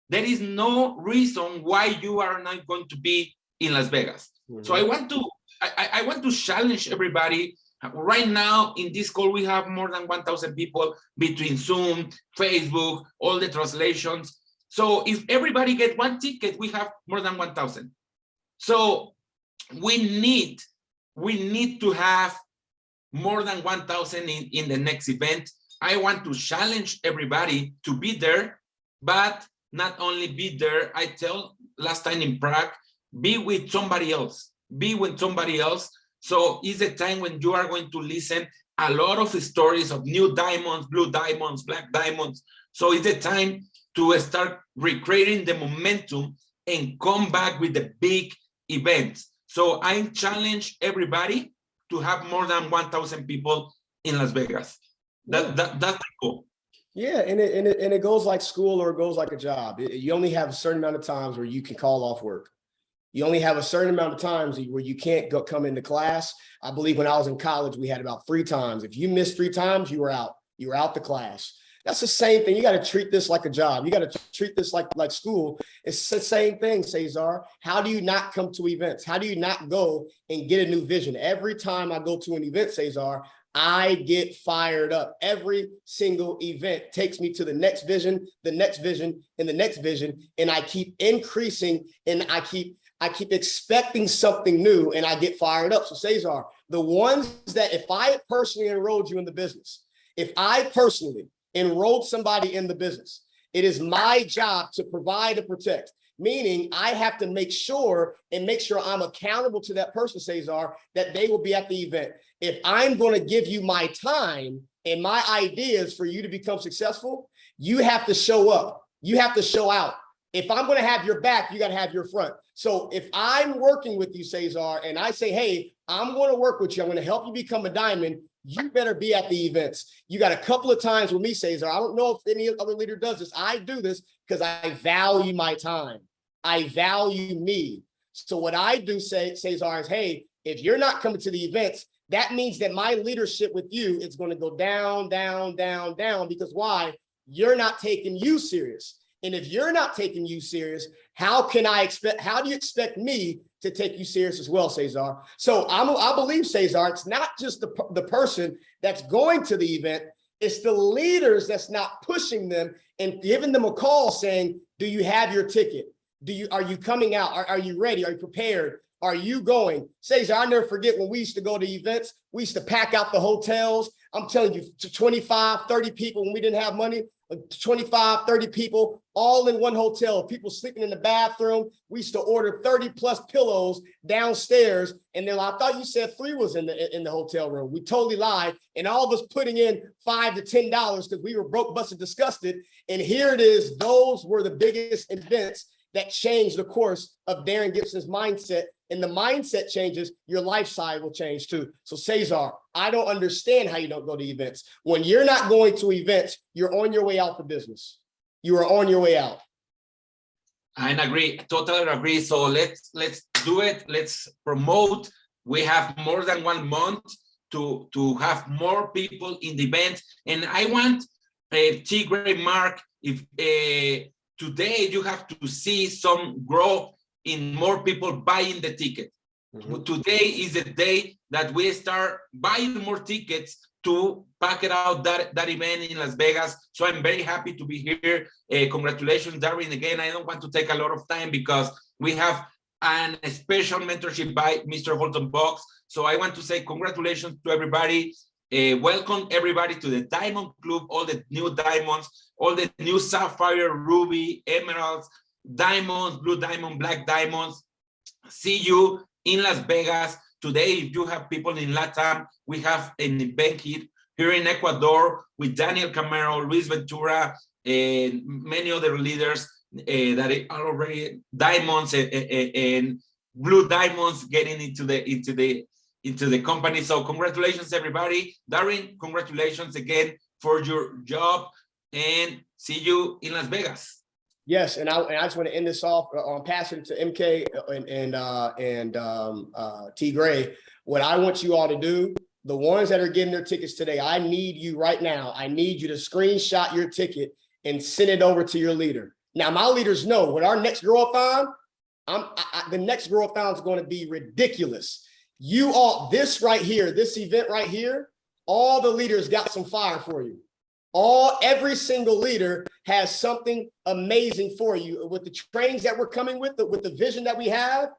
there is no reason why you are not going to be in Las Vegas. So I want to challenge everybody. Right now in this call, we have more than 1,000 people between Zoom, Facebook, all the translations. So if everybody get 1 ticket, we have more than 1,000. So we need to have more than 1,000 in the next event. I want to challenge everybody to be there, but not only be there. I tell last time in Prague, be with somebody else. Be with somebody else. So it's a time when you are going to listen a lot of stories of new diamonds, blue diamonds, black diamonds. So it's a time to start recreating the momentum and come back with the big events. So I challenge everybody to have more than 1,000 people in Las Vegas. That's the goal. Yeah, and it goes like school, or it goes like a job. You only have a certain amount of times where you can call off work. You only have a certain amount of times where you can't come into class. I believe when I was in college, we had about 3 times. If you missed 3 times, you were out. You were out the class. That's the same thing. You got to treat this like a job. You got to treat this like school. It's the same thing, Cesar. How do you not come to events? How do you not go and get a new vision? Every time I go to an event, Cesar, I get fired up. Every single event takes me to the next vision, the next vision, and the next vision. And I keep increasing, and I keep expecting something new, and I get fired up. So Cesar, the ones that if I personally enrolled you in the business, if I personally enrolled somebody in the business, it is my job to provide and protect, meaning I have to make sure I'm accountable to that person, Cesar, that they will be at the event. If I'm going to give you my time and my ideas for you to become successful, you have to show up. You have to show out. If I'm going to have your back, you got to have your front. So if I'm working with you, Cesar, and I say, hey, I'm going to work with you, I'm going to help you become a diamond, you better be at the events. You got a couple of times with me, Cesar. I don't know if any other leader does this. I do this because I value my time. I value me. So what I do, Cesar, is, hey, if you're not coming to the events, that means that my leadership with you is going to go down, down, down, down. Because why? You're not taking you serious. And if you're not taking you serious, how do you expect me to take you serious as well, Cesar? So I believe, Cesar, it's not just the person that's going to the event, it's the leaders that's not pushing them and giving them a call saying, do you have your ticket? Are you coming out? Are you ready? Are you prepared? Are you going? Cesar, I never forget when we used to go to events, we used to pack out the hotels. I'm telling you, to 25, 30 people when we didn't have money. 25, 30 people, all in one hotel, people sleeping in the bathroom. We used to order 30 plus pillows downstairs. And then I thought you said 3 was in the hotel room. We totally lied. And all of us putting in $5 to $10 because we were broke, busted, disgusted. And here it is. Those were the biggest events that changed the course of Darrin Gibson's mindset. And the mindset changes, your lifestyle will change too. So Cesar, I don't understand how you don't go to events. When you're not going to events, you're on your way out for business. You are on your way out. I agree, totally agree. So let's do it. Let's promote. We have more than 1 month to have more people in the event. And I want T. Gray, Mark, if today you have to see some growth in more people buying the ticket. Mm-hmm. Today is the day that we start buying more tickets to pack it out that event in Las Vegas. So I'm very happy to be here. Congratulations, Darrin. Again, I don't want to take a lot of time because we have a special mentorship by Mr. Holton Box. So I want to say congratulations to everybody. Welcome everybody to the Diamond Club, all the new diamonds, all the new sapphire, ruby, emeralds, diamonds, blue diamond, black diamonds. See you in Las Vegas. Today, if you have people in LATAM, we have an event here in Ecuador with Daniel Camero, Luis Ventura, and many other leaders that are already diamonds and blue diamonds getting into the company. So congratulations, everybody. Darrin, congratulations again for your job, and see you in Las Vegas. Yes, and I just want to end this off on passing to MK and T. Gray. What I want you all to do, the ones that are getting their tickets today, I need you right now. I need you to screenshot your ticket and send it over to your leader. Now, my leaders know with our next grow-a-thon, the next grow-a-thon is going to be ridiculous. You all, this right here, this event right here, all the leaders got some fire for you. Every single leader has something amazing for you. With the trainings that we're coming with the vision that we have,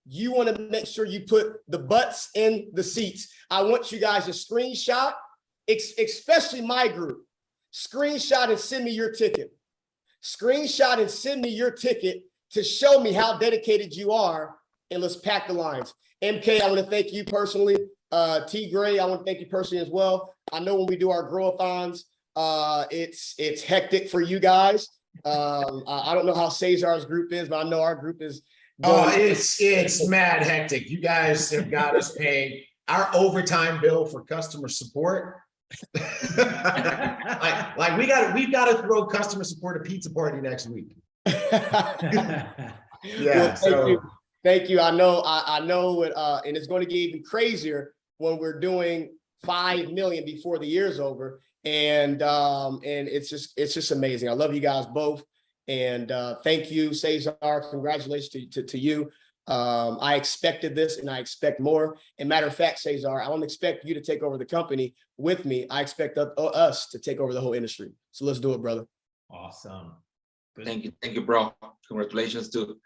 you want to make sure you put the butts in the seats. I want you guys to screenshot, especially my group, screenshot and send me your ticket. Screenshot and send me your ticket to show me how dedicated you are, and let's pack the lines. MK, I want to thank you personally. T. Gray, I want to thank you personally as well. I know when we do our grow-a-thons, it's hectic for you guys. I don't know how Cesar's group is, but I know our group is. It's mad hectic. You guys have got us paying our overtime bill for customer support. like we've got to throw customer support a pizza party next week. Yeah. Well, thank you. I know it, and it's going to get even crazier when we're doing 5 million before the year's over. And it's just amazing. I love you guys both. And thank you, Cesar. Congratulations to you. I expected this and I expect more. And matter of fact, Cesar, I don't expect you to take over the company with me. I expect us to take over the whole industry. So let's do it, brother. Awesome. Good. Thank you, bro. Congratulations too.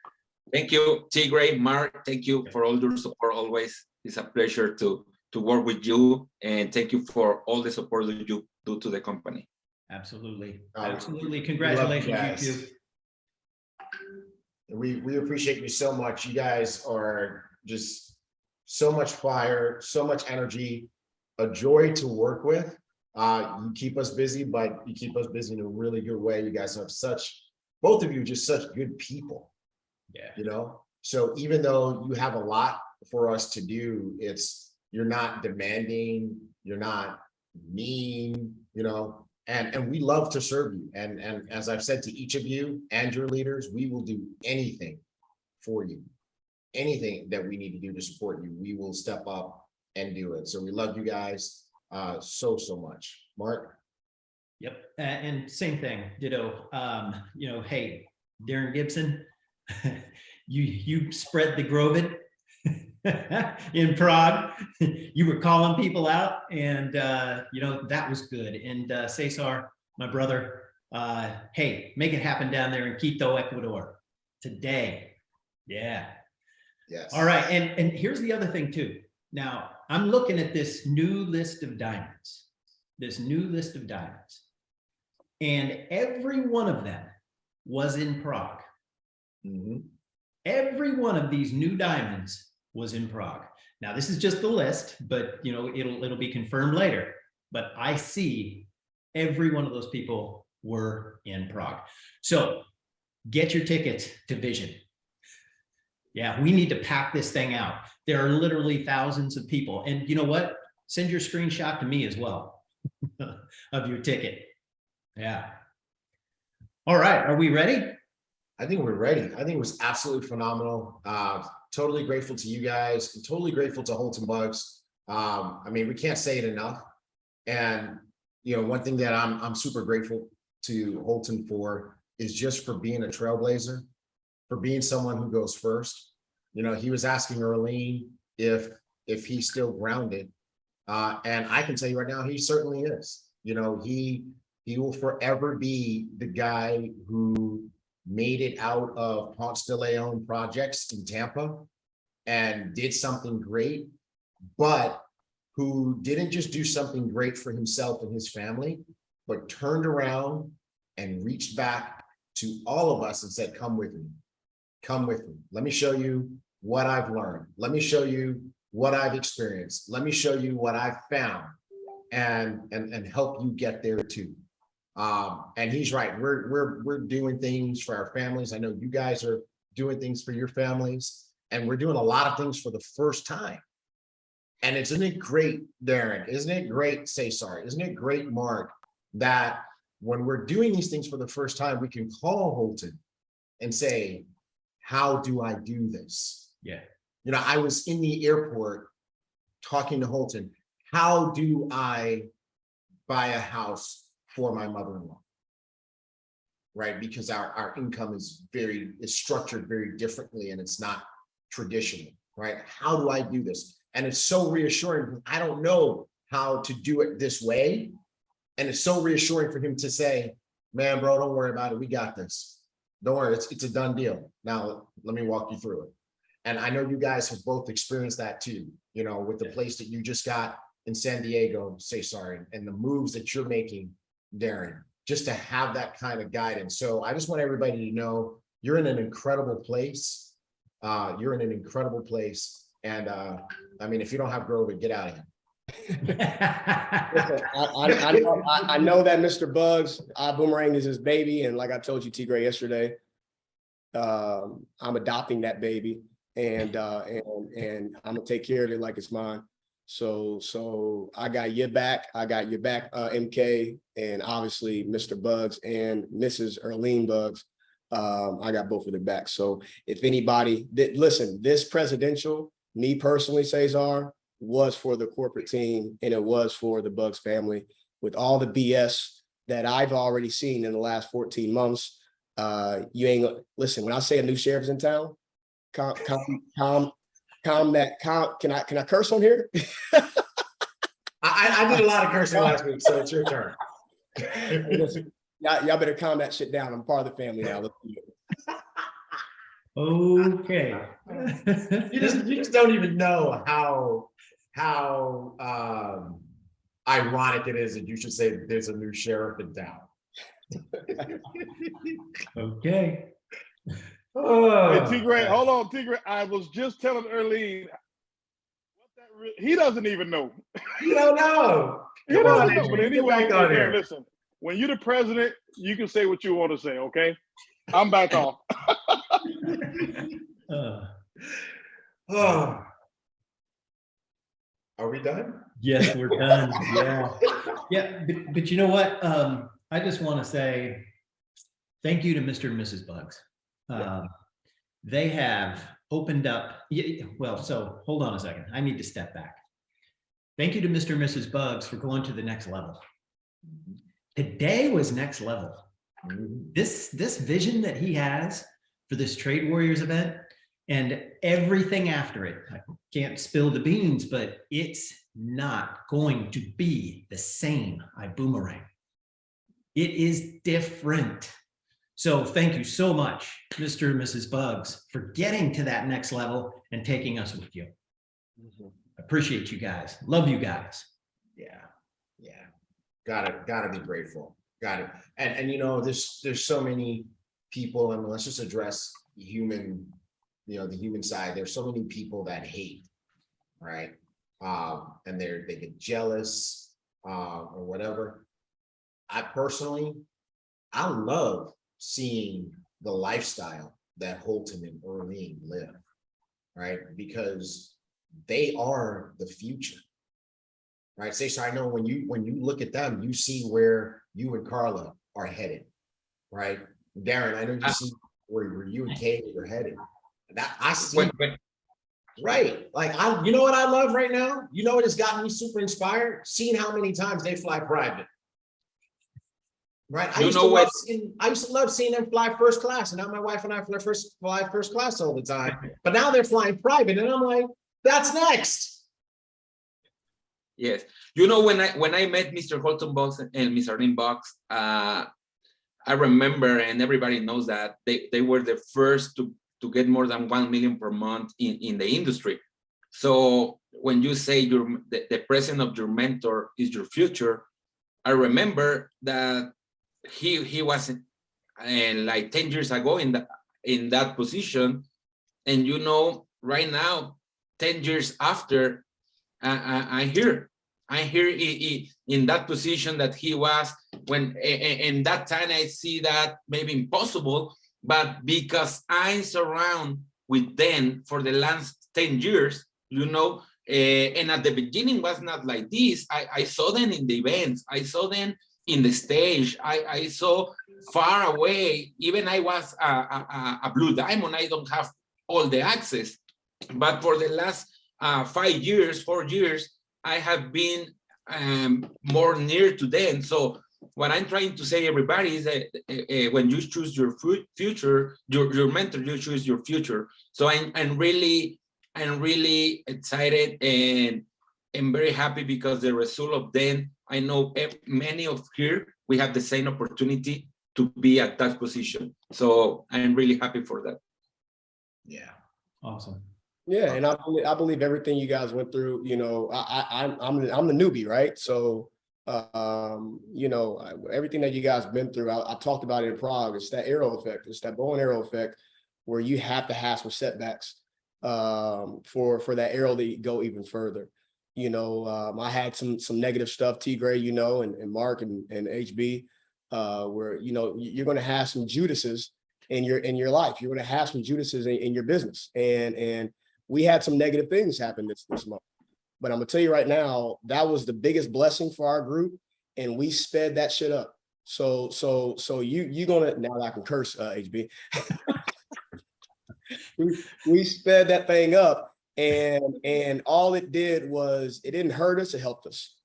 Thank you, T. Gray, Mark. Thank you for all your support always. It's a pleasure to work with you, and thank you for all the support that you do to the company. Absolutely. Congratulations, you two. We appreciate you so much. You guys are just so much fire, so much energy, a joy to work with. You keep us busy, but you keep us busy in a really good way. You guys have both of you, just such good people. Yeah. So even though you have a lot for us to do, you're not demanding, you're not mean, and we love to serve you. And as I've said to each of you and your leaders, we will do anything for you. Anything that we need to do to support you, we will step up and do it. So we love you guys so much. Mark? Yep. And same thing, ditto. Hey, Darrin Gibson, you spread the Grovid in Prague. You were calling people out, and that was good. And Cesar, my brother, hey, make it happen down there in Quito, Ecuador today. Yeah. Yes. All right. And here's the other thing too. Now I'm looking at this new list of diamonds. And every one of them was in Prague. Every one of these new diamonds was in Prague. Now, this is just the list, but you know, it'll be confirmed later. But I see every one of those people were in Prague. So get your tickets to Vision. Yeah, we need to pack this thing out. There are literally thousands of people. And you know what? Send your screenshot to me as well of your ticket. Yeah. All right. Are we ready? I think we're ready. I think it was absolutely phenomenal. Totally grateful to you guys. I'm totally grateful to Holton Bugs. I mean, we can't say it enough. And you know, one thing that I'm super grateful to Holton for is just for being a trailblazer, for being someone who goes first. You know, he was asking Earlene if he's still grounded. And I can tell you right now, he certainly is. You know, he will forever be the guy who made it out of Ponce de Leon projects in Tampa and did something great, but who didn't just do something great for himself and his family, but turned around and reached back to all of us and said, come with me. Come with me. Let me show you what I've learned. Let me show you what I've experienced. Let me show you what I've found and help you get there too. And he's right. We're doing things for our families. I know you guys are doing things for your families, and we're doing a lot of things for the first time. And isn't it great, Darrin? Isn't it great, Cesar? Isn't it great, Mark, that when we're doing these things for the first time, we can call Holton and say, how do I do this? Yeah. You know, I was in the airport talking to Holton. How do I buy a house for my mother-in-law? Right? Because our income is structured very differently, and it's not traditional, right? How do I do this? And it's so reassuring because I don't know how to do it this way. And it's so reassuring for him to say, man, bro, don't worry about it. We got this. Don't worry, it's a done deal. Now, let me walk you through it. And I know you guys have both experienced that too, you know, with the place that you just got in San Diego, Cesar, and the moves that you're making, Darrin, just to have that kind of guidance. So I just want everybody to know you're in an incredible place. You're in an incredible place. And I mean, if you don't have Grover, get out of here. Listen, I know that Mr. Bugs, Ibüümerang is his baby. And like I told you, T. Gray, yesterday, I'm adopting that baby. And I'm gonna take care of it like it's mine. So I got your back. I got your back, MK, and obviously Mr. Bugs and Mrs. Earlene Bugs. I got both of their backs. So if anybody listen, this presidential, me personally, Cesar, was for the corporate team, and it was for the Bugs family. With all the BS that I've already seen in the last 14 months, you ain't listen. When I say a new sheriff's in town, calm that. Can I curse on here? I did a lot of cursing last week, so it's your turn. Listen, y'all better calm that shit down. I'm part of the family now. Okay. You just don't even know how ironic it is that you should say that there's a new sheriff in town. Okay. Hey, T-Gray, hold on, T-Gray. I was just telling Earlene, he doesn't even know. You don't know. He doesn't know. But Anyway, anyway, listen, when you're the president, you can say what you want to say, okay? I'm back off. Oh. Are we done? Yes, we're done. Yeah. Yeah. But you know what? I just want to say thank you to Mr. and Mrs. Bugs. They have opened up. Well, so hold on a second. I need to step back. Thank you to Mr. and Mrs. Bugs for going to the next level. Today was next level. This vision that he has for this Trade Warriors event and everything after it, I can't spill the beans, but it's not going to be the same Ibüümerang. It is different. So thank you so much, Mr. and Mrs. Bugs, for getting to that next level and taking us with you. Appreciate you guys. Love you guys. Yeah. Gotta be grateful. Got it. And you know, there's so many people, and let's just address human, you know, the human side. There's so many people that hate, right? And they get jealous, or whatever. I personally, I love seeing the lifestyle that Holton and Earlene live, right? Because they are the future, right? Cesar, I know when you look at them, you see where you and Carla are headed, right? Darrin, I know you see where you and Kay are headed. That I see. Right. Like you know what I love right now? You know what has gotten me super inspired? Seeing how many times they fly private. Right. I used to love seeing them fly first class, and now my wife and I fly first class all the time. But now they're flying private, and I'm like, that's next. Yes. You know, when I met Mr. Holton Box and Mr. Darrin Box, I remember, and everybody knows that they were the first to get more than 1 million per month in the industry. So when you say the present of your mentor is your future, I remember that he was like 10 years ago in that position, and you know, right now, 10 years after, I hear in that position that he was when in that time. I see that maybe impossible, but because I surround with them for the last 10 years, you know, and at the beginning was not like this. I saw them in the events, I saw them in the stage, I saw far away. Even I was a blue diamond, I don't have all the access, but for the last 4 years, I have been more near to them. So what I'm trying to say, everybody, is that when you choose your future, your mentor, you choose your future. So I'm really excited and very happy, because the result of them, I know many of here, we have the same opportunity to be at that position. So I'm really happy for that. Yeah. Awesome. Yeah, and I believe everything you guys went through. You know, I'm the newbie, right? So, you know, everything that you guys been through, I talked about it in Prague. It's that arrow effect. It's that bow and arrow effect, where you have to have some setbacks for that arrow to go even further. You know, I had some negative stuff, T Gray, you know, and Mark and HB, where, you know, you're going to have some Judases in your life. You're going to have some Judases in your business, and we had some negative things happen this month. But I'm gonna tell you right now, that was the biggest blessing for our group, and we sped that shit up. So you gonna, now I can curse, HB. we sped that thing up, and all it did was, it didn't hurt us, it helped us.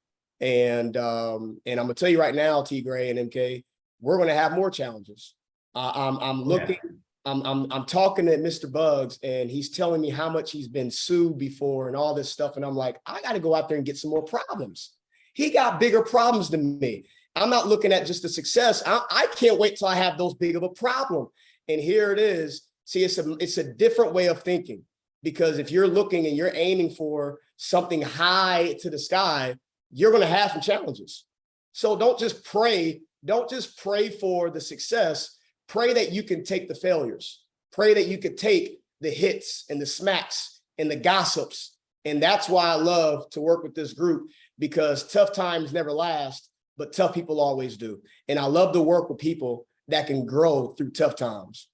And I'm gonna tell you right now, T Gray and MK, we're gonna have more challenges. I'm looking. Yeah. I'm talking to Mr. Bugs, and he's telling me how much he's been sued before and all this stuff. And I'm like, I got to go out there and get some more problems. He got bigger problems than me. I'm not looking at just the success. I can't wait till I have those big of a problem. And here it is. See, it's a different way of thinking, because if you're looking and you're aiming for something high to the sky, you're going to have some challenges. So don't just pray for the success. Pray that you can take the failures. Pray that you could take the hits and the smacks and the gossips. And that's why I love to work with this group, because tough times never last, but tough people always do. And I love to work with people that can grow through tough times.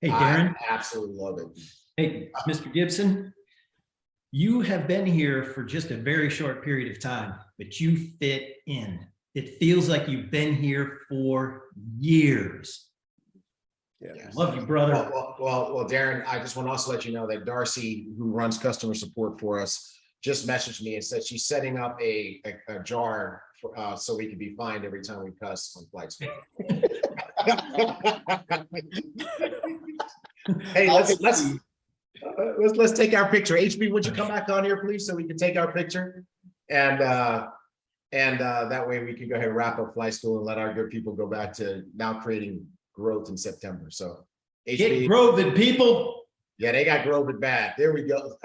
Hey, Darrin. I absolutely love it. Hey, Mr. Gibson, you have been here for just a very short period of time, but you fit in. It feels like you've been here for years. Yeah. Yes. Love you, brother. Well, Darrin, I just want to also let you know that Darcy, who runs customer support for us, just messaged me and said she's setting up a jar for, so we can be fined every time we cuss on flights. Hey, let's take our picture. HB, would you come back on here, please, so we can take our picture? And that way we can go ahead and wrap up flight school and let our good people go back to now creating growth in September. So HB, get growth, people. Yeah, they got growth bad. There we go.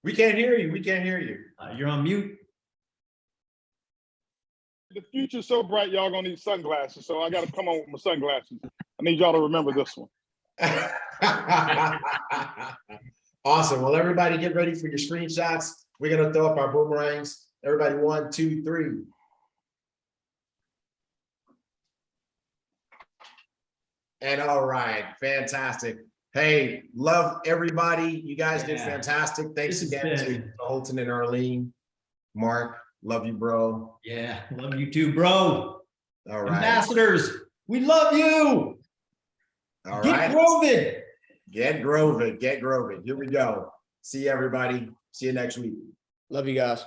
We can't hear you. We can't hear you. You're on mute. the future's so bright, y'all gonna need sunglasses. So I gotta come on with my sunglasses. I need y'all to remember this one. Awesome. Well, everybody get ready for your screenshots. We're gonna throw up our boomerangs. Everybody, 1, 2, 3. And all right, fantastic. Hey, love everybody. You guys did fantastic. Thanks again to Holton and Arlene. Mark, love you, bro. Yeah, love you too, bro. All right. Ambassadors, we love you. All Get right. Grovid. Get Grovid. Get Grovid. Here we go. See you, everybody. See you next week. Love you guys.